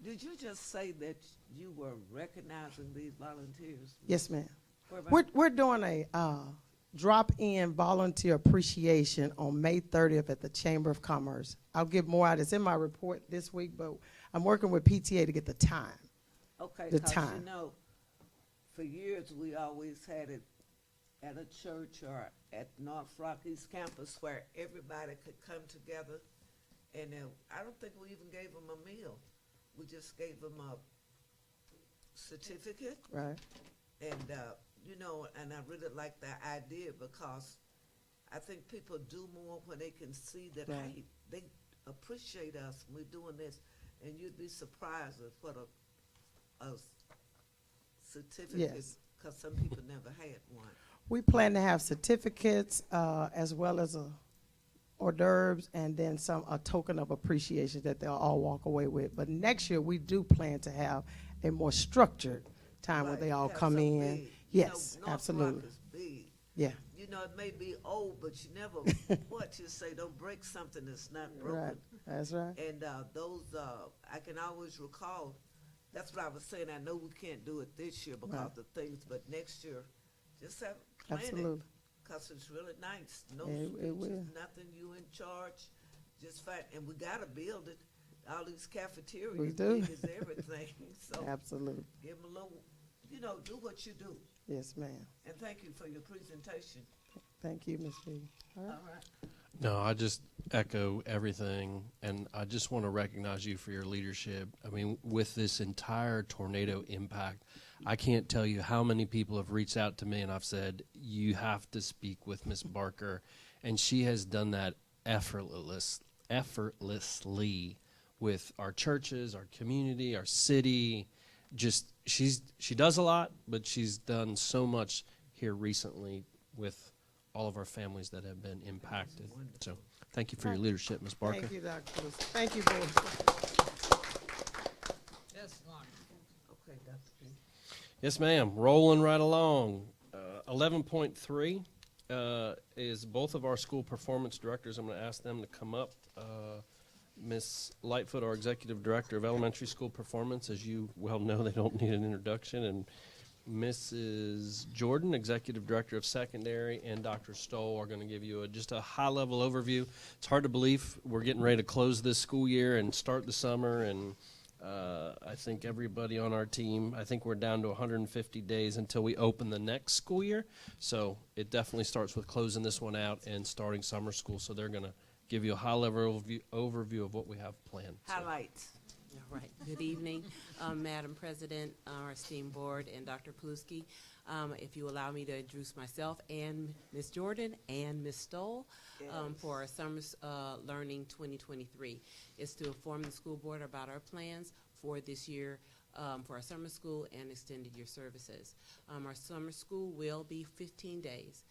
Speaker 1: Did you just say that you were recognizing these volunteers?
Speaker 12: Yes, ma'am.
Speaker 1: Where
Speaker 12: We're doing a drop-in volunteer appreciation on May 30th at the Chamber of Commerce. I'll give more out. It's in my report this week, but I'm working with PTA to get the time.
Speaker 1: Okay,
Speaker 12: The
Speaker 1: 'cause
Speaker 12: time.
Speaker 1: you know, for years we always had it at a church or at North Rock East Campus where everybody could come together, and I don't think we even gave them a meal. We just gave them a certificate.
Speaker 12: Right.
Speaker 1: And, you know, and I really like that idea because I think people do more when they can see that,
Speaker 12: Right.
Speaker 1: hey, they appreciate us when we're doing this. And you'd be surprised at what a certificate,
Speaker 12: Yes.
Speaker 1: because some people never had one.
Speaker 12: We plan to have certificates as well as hors d'oeuvres and then a token of appreciation that they'll all walk away with. But next year we do plan to have a more structured time where
Speaker 1: Right,
Speaker 12: they all
Speaker 1: have
Speaker 12: come
Speaker 1: something
Speaker 12: in.
Speaker 1: big.
Speaker 12: Yes,
Speaker 1: You know, North
Speaker 12: absolutely.
Speaker 1: Rock is big.
Speaker 12: Yeah.
Speaker 1: You know, it may be old, but you never, what you say, don't break something that's not broken.
Speaker 12: Right. That's right.
Speaker 1: And those, I can always recall, that's what I was saying, I know we can't do it this year because
Speaker 12: Right.
Speaker 1: of things, but next year, just have plan it.
Speaker 12: Absolutely.
Speaker 1: Because it's really nice. No
Speaker 12: It
Speaker 1: speeches,
Speaker 12: will.
Speaker 1: nothing, you in charge, just fight. And we gotta build it. All these cafeterias,
Speaker 12: We do.
Speaker 1: big as everything, so.
Speaker 12: Absolutely.
Speaker 1: Give them a little, you know, do what you do.
Speaker 12: Yes, ma'am.
Speaker 1: And thank you for your presentation.
Speaker 12: Thank you, Ms. B. All right.
Speaker 1: All right.
Speaker 2: No, I just echo everything, and I just want to recognize you for your leadership. I mean, with this entire tornado impact, I can't tell you how many people have reached out to me, and I've said, you have to speak with Ms. Barker, and she has done that effortlessly with our churches, our community, our city. Just she does a lot, but she's done so much here recently with all of our families that have been impacted. So thank you for your leadership, Ms. Barker.
Speaker 12: Thank you, Dr. Lewis. Thank you, board.
Speaker 15: Yes, Lonnie.
Speaker 4: Okay, Dr. P.
Speaker 2: Yes, ma'am. Rolling right along. 11.3 is both of our school performance directors. I'm going to ask them to come up. Ms. Lightfoot, our Executive Director of Elementary School Performance. As you well know, they don't need an introduction. And Mrs. Jordan, Executive Director of Secondary, and Dr. Stoll are going to give you just a high-level overview. It's hard to believe we're getting ready to close this school year and start the summer, and I think everybody on our team, I think we're down to 150 days until we open the next school year. So it definitely starts with closing this one out and starting summer school. So they're going to give you a high-level overview of what we have planned. So.
Speaker 1: Highlights.
Speaker 10: All right. Good evening, Madam President, our esteemed board, and Dr. Paluski. If you allow me to introduce myself and Ms. Jordan and Ms. Stoll for our Summer Learning 2023. It's to inform the school board about our plans for this year for our summer school and extended year services. Our summer school will be 15 days.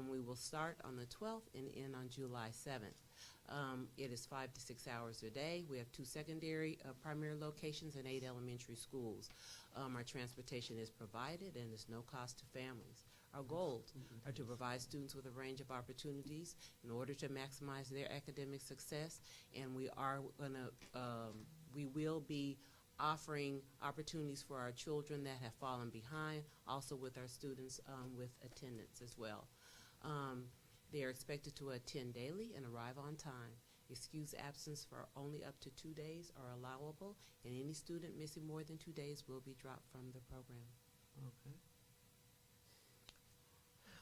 Speaker 10: We will start on the 12th and end on July 7th. It is 5 to 6 hours a day. We have 2 secondary primary locations and 8 elementary schools. Our transportation is provided and is no cost to families. Our goals are to provide students with a range of opportunities in order to maximize their academic success, and we will be offering opportunities for our children that have fallen behind, also with our students with attendance as well. They are expected to attend daily and arrive on time. Excused absence for only up to 2 days are allowable, and any student missing more than 2 days will be dropped from the program.
Speaker 4: Okay.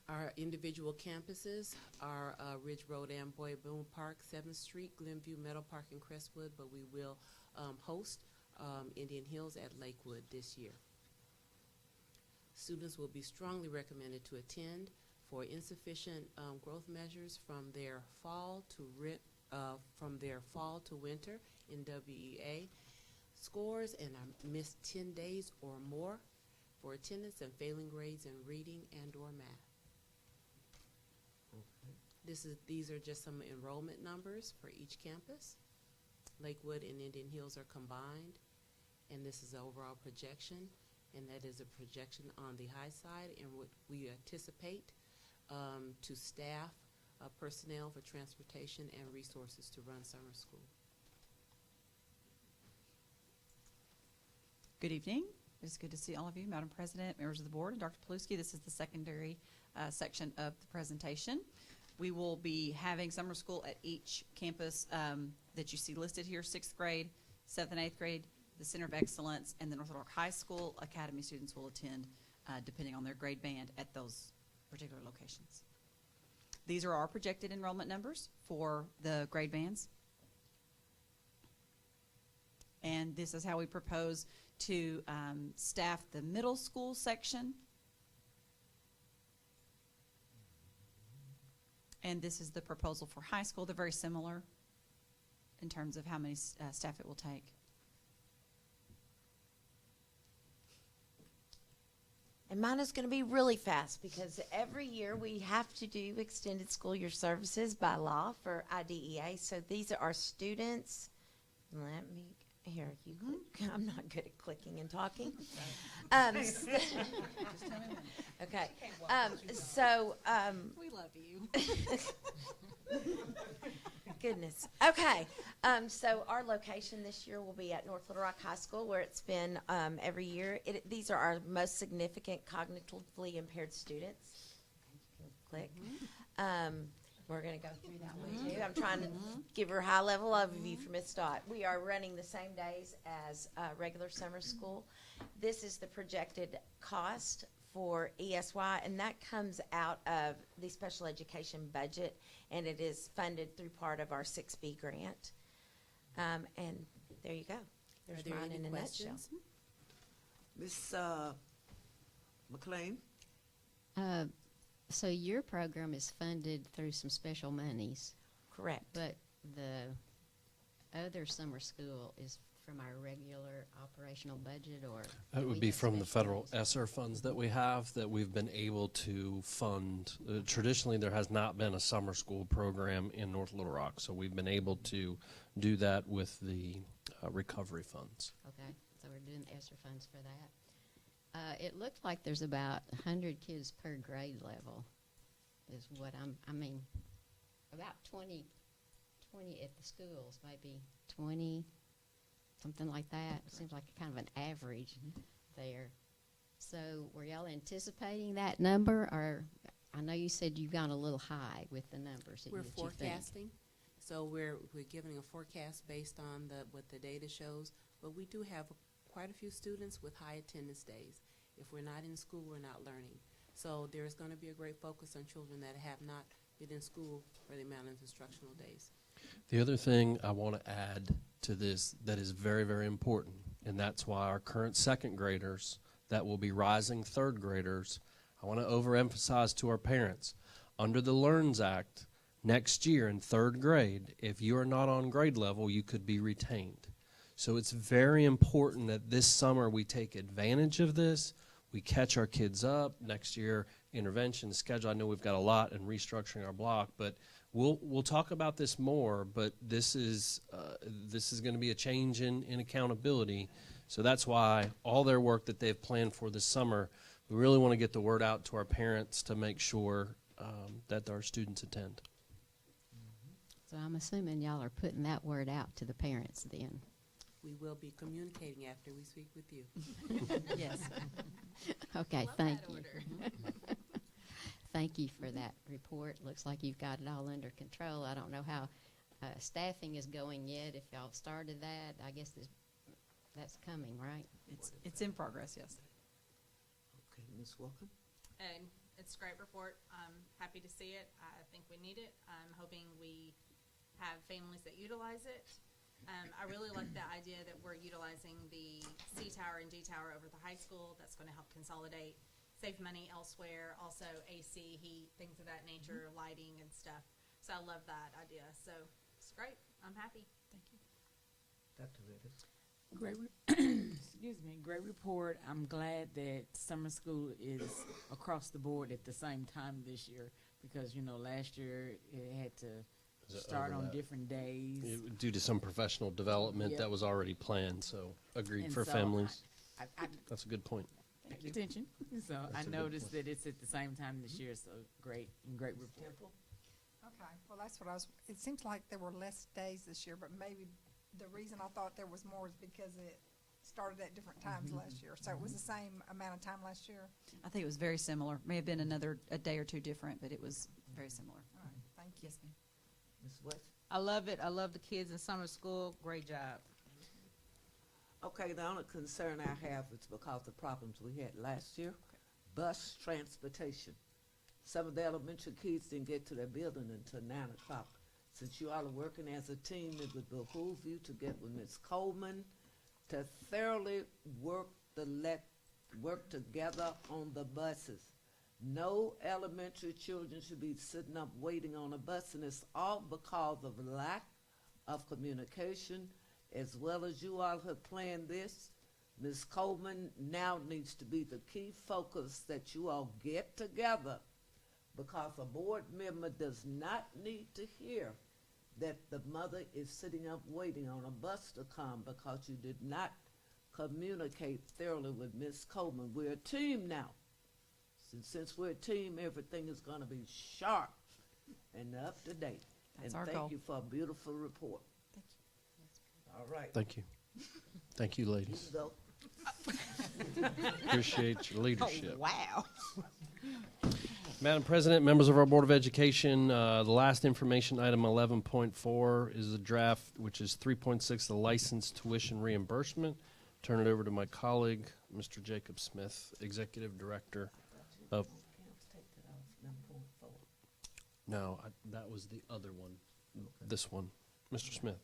Speaker 10: Our individual campuses are Ridge Road, Amboy, Boone Park, 7th Street, Glenview, Meadow Park, and Crestwood, but we will host Indian Hills at Lakewood this year. Students will be strongly recommended to attend for insufficient growth measures from their fall to winter in WEA scores and missed 10 days or more for attendance and failing grades in reading and or math.
Speaker 4: Okay.
Speaker 10: These are just some enrollment numbers for each campus. Lakewood and Indian Hills are combined, and this is the overall projection, and that is a projection on the high side, and what we anticipate to staff personnel for transportation and resources to run summer school.
Speaker 11: Good evening. It's good to see all of you, Madam President, members of the board, and Dr. Paluski. This is the secondary section of the presentation. We will be having summer school at each campus that you see listed here: 6th grade, 7th and 8th grade, the Center of Excellence, and the North Little Rock High School Academy students will attend depending on their grade band at those particular locations. These are our projected enrollment numbers for the grade bands. And this is how we propose to staff the middle school section. And this is the proposal for high school. They're very similar in terms of how many staff it will take.
Speaker 18: And mine is going to be really fast because every year we have to do extended school year services by law for IDEA. So these are our students. Let me, here, you click. I'm not good at clicking and talking. Okay.
Speaker 14: We love you.
Speaker 18: Goodness. Okay. So our location this year will be at North Little Rock High School, where it's been every year. These are our most significant cognitively impaired students. Click. We're going to go through that one too. I'm trying to give her a high-level overview for Ms. Stott. We are running the same days as regular summer school. This is the projected cost for ESY, and that comes out of the special education budget, and it is funded through part of our 6B grant. And there you go. There's
Speaker 10: Are there
Speaker 18: mine
Speaker 10: any
Speaker 18: in a
Speaker 10: questions?
Speaker 18: nutshell.
Speaker 1: Miss McLean?
Speaker 6: So your program is funded through some special monies.
Speaker 18: Correct.
Speaker 6: But the other summer school is from our regular operational budget, or?
Speaker 2: That
Speaker 6: do
Speaker 2: would
Speaker 6: we
Speaker 2: be
Speaker 6: have
Speaker 2: from the
Speaker 6: special
Speaker 2: federal ESSER funds that we have that we've been able to fund. Traditionally, there has not been a summer school program in North Little Rock, so we've been able to do that with the recovery funds.
Speaker 6: Okay, so we're doing the ESSER funds for that. It looks like there's about 100 kids per grade level is what about 20 at the schools, maybe 20, something like that. Seems like kind of an average there. So were y'all anticipating that number, or I know you said you've gone a little high with the numbers that
Speaker 10: We're
Speaker 6: you think.
Speaker 10: forecasting, so we're giving a forecast based on what the data shows, but we do have quite a few students with high attendance days. If we're not in school, we're not learning. So there's going to be a great focus on children that have not been in school for the amount of instructional days.
Speaker 2: The other thing I want to add to this that is very, very important, and that's why our current second graders that will be rising third graders, I want to overemphasize to our parents, under the LEARNS Act, next year in third grade, if you are not on grade level, you could be retained. So it's very important that this summer we take advantage of this. We catch our kids up. Next year, intervention schedule. I know we've got a lot in restructuring our block, but we'll talk about this more. But this is going to be a change in accountability. So that's why all their work that they've planned for this summer, we really want to get the word out to our parents to make sure that our students attend.
Speaker 6: So I'm assuming y'all are putting that word out to the parents then.
Speaker 10: We will be communicating after we speak with you.
Speaker 6: Yes. Okay, thank you. Thank you for that report. Looks like you've got it all under control. I don't know how staffing is going yet. If y'all started that, I guess that's coming, right?
Speaker 11: It's in progress, yes.
Speaker 1: Okay, Ms. Walker?
Speaker 14: And it's a great report. I'm happy to see it. I think we need it. I'm hoping we have families that utilize it. I really like the idea that we're utilizing the C tower and D tower over the high school. That's going to help consolidate, save money elsewhere. Also AC, heat, things of that nature, lighting and stuff. So I love that idea. So it's great. I'm happy. Thank you.
Speaker 1: Dr. Ritters?
Speaker 16: Great report. I'm glad that summer school is across the board at the same time this year, because last year it had to start on different days.
Speaker 2: Due to some professional development that was already planned, so agreed
Speaker 16: And
Speaker 2: for
Speaker 16: so
Speaker 2: families.
Speaker 16: I
Speaker 2: That's a good point.
Speaker 16: Pay attention. So I noticed that it's at the same time this year, so great report.
Speaker 17: Okay, well, that's what it seems like there were less days this year, but maybe the reason I thought there was more is because it started at different times last year. So it was the same amount of time last year?
Speaker 11: I think it was very similar. May have been a day or two different, but it was very similar.
Speaker 17: All right, thank you.
Speaker 11: Yes, ma'am.
Speaker 1: Ms. West?
Speaker 15: I love it. I love the kids in summer school. Great job.
Speaker 1: Okay, the only concern I have is because of the problems we had last year. Bus transportation. Some of the elementary kids didn't get to their building until 9 o'clock. Since you all are working as a team, it would behoove you to get with Ms. Coleman to thoroughly work together on the buses. No elementary children should be sitting up waiting on a bus, and it's all because of lack of communication, as well as you all have planned this. Ms. Coleman now needs to be the key focus that you all get together, because a board member does not need to hear that the mother is sitting up waiting on a bus to come because you did not communicate thoroughly with Ms. Coleman. We're a team now. Since we're a team, everything is going to be sharp and up to date.
Speaker 11: That's
Speaker 1: and
Speaker 11: our
Speaker 1: thank
Speaker 11: goal.
Speaker 1: you for a beautiful report.
Speaker 11: Thank you.
Speaker 1: All right.
Speaker 2: Thank you. Thank you, ladies.
Speaker 1: So,
Speaker 2: Appreciate your leadership.
Speaker 15: Wow.
Speaker 2: Madam President, members of our Board of Education, the last information item 11.4 is the draft, which is 3.6, the license tuition reimbursement. Turn it over to my colleague, Mr. Jacob Smith, Executive Director of,
Speaker 1: Take that off, number 4.
Speaker 2: no, that was the other one, this one. Mr. Smith.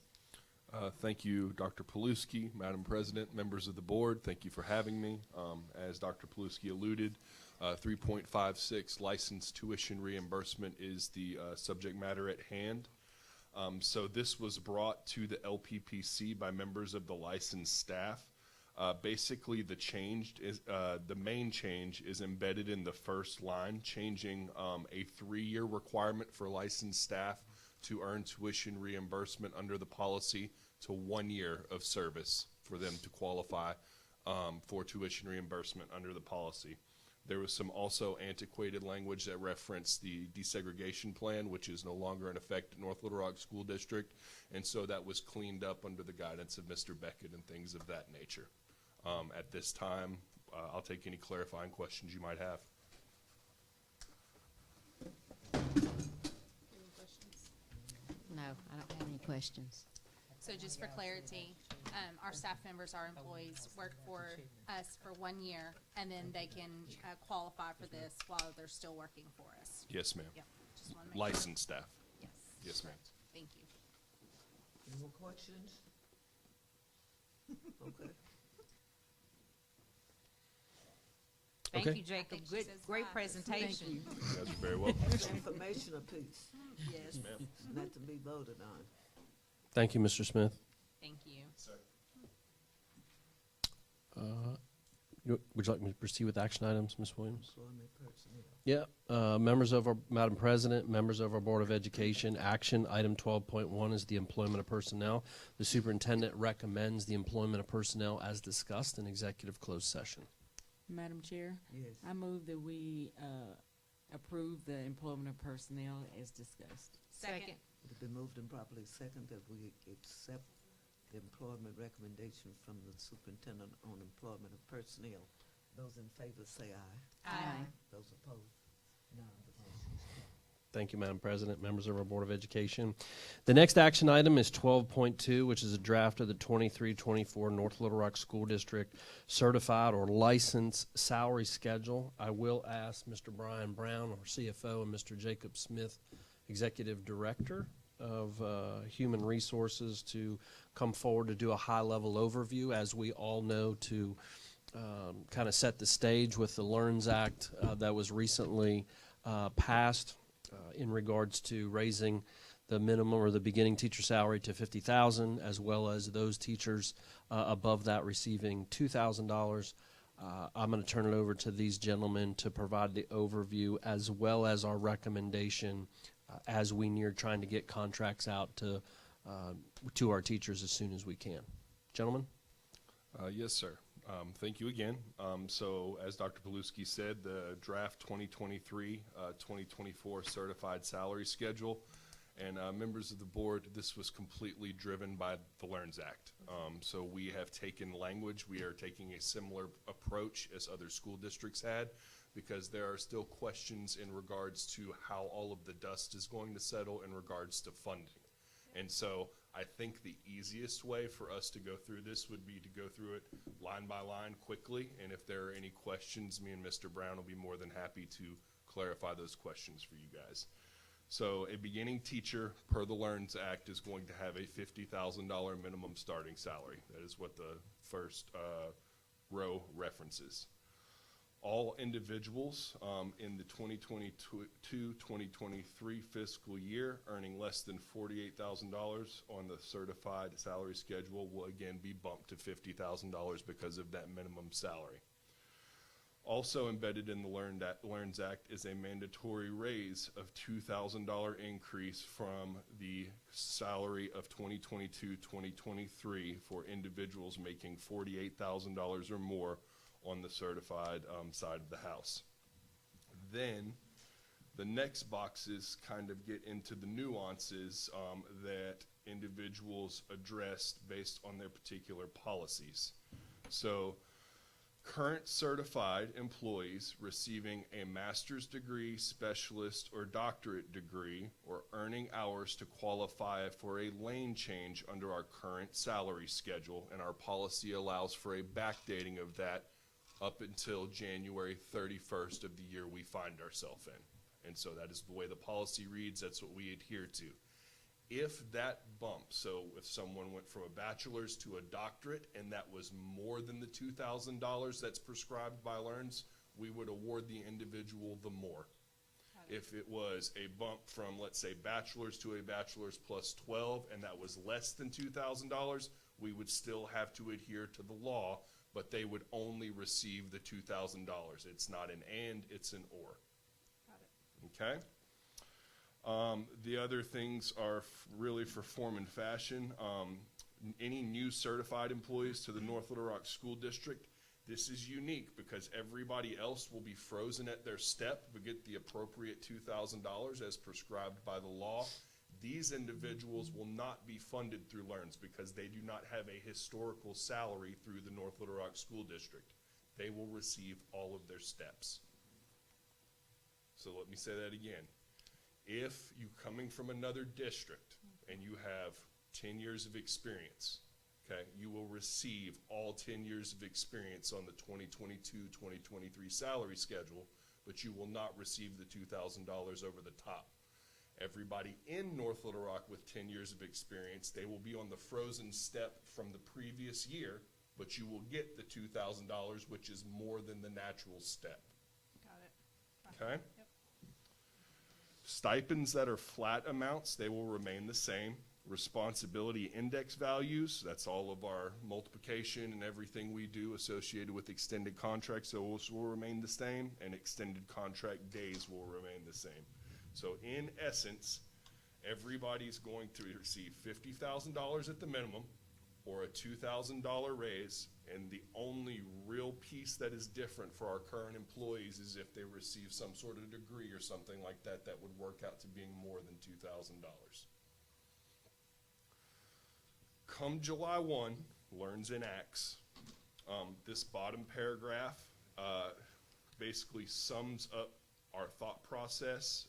Speaker 7: Thank you, Dr. Paluski, Madam President, members of the board. Thank you for having me. As Dr. Paluski alluded, 3.56 licensed tuition reimbursement is the subject matter at hand. So this was brought to the LPPC by members of the licensed staff. Basically, the main change is embedded in the first line, changing a 3-year requirement for licensed staff to earn tuition reimbursement under the policy to 1 year of service for them to qualify for tuition reimbursement under the policy. There was some also antiquated language that referenced the desegregation plan, which is no longer in effect at North Little Rock School District, and so that was cleaned up under the guidance of Mr. Beckett and things of that nature. At this time, I'll take any clarifying questions you might have.
Speaker 6: No, I don't have any questions.
Speaker 14: So just for clarity, our staff members, our employees work for us for 1 year, and then they can qualify for this while they're still working for us.
Speaker 7: Yes, ma'am.
Speaker 14: Yep. Just wanna make sure.
Speaker 7: Licensed staff.
Speaker 14: Yes.
Speaker 7: Yes, ma'am.
Speaker 14: Thank you.
Speaker 1: Any more questions? Okay.
Speaker 15: Thank
Speaker 2: Okay.
Speaker 15: you, Jacob.
Speaker 14: she
Speaker 15: Good,
Speaker 14: says
Speaker 15: great
Speaker 14: bye.
Speaker 15: presentation.
Speaker 7: You guys are very welcome.
Speaker 1: Informational piece,
Speaker 15: Yes.
Speaker 7: Ma'am.
Speaker 1: not to be voted on.
Speaker 2: Thank you, Mr. Smith.
Speaker 14: Thank you.
Speaker 2: Would you like me to proceed with action items, Ms. Williams?
Speaker 1: Employment personnel.
Speaker 2: Yeah, members of our, Madam President, members of our Board of Education, action item 12.1 is the employment of personnel. The superintendent recommends the employment of personnel as discussed in executive closed session.
Speaker 16: Madam Chair,
Speaker 1: Yes.
Speaker 16: I move that we approve the employment of personnel as discussed.
Speaker 14: Second.
Speaker 1: It's been moved and properly second that we accept the employment recommendation from the superintendent on employment of personnel. Those in favor say aye.
Speaker 14: Aye.
Speaker 1: Those opposed, none. The motion is carried.
Speaker 2: Thank you, Madam President, members of our Board of Education. The next action item is 12.2, which is a draft of the 23-24 North Little Rock School District certified or licensed salary schedule. I will ask Mr. Brian Brown, our CFO, and Mr. Jacob Smith, Executive Director of Human Resources, to come forward to do a high-level overview. As we all know, to kind of set the stage with the LEARNS Act that was recently passed in regards to raising the minimum or the beginning teacher salary to $50,000, as well as those teachers above that receiving $2,000. I'm going to turn it over to these gentlemen to provide the overview as well as our recommendation as we near trying to get contracts out to our teachers as soon as we can. Gentlemen?
Speaker 7: Yes, sir. Thank you again. So as Dr. Paluski said, the draft 2023-2024 certified salary schedule, and members of the board, this was completely driven by the LEARNS Act. So we have taken language. We are taking a similar approach as other school districts had, because there are still questions in regards to how all of the dust is going to settle in regards to funding. And so I think the easiest way for us to go through this would be to go through it line by line quickly, and if there are any questions, me and Mr. Brown will be more than happy to clarify those questions for you guys. So a beginning teacher, per the LEARNS Act, is going to have a $50,000 minimum starting salary. That is what the first row references. All individuals in the 2022-2023 fiscal year earning less than $48,000 on the certified salary schedule will again be bumped to $50,000 because of that minimum salary. Also embedded in the LEARNS Act is a mandatory raise of $2,000 increase from the salary of 2022-2023 for individuals making $48,000 or more on the certified side of the house. Then the next boxes kind of get into the nuances that individuals addressed based on their particular policies. So current certified employees receiving a master's degree, specialist, or doctorate degree, or earning hours to qualify for a lane change under our current salary schedule, and our policy allows for a backdating of that up until January 31st of the year we find ourselves in. And so that is the way the policy reads. That's what we adhere to. If that bump, so if someone went from a bachelor's to a doctorate and that was more than the $2,000 that's prescribed by LEARNS, we would award the individual the more. If it was a bump from, let's say, bachelor's to a bachelor's plus 12 and that was less than $2,000, we would still have to adhere to the law, but they would only receive the $2,000. It's not an and, it's an or. Got it. Okay? The other things are really for form and fashion. Any new certified employees to the North Little Rock School District, this is unique because everybody else will be frozen at their step but get the appropriate $2,000 as prescribed by the law. These individuals will not be funded through LEARNS because they do not have a historical salary through the North Little Rock School District. They will receive all of their steps. So let me say that again. If you're coming from another district and you have 10 years of experience, okay, you will receive all 10 years of experience on the 2022-2023 salary schedule, but you will not receive the $2,000 over the top. Everybody in North Little Rock with 10 years of experience, they will be on the frozen step from the previous year, but you will get the $2,000, which is more than the natural step.
Speaker 15: Got it.
Speaker 7: Okay? Yep. Stipends that are flat amounts, they will remain the same. Responsibility index values, that's all of our multiplication and everything we do associated with extended contracts, those will remain the same, and extended contract days will remain the same. So in essence, everybody's going to receive $50,000 at the minimum or a $2,000 raise, and the only real piece that is different for our current employees is if they receive some sort of degree or something like that that would work out to being more than $2,000. Come July 1, LEARNS enacts. This bottom paragraph basically sums up our thought process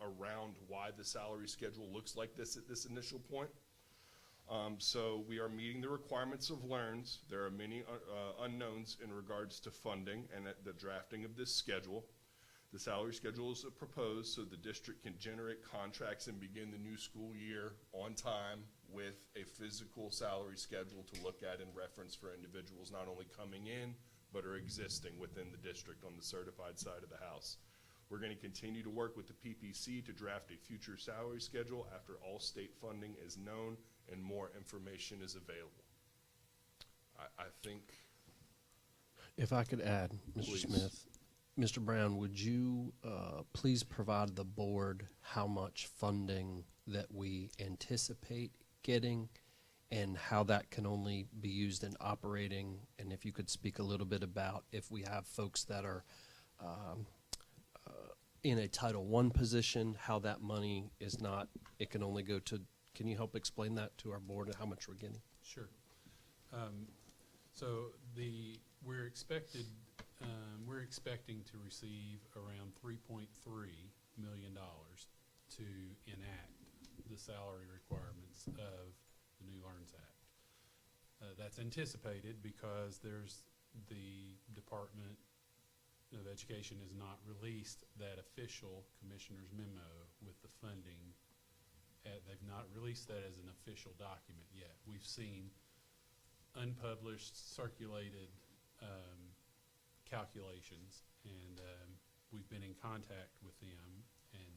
Speaker 7: around why the salary schedule looks like this at this initial point. So we are meeting the requirements of LEARNS. There are many unknowns in regards to funding and the drafting of this schedule. The salary schedule is proposed so the district can generate contracts and begin the new school year on time with a physical salary schedule to look at and reference for individuals not only coming in but are existing within the district on the certified side of the house. We're going to continue to work with the PPC to draft a future salary schedule after all state funding is known and more information is available. I think.
Speaker 2: If I could add, Mr.
Speaker 7: Please.
Speaker 2: Smith, Mr. Brown, would you please provide the board how much funding that we anticipate getting and how that can only be used in operating, and if you could speak a little bit about if we have folks that are in a Title I position, how that money is not, it can only go to, can you help explain that to our board and how much we're getting?
Speaker 8: Sure. So we're expecting to receive around $3.3 million to enact the salary requirements of the new LEARNS Act. That's anticipated because the Department of Education has not released that official commissioner's memo with the funding. They've not released that as an official document yet. We've seen unpublished, circulated calculations, and we've been in contact with them and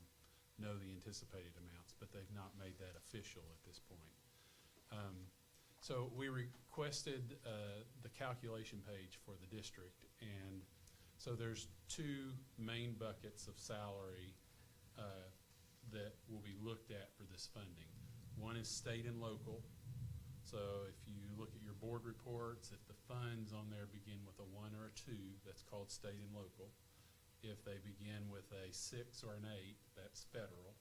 Speaker 8: know the anticipated amounts, but they've not made that official at this point. So we requested the calculation page for the district, and so there's two main buckets of salary that will be looked at for this funding. One is state and local. So if you look at your board reports, if the funds on there begin with a 1 or a 2, that's called state and local. If they begin with a 6 or an 8, that's federal.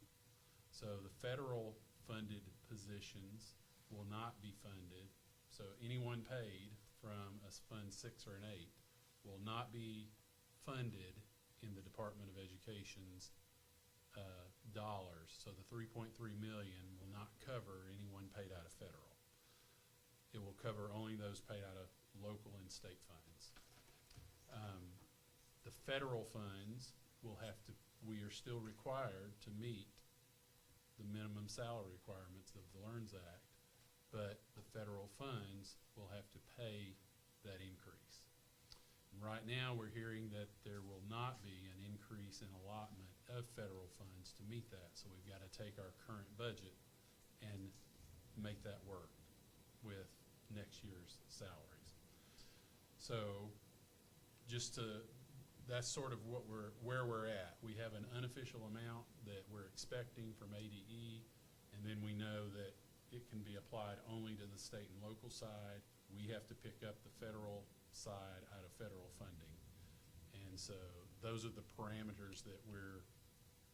Speaker 8: So the federal funded positions will not be funded. So anyone paid from a fund 6 or an 8 will not be funded in the Department of Education's dollars. So the $3.3 million will not cover anyone paid out of federal. It will cover only those paid out of local and state funds. The federal funds will have to, we are still required to meet the minimum salary requirements of the LEARNS Act, but the federal funds will have to pay that increase. And right now, we're hearing that there will not be an increase in allotment of federal funds to meet that, so we've got to take our current budget and make that work with next year's salaries. So just to, that's sort of what where we're at. We have an unofficial amount that we're expecting from ADE, and then we know that it can be applied only to the state and local side. We have to pick up the federal side out of federal funding. And so those are the parameters that we're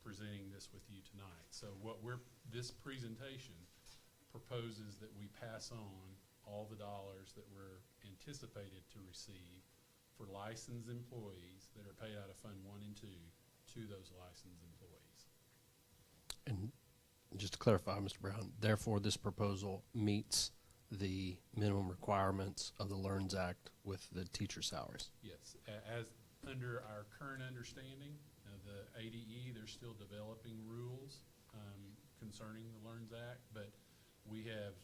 Speaker 8: presenting this with you tonight. So what this presentation proposes that we pass on all the dollars that we're anticipated to receive for licensed employees that are paid out of Fund 1 and 2 to those licensed employees.
Speaker 2: And just to clarify, Mr. Brown, therefore this proposal meets the minimum requirements of the LEARNS Act with the teacher salaries.
Speaker 8: Yes, as under our current understanding, the ADE, they're still developing rules concerning the LEARNS Act, but we have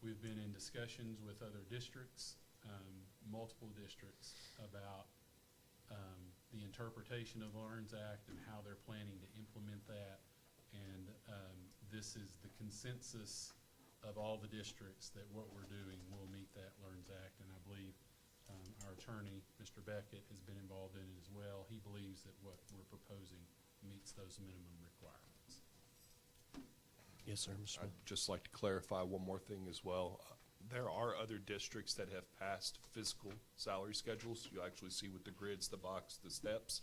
Speaker 8: we've been in discussions with other districts, multiple districts, about the interpretation of the LEARNS Act and how they're planning to implement that. And this is the consensus of all the districts that what we're doing will meet that LEARNS Act. And I believe our attorney, Mr. Beckett, has been involved in it as well. He believes that what we're proposing meets those minimum requirements.
Speaker 2: Yes, sir, Mr. Smith.
Speaker 7: I'd just like to clarify one more thing as well. There are other districts that have passed fiscal salary schedules. You actually see with the grids, the box, the steps.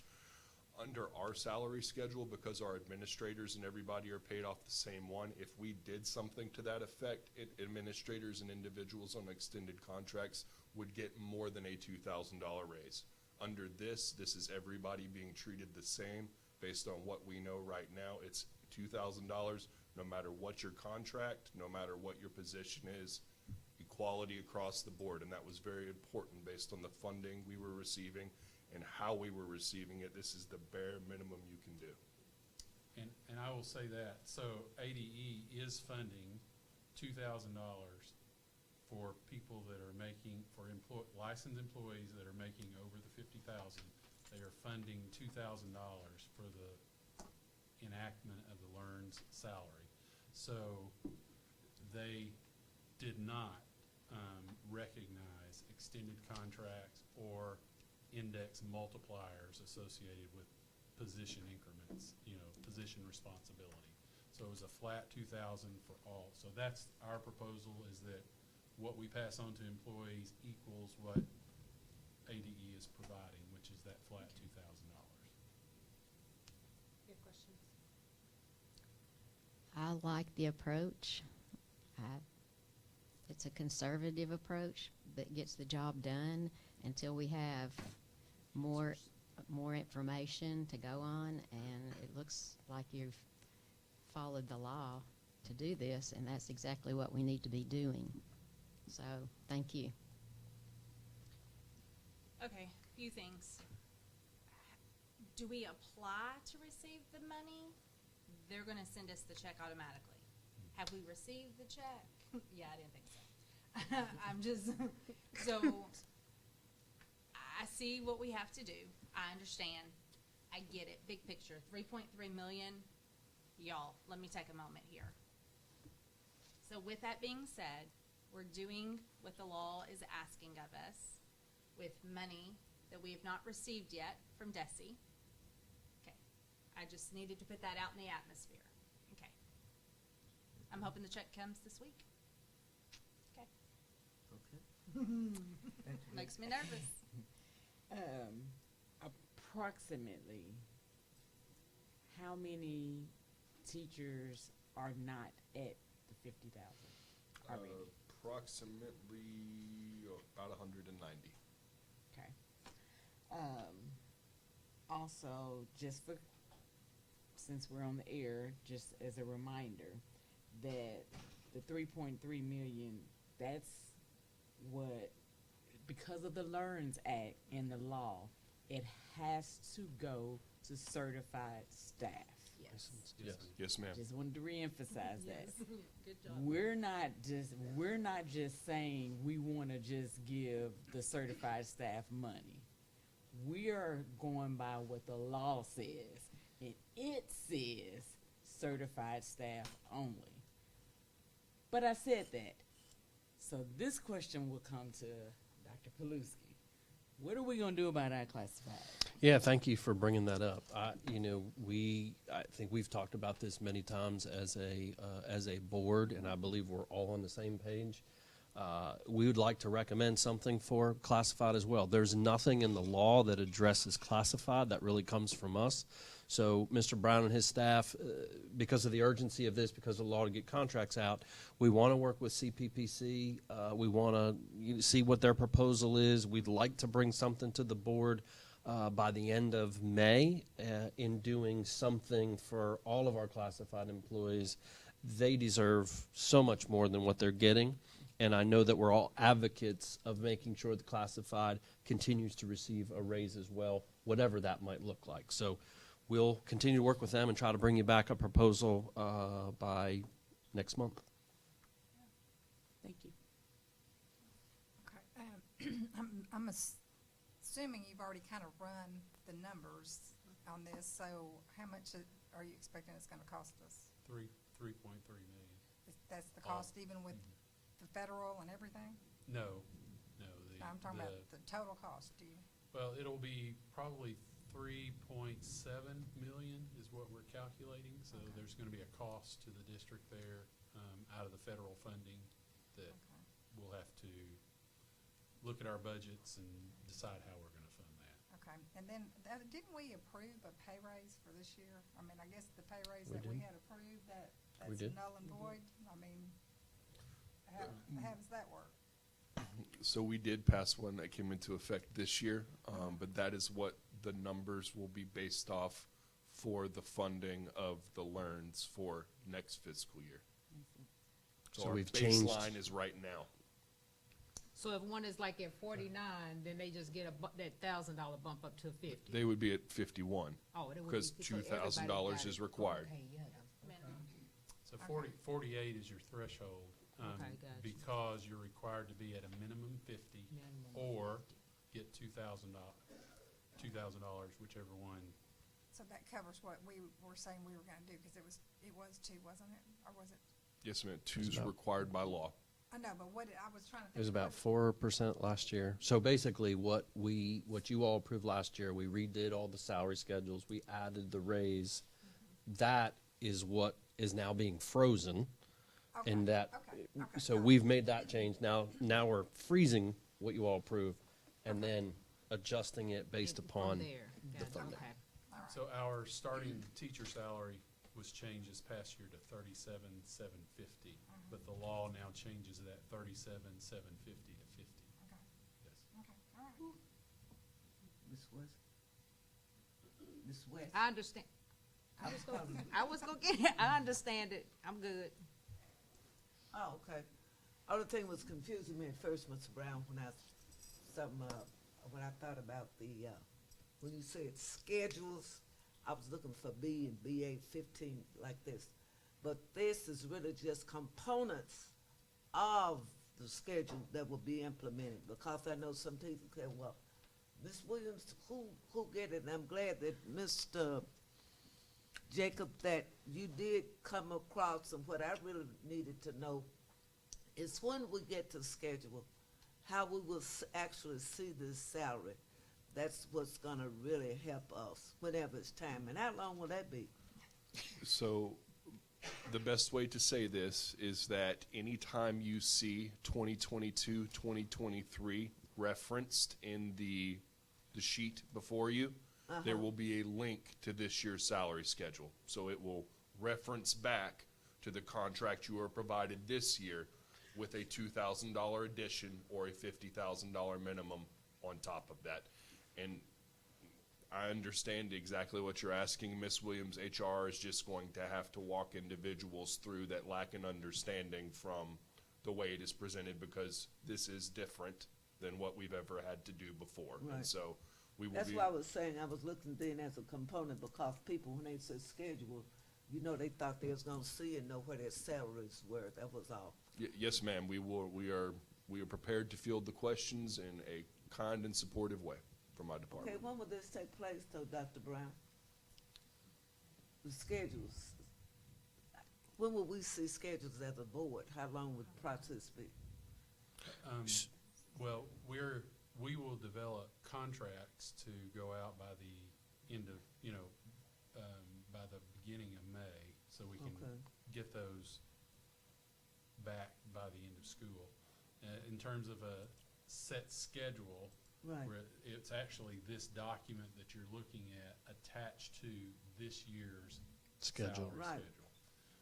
Speaker 7: Under our salary schedule, because our administrators and everybody are paid off the same one, if we did something to that effect, administrators and individuals on extended contracts would get more than a $2,000 raise. Under this is everybody being treated the same based on what we know right now. It's $2,000 no matter what your contract, no matter what your position is, equality across the board. And that was very important based on the funding we were receiving and how we were receiving it. This is the bare minimum you can do.
Speaker 8: And I will say that. So ADE is funding $2,000 for people that are making, for licensed employees that are making over the $50,000. They are funding $2,000 for the enactment of the LEARNS salary. So they did not recognize extended contracts or index multipliers associated with position increments, position responsibility. So it was a flat 2,000 for all. So that's our proposal, is that what we pass on to employees equals what ADE is providing, which is that flat $2,000.
Speaker 3: Good questions.
Speaker 6: I like the approach. It's a conservative approach that gets the job done until we have more information to go on, and it looks like you've followed the law to do this, and that's exactly what we need to be doing. So, thank you.
Speaker 14: Okay, few things. Do we apply to receive the money? They're going to send us the check automatically. Have we received the check? Yeah, I didn't think so. I'm just, so I see what we have to do. I understand. I get it. Big picture, 3.3 million. Y'all, let me take a moment here. So with that being said, we're doing what the law is asking of us with money that we have not received yet from DESE. Okay. I just needed to put that out in the atmosphere. Okay. I'm hoping the check comes this week. Okay.
Speaker 4: Okay.
Speaker 14: Makes me nervous.
Speaker 16: Approximately, how many teachers are not at the 50,000 already?
Speaker 7: Approximately about 190.
Speaker 16: Okay. Also, just for, since we're on the air, just as a reminder that the 3.3 million, that's what because of the LEARNS Act and the law, it has to go to certified staff.
Speaker 7: Yes, ma'am.
Speaker 16: Just wanted to reemphasize that.
Speaker 10: Good job.
Speaker 16: We're not just saying we want to just give the certified staff money. We are going by what the law says, and it says certified staff only. But I said that. So this question will come to Dr. Paluski. What are we going to do about our classified?
Speaker 2: Yeah, thank you for bringing that up. I think we've talked about this many times as a board, and I believe we're all on the same page. We would like to recommend something for classified as well. There's nothing in the law that addresses classified. That really comes from us. So Mr. Brown and his staff, because of the urgency of this, because of the law to get contracts out, we want to work with CPPC. We want to see what their proposal is. We'd like to bring something to the board by the end of May in doing something for all of our classified employees. They deserve so much more than what they're getting. And I know that we're all advocates of making sure the classified continues to receive a raise as well, whatever that might look like. So we'll continue to work with them and try to bring you back a proposal by next month.
Speaker 16: Thank you.
Speaker 17: Okay. I'm assuming you've already kind of run the numbers on this, so how much are you expecting it's going to cost us?
Speaker 8: 3.3 million.
Speaker 17: That's the cost even with the federal and everything?
Speaker 8: No.
Speaker 17: I'm talking about the total cost.
Speaker 8: Well, it'll be probably 3.7 million is what we're calculating. So there's going to be a cost to the district there out of the federal funding that we'll have to look at our budgets and decide how we're going to fund that.
Speaker 17: Okay, and then didn't we approve a pay raise for this year? I mean, I guess the pay raise
Speaker 2: We
Speaker 17: that we
Speaker 2: did.
Speaker 17: had approved, that's
Speaker 2: We did.
Speaker 17: null and void? I mean, how does that work?
Speaker 7: So we did pass one that came into effect this year, but that is what the numbers will be based off for the funding of the LEARNs for next fiscal year.
Speaker 2: So
Speaker 7: our
Speaker 2: we've changed.
Speaker 7: baseline is right now.
Speaker 15: So if one is like at 49, then they just get that $1,000 bump up to 50.
Speaker 7: They would be at 51
Speaker 15: Oh, it would
Speaker 7: because
Speaker 15: be- so everybody
Speaker 7: $2,000
Speaker 15: got
Speaker 7: is
Speaker 15: it.
Speaker 7: required.
Speaker 15: Okay, yeah.
Speaker 8: So 48 is your threshold
Speaker 15: Okay, gotcha.
Speaker 8: because you're required to be at a minimum 50 or get $2,000, whichever one.
Speaker 17: So that covers what we were saying we were going to do, because it was two, wasn't it? Or was it?
Speaker 7: Yes, ma'am. Two is required by law.
Speaker 17: I know, but I was trying to think.
Speaker 2: It was about 4% last year. So basically what you all approved last year, we redid all the salary schedules, we added the raise. That is what is now being frozen.
Speaker 17: Okay,
Speaker 2: And that,
Speaker 17: okay,
Speaker 2: so we've made that change. Now we're freezing what you all approved and then adjusting it based upon
Speaker 15: there.
Speaker 2: the
Speaker 15: Gotcha.
Speaker 2: funding.
Speaker 15: Okay.
Speaker 8: So our starting teacher salary was changed this past year to $37,750, but the law now changes that $37,750 to $50. Yes.
Speaker 17: Okay, all right.
Speaker 4: Ms. West.
Speaker 15: I understand. I was gonna get it. I understand it. I'm good.
Speaker 1: Oh, okay. Other thing was confusing me at first, Mr. Brown, when I thought about when you said schedules, I was looking for B and BA 15 like this. But this is really just components of the schedule that will be implemented, because I know some people say, well, Ms. Williams, who get it? And I'm glad that Mr. Jacob, that you did come across, and what I really needed to know is when we get to schedule, how we will actually see this salary. That's what's going to really help us whenever it's time. And how long will that be?
Speaker 7: So the best way to say this is that anytime you see 2022, 2023 referenced in the sheet before you, there will be a link to this year's salary schedule. So it will reference back to the contract you were provided this year with a $2,000 addition or a $50,000 minimum on top of that. And I understand exactly what you're asking, Ms. Williams. HR is just going to have to walk individuals through that lack an understanding from the way it is presented, because this is different than what we've ever had to do before.
Speaker 1: Right.
Speaker 7: And so we will
Speaker 1: That's
Speaker 7: be.
Speaker 1: why I was saying I was looking then as a component, because people, when they said schedule, you know, they thought they was gonna see and know where their salaries were. That was all.
Speaker 7: Yes, ma'am. We are prepared to field the questions in a kind and supportive way from my
Speaker 1: Okay,
Speaker 7: department.
Speaker 1: when will this take place though, Dr. Brown? The schedules. When will we see schedules as a board? How long would the process be?
Speaker 8: Well, we will develop contracts to go out by the end of, by the beginning of May, so we can
Speaker 1: Okay.
Speaker 8: get those back by the end of school. In terms of a set schedule,
Speaker 1: Right.
Speaker 8: where it's actually this document that you're looking at attached to this year's
Speaker 2: Schedule.
Speaker 8: salary
Speaker 1: Right.
Speaker 8: schedule.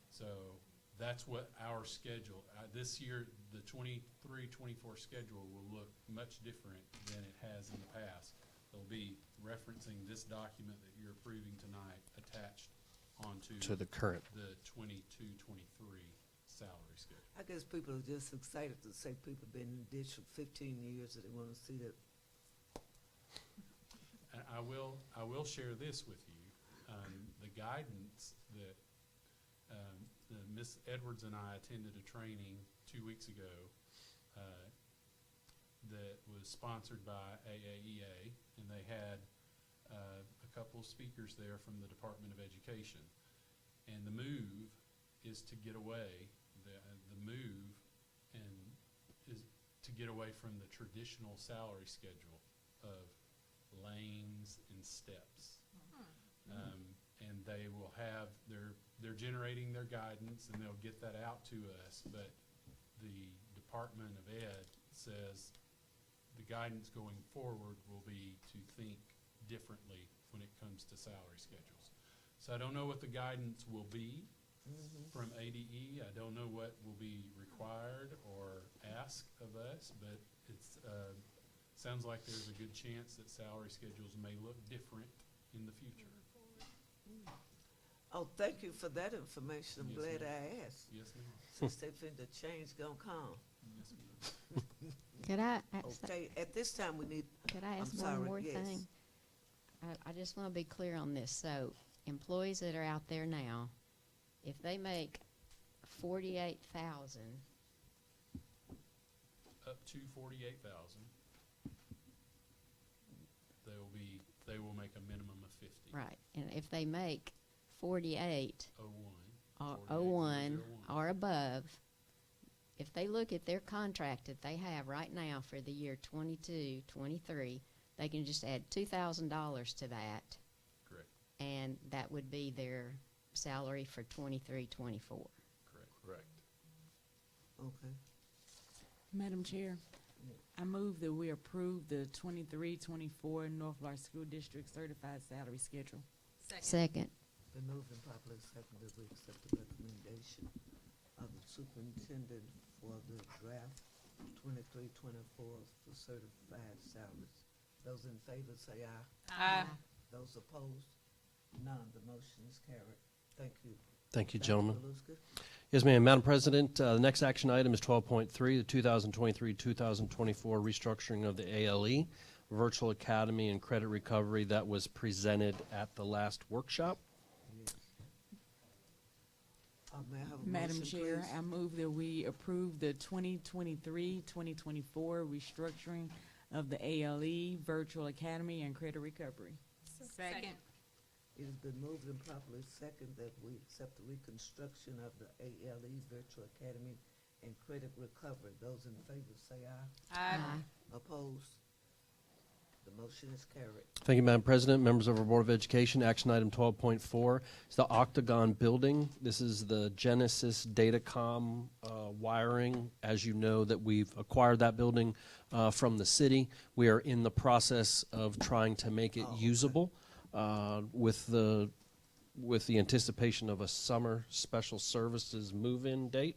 Speaker 8: So that's what our schedule, this year, the 23-24 schedule will look much different than it has in the past. They'll be referencing this document that you're approving tonight attached onto
Speaker 2: To the current.
Speaker 8: the 22-23 salary schedule.
Speaker 1: I guess people are just excited to say people been in the ditch for 15 years and they want to see that.
Speaker 8: And I will share this with you. The guidance that Ms. Edwards and I attended a training 2 weeks ago that was sponsored by AAEA, and they had a couple of speakers there from the Department of Education. And the move is to get away, the move and is to get away from the traditional salary schedule of lanes and steps. And they will have they're generating their guidance, and they'll get that out to us, but the Department of Ed says the guidance going forward will be to think differently when it comes to salary schedules. So I don't know what the guidance will be from ADE. I don't know what will be required or asked of us, but it's sounds like there's a good chance that salary schedules may look different in the future.
Speaker 1: Oh, thank you for that information. I'm
Speaker 8: Yes,
Speaker 1: glad
Speaker 8: ma'am.
Speaker 1: I asked.
Speaker 8: Yes, ma'am.
Speaker 1: Since they think the change gonna come.
Speaker 8: Yes, ma'am.
Speaker 6: Could I ask,
Speaker 1: Okay, at this time we need,
Speaker 6: could I
Speaker 1: I'm
Speaker 6: ask
Speaker 1: sorry,
Speaker 6: one more
Speaker 1: yes.
Speaker 6: thing? I just want to be clear on this. So employees that are out there now, if they make 48,000,
Speaker 8: Up to 48,000, they will make a minimum of 50.
Speaker 6: right, and if they make 48
Speaker 8: 01.
Speaker 6: or 01 or above, if they look at their contract that they have right now for the year 22-23, they can just add $2,000 to that,
Speaker 8: Correct.
Speaker 6: and that would be their salary for 23-24.
Speaker 7: Correct.
Speaker 1: okay.
Speaker 16: Madam Chair, I move that we approve the 23-24 North Large School District Certified Salary Schedule.
Speaker 6: Second.
Speaker 1: Been moved and properly seconded, we accept the recommendation of the superintendent for the draft 23-24 for certified salaries. Those in favor say aye.
Speaker 15: Aye.
Speaker 1: Those opposed? None. The motion is carried. Thank you.
Speaker 2: Thank you,
Speaker 1: Dr.
Speaker 2: gentlemen.
Speaker 1: Paluska?
Speaker 2: Yes, ma'am. Madam President, the next action item is 12.3, the 2023-2024 restructuring of the ALE, Virtual Academy and Credit Recovery that was presented at the last workshop.
Speaker 1: Yes. May I have a
Speaker 16: Madam
Speaker 1: motion,
Speaker 16: Chair,
Speaker 1: please?
Speaker 16: I move that we approve the 2023-2024 restructuring of the ALE, Virtual Academy, and Credit Recovery.
Speaker 15: Second.
Speaker 1: It has been moved and properly second that we accept the reconstruction of the ALE Virtual Academy and Credit Recovery. Those in favor say aye.
Speaker 15: Aye.
Speaker 1: Opposed? The motion is carried.
Speaker 2: Thank you, Madam President, members of our Board of Education. Action item 12.4 is the Octagon Building. This is the Genesis Datacom wiring. As you know, that we've acquired that building from the city. We are in the process of trying to make it usable with the anticipation of a summer special services move-in date.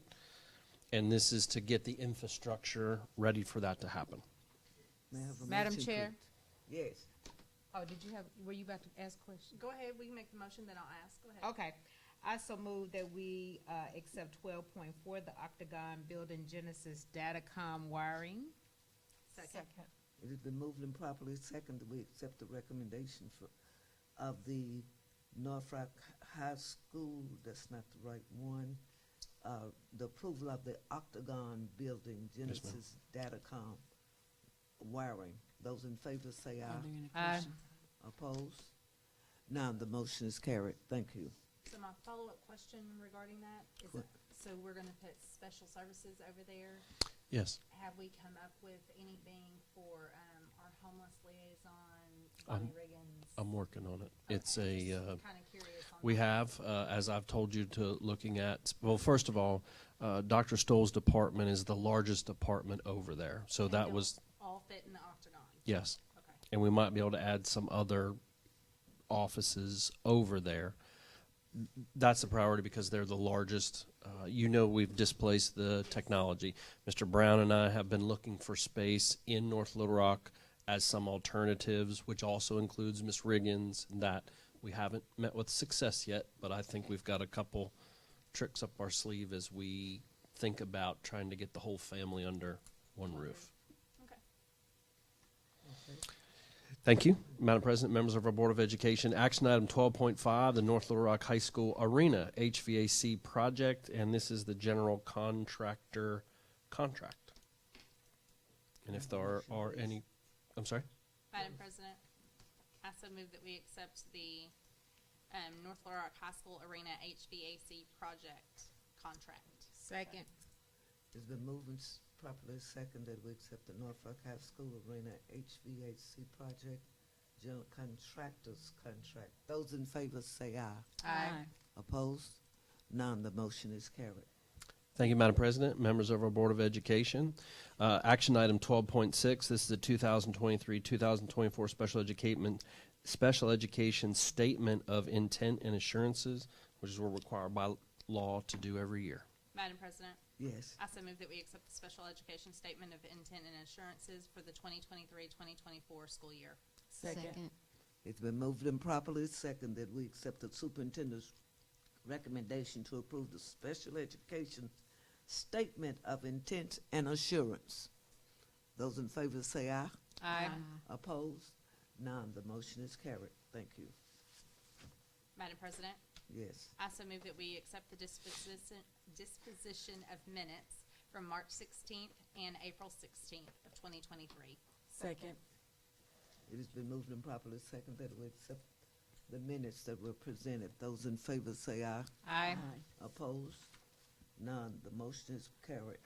Speaker 2: And this is to get the infrastructure ready for that to happen.
Speaker 1: May I have a
Speaker 15: Madam
Speaker 1: motion,
Speaker 15: Chair.
Speaker 1: please? Yes.
Speaker 15: Oh, were you about to ask a question?
Speaker 14: Go ahead, we can make the motion, then I'll ask. Go ahead.
Speaker 15: Okay. I so move that we accept 12.4, the Octagon Building Genesis Datacom wiring.
Speaker 14: Second.
Speaker 1: It has been moved and properly second that we accept the recommendation of the Norfolk High School, that's not the right one, the approval of the Octagon Building, Genesis Datacom wiring. Those in favor say aye.
Speaker 11: Aye.
Speaker 1: Opposed? Now the motion is carried. Thank you.
Speaker 14: So my follow-up question regarding that is, so we're gonna put special services over there.
Speaker 2: Yes.
Speaker 14: Have we come up with anything for, our homeless liaison, Bonnie Riggins?
Speaker 2: I'm working on it.
Speaker 14: Okay,
Speaker 2: It's a,
Speaker 14: just kinda curious on
Speaker 2: we
Speaker 14: that.
Speaker 2: have, as I've told you, to looking at, well, first of all, Dr. Stoll's department is the largest department over there. So
Speaker 14: And
Speaker 2: that
Speaker 14: they'll
Speaker 2: was,
Speaker 14: all fit in the octagon?
Speaker 2: yes.
Speaker 14: Okay.
Speaker 2: And we might be able to add some other offices over there. That's a priority because they're the largest. We've displaced the technology. Mr. Brown and I have been looking for space in North Little Rock as some alternatives, which also includes Miss Riggins, and that we haven't met with success yet, but I think we've got a couple tricks up our sleeve as we think about trying to get the whole family under one roof.
Speaker 14: Okay.
Speaker 2: Thank you, Madam President, members of our Board of Education. Action item 12.5, the North Little Rock High School Arena HVAC project, and this is the general contractor contract. And if there are any, I'm sorry?
Speaker 14: Madam President, I so move that we accept the, North Little Rock High School Arena HVAC project contract.
Speaker 16: Second.
Speaker 1: It's been moved and properly second that we accept the Norfolk High School Arena HVAC project, general contractors contract. Those in favor say aye.
Speaker 16: Aye.
Speaker 1: Opposed? None. The motion is carried.
Speaker 2: Thank you, Madam President, members of our Board of Education. Action item 12.6, this is the 2023-2024 Special Education Statement of Intent and Assurances, which is what we're required by law to do every year.
Speaker 14: Madam President,
Speaker 1: Yes.
Speaker 14: I so move that we accept the special education statement of intent and assurances for the 2023-2024 school year.
Speaker 6: Second.
Speaker 1: It's been moved and properly second that we accept the superintendent's recommendation to approve the special education statement of intent and assurance. Those in favor say aye.
Speaker 11: Aye.
Speaker 1: Opposed? None. The motion is carried. Thank you.
Speaker 14: Madam President,
Speaker 1: Yes.
Speaker 14: I so move that we accept the disposition of minutes from March 16th and April 16th of 2023.
Speaker 16: Second.
Speaker 1: It has been moved and properly second that we accept the minutes that were presented. Those in favor say aye.
Speaker 11: Aye.
Speaker 1: Opposed? None. The motion is carried.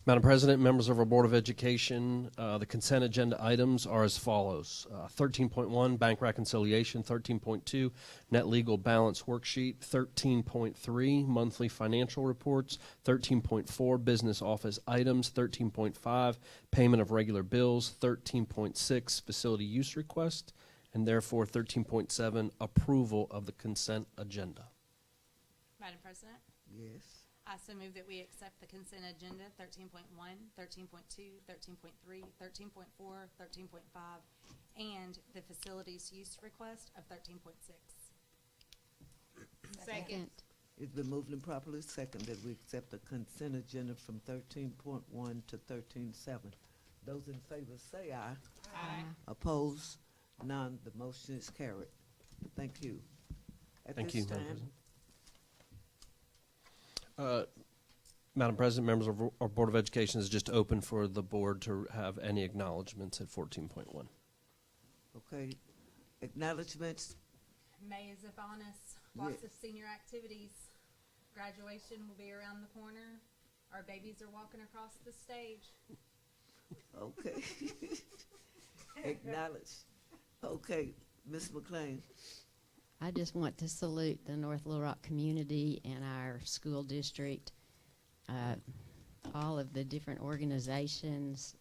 Speaker 2: Madam President, members of our Board of Education, the consent agenda items are as follows. 13.1, bank reconciliation. 13.2, net legal balance worksheet. 13.3, monthly financial reports. 13.4, business office items. 13.5, payment of regular bills. 13.6, facility use request. And therefore, 13.7, approval of the consent agenda.
Speaker 14: Madam President,
Speaker 1: Yes.
Speaker 14: I so move that we accept the consent agenda 13.1, 13.2, 13.3, 13.4, 13.5, and the facilities use request of 13.6.
Speaker 6: Second.
Speaker 1: It's been moved and properly second that we accept the consent agenda from 13.1 to 13.7. Those in favor say aye.
Speaker 14: Aye.
Speaker 1: Opposed? None. The motion is carried. Thank you. At
Speaker 2: Thank
Speaker 1: this
Speaker 2: you, Madam
Speaker 1: time,
Speaker 2: President. Madam President, members of our Board of Education is just open for the board to have any acknowledgments at 14.1.
Speaker 1: okay, acknowledgements.
Speaker 14: May is upon us. Lots
Speaker 1: Yeah.
Speaker 14: of senior activities. Graduation will be around the corner. Our babies are walking across the stage.
Speaker 1: Okay. Acknowledge. Okay, Ms. McLean.
Speaker 6: I just want to salute the North Little Rock community and our school district, all of the different organizations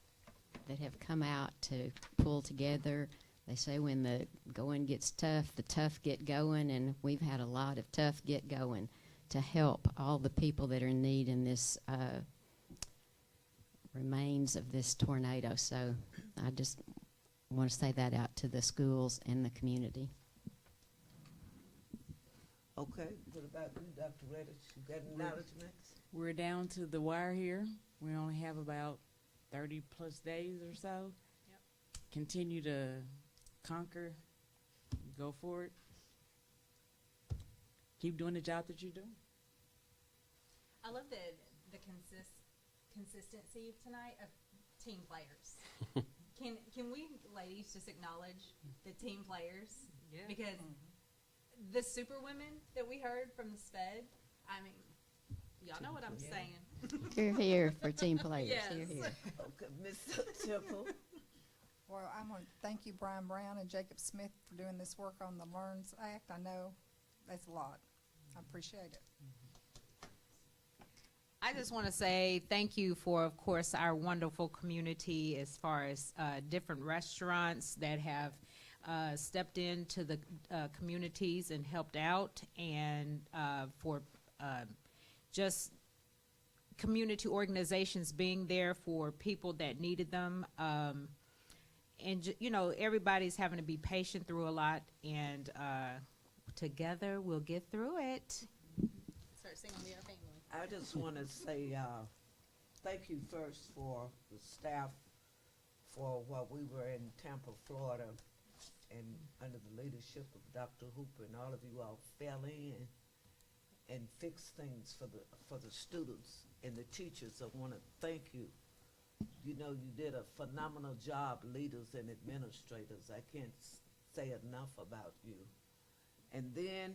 Speaker 6: that have come out to pull together. They say when the going gets tough, the tough get going, and we've had a lot of tough get going to help all the people that are in need in this remains of this tornado. So I just want to say that out to the schools and the community.
Speaker 1: Okay, what about you, Dr. Reddish? You got acknowledgements?
Speaker 16: We're down to the wire here. We only have about 30+ days or so. Continue to conquer, go for it. Keep doing the job that you're doing.
Speaker 14: I love the consistency tonight of team players. Can we ladies just acknowledge the team players?
Speaker 15: Yeah.
Speaker 14: Because the super women that we heard from the SPED, I mean, y'all know what I'm saying.
Speaker 6: Hear, hear for team players.
Speaker 14: Yes.
Speaker 6: Hear, hear.
Speaker 1: Okay, Ms. Temple.
Speaker 17: Well, I want to thank you, Brian Brown and Jacob Smith, for doing this work on the LEARNS Act. I know that's a lot. I appreciate it.
Speaker 15: I just want to say thank you for, of course, our wonderful community as far as different restaurants that have stepped into the communities and helped out, and for just community organizations being there for people that needed them. And, you know, everybody's having to be patient through a lot, and together we'll get through it.
Speaker 14: Start singing We Are Family.
Speaker 1: I just want to say thank you first for the staff for while we were in Tampa, Florida, and under the leadership of Dr. Hooper, and all of you all fell in and fixed things for the students and the teachers. I want to thank you. You know, you did a phenomenal job, leaders and administrators. I can't say enough about you. And then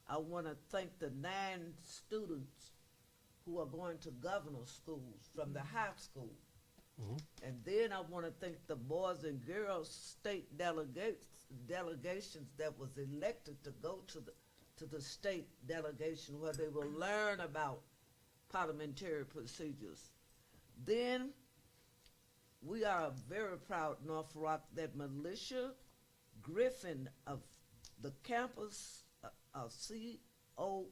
Speaker 1: I want to thank the 9 students who are going to governor schools from the high school. And then I want to thank the boys and girls state delegations that was elected to go to the state delegation, where they will learn about parliamentary procedures. Then we are very proud, North Rock, that Militia Griffin of the campus of COE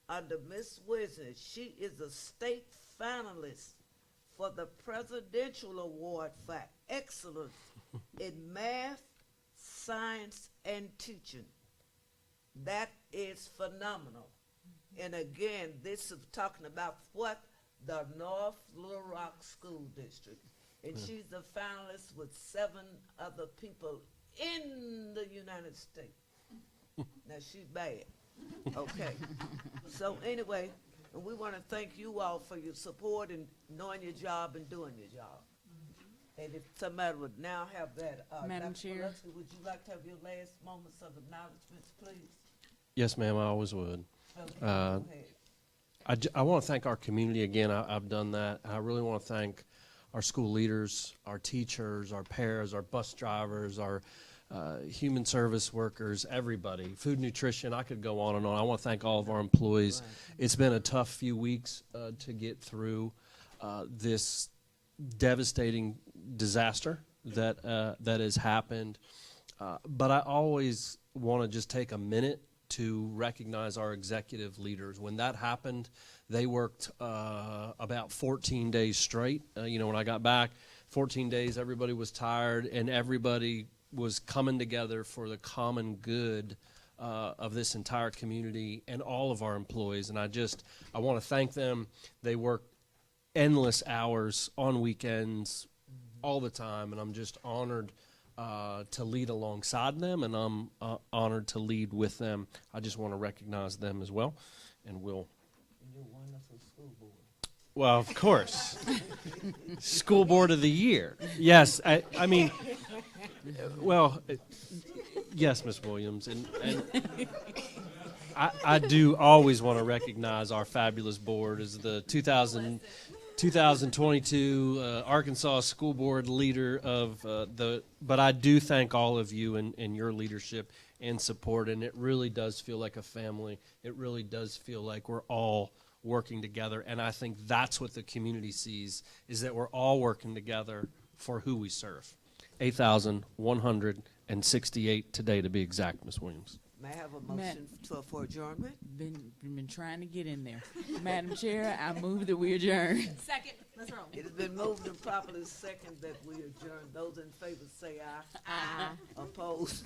Speaker 1: under Miss Wisner, she is a state finalist for the Presidential Award for Excellence in Math, Science, and Teaching. That is phenomenal. And again, this is talking about what? The North Little Rock School District. And she's a finalist with 7 other people in the United States. Now, she's bad. Okay. So anyway, and we want to thank you all for your support and knowing your job and doing your job. And if somebody would now have that,
Speaker 16: Madam
Speaker 1: Dr.
Speaker 16: Chair.
Speaker 1: Pulaski, would you like to have your last moments of acknowledgments, please?
Speaker 2: Yes, ma'am, I always would.
Speaker 1: Okay, go ahead.
Speaker 2: I want to thank our community again. I've done that. I really want to thank our school leaders, our teachers, our paras, our bus drivers, our human service workers, everybody, food nutrition. I could go on and on. I want to thank all of our employees. It's been a tough few weeks to get through this devastating disaster that has happened. But I always want to just take a minute to recognize our executive leaders. When that happened, they worked about 14 days straight. When I got back, 14 days, everybody was tired, and everybody was coming together for the common good of this entire community and all of our employees. And I want to thank them. They worked endless hours on weekends all the time, and I'm just honored to lead alongside them, and I'm honored to lead with them. I just want to recognize them as well, and we'll.
Speaker 1: You're a wonderful school board.
Speaker 2: Well, of course. School Board of the Year. Yes, I mean, well, yes, Ms. Williams, and I do always want to recognize our fabulous board as the 2022 Arkansas School Board leader of but I do thank all of you and your leadership and support, and it really does feel like a family. It really does feel like we're all working together, and I think that's what the community sees, is that we're all working together for who we serve. 8,168 today, to be exact, Ms. Williams.
Speaker 1: May I have a motion for adjournment?
Speaker 16: Been trying to get in there. Madam Chair, I move that we adjourn.
Speaker 14: Second. Let's roll.
Speaker 1: It has been moved and properly second that we adjourn. Those in favor say aye.
Speaker 14: Aye.
Speaker 1: Opposed?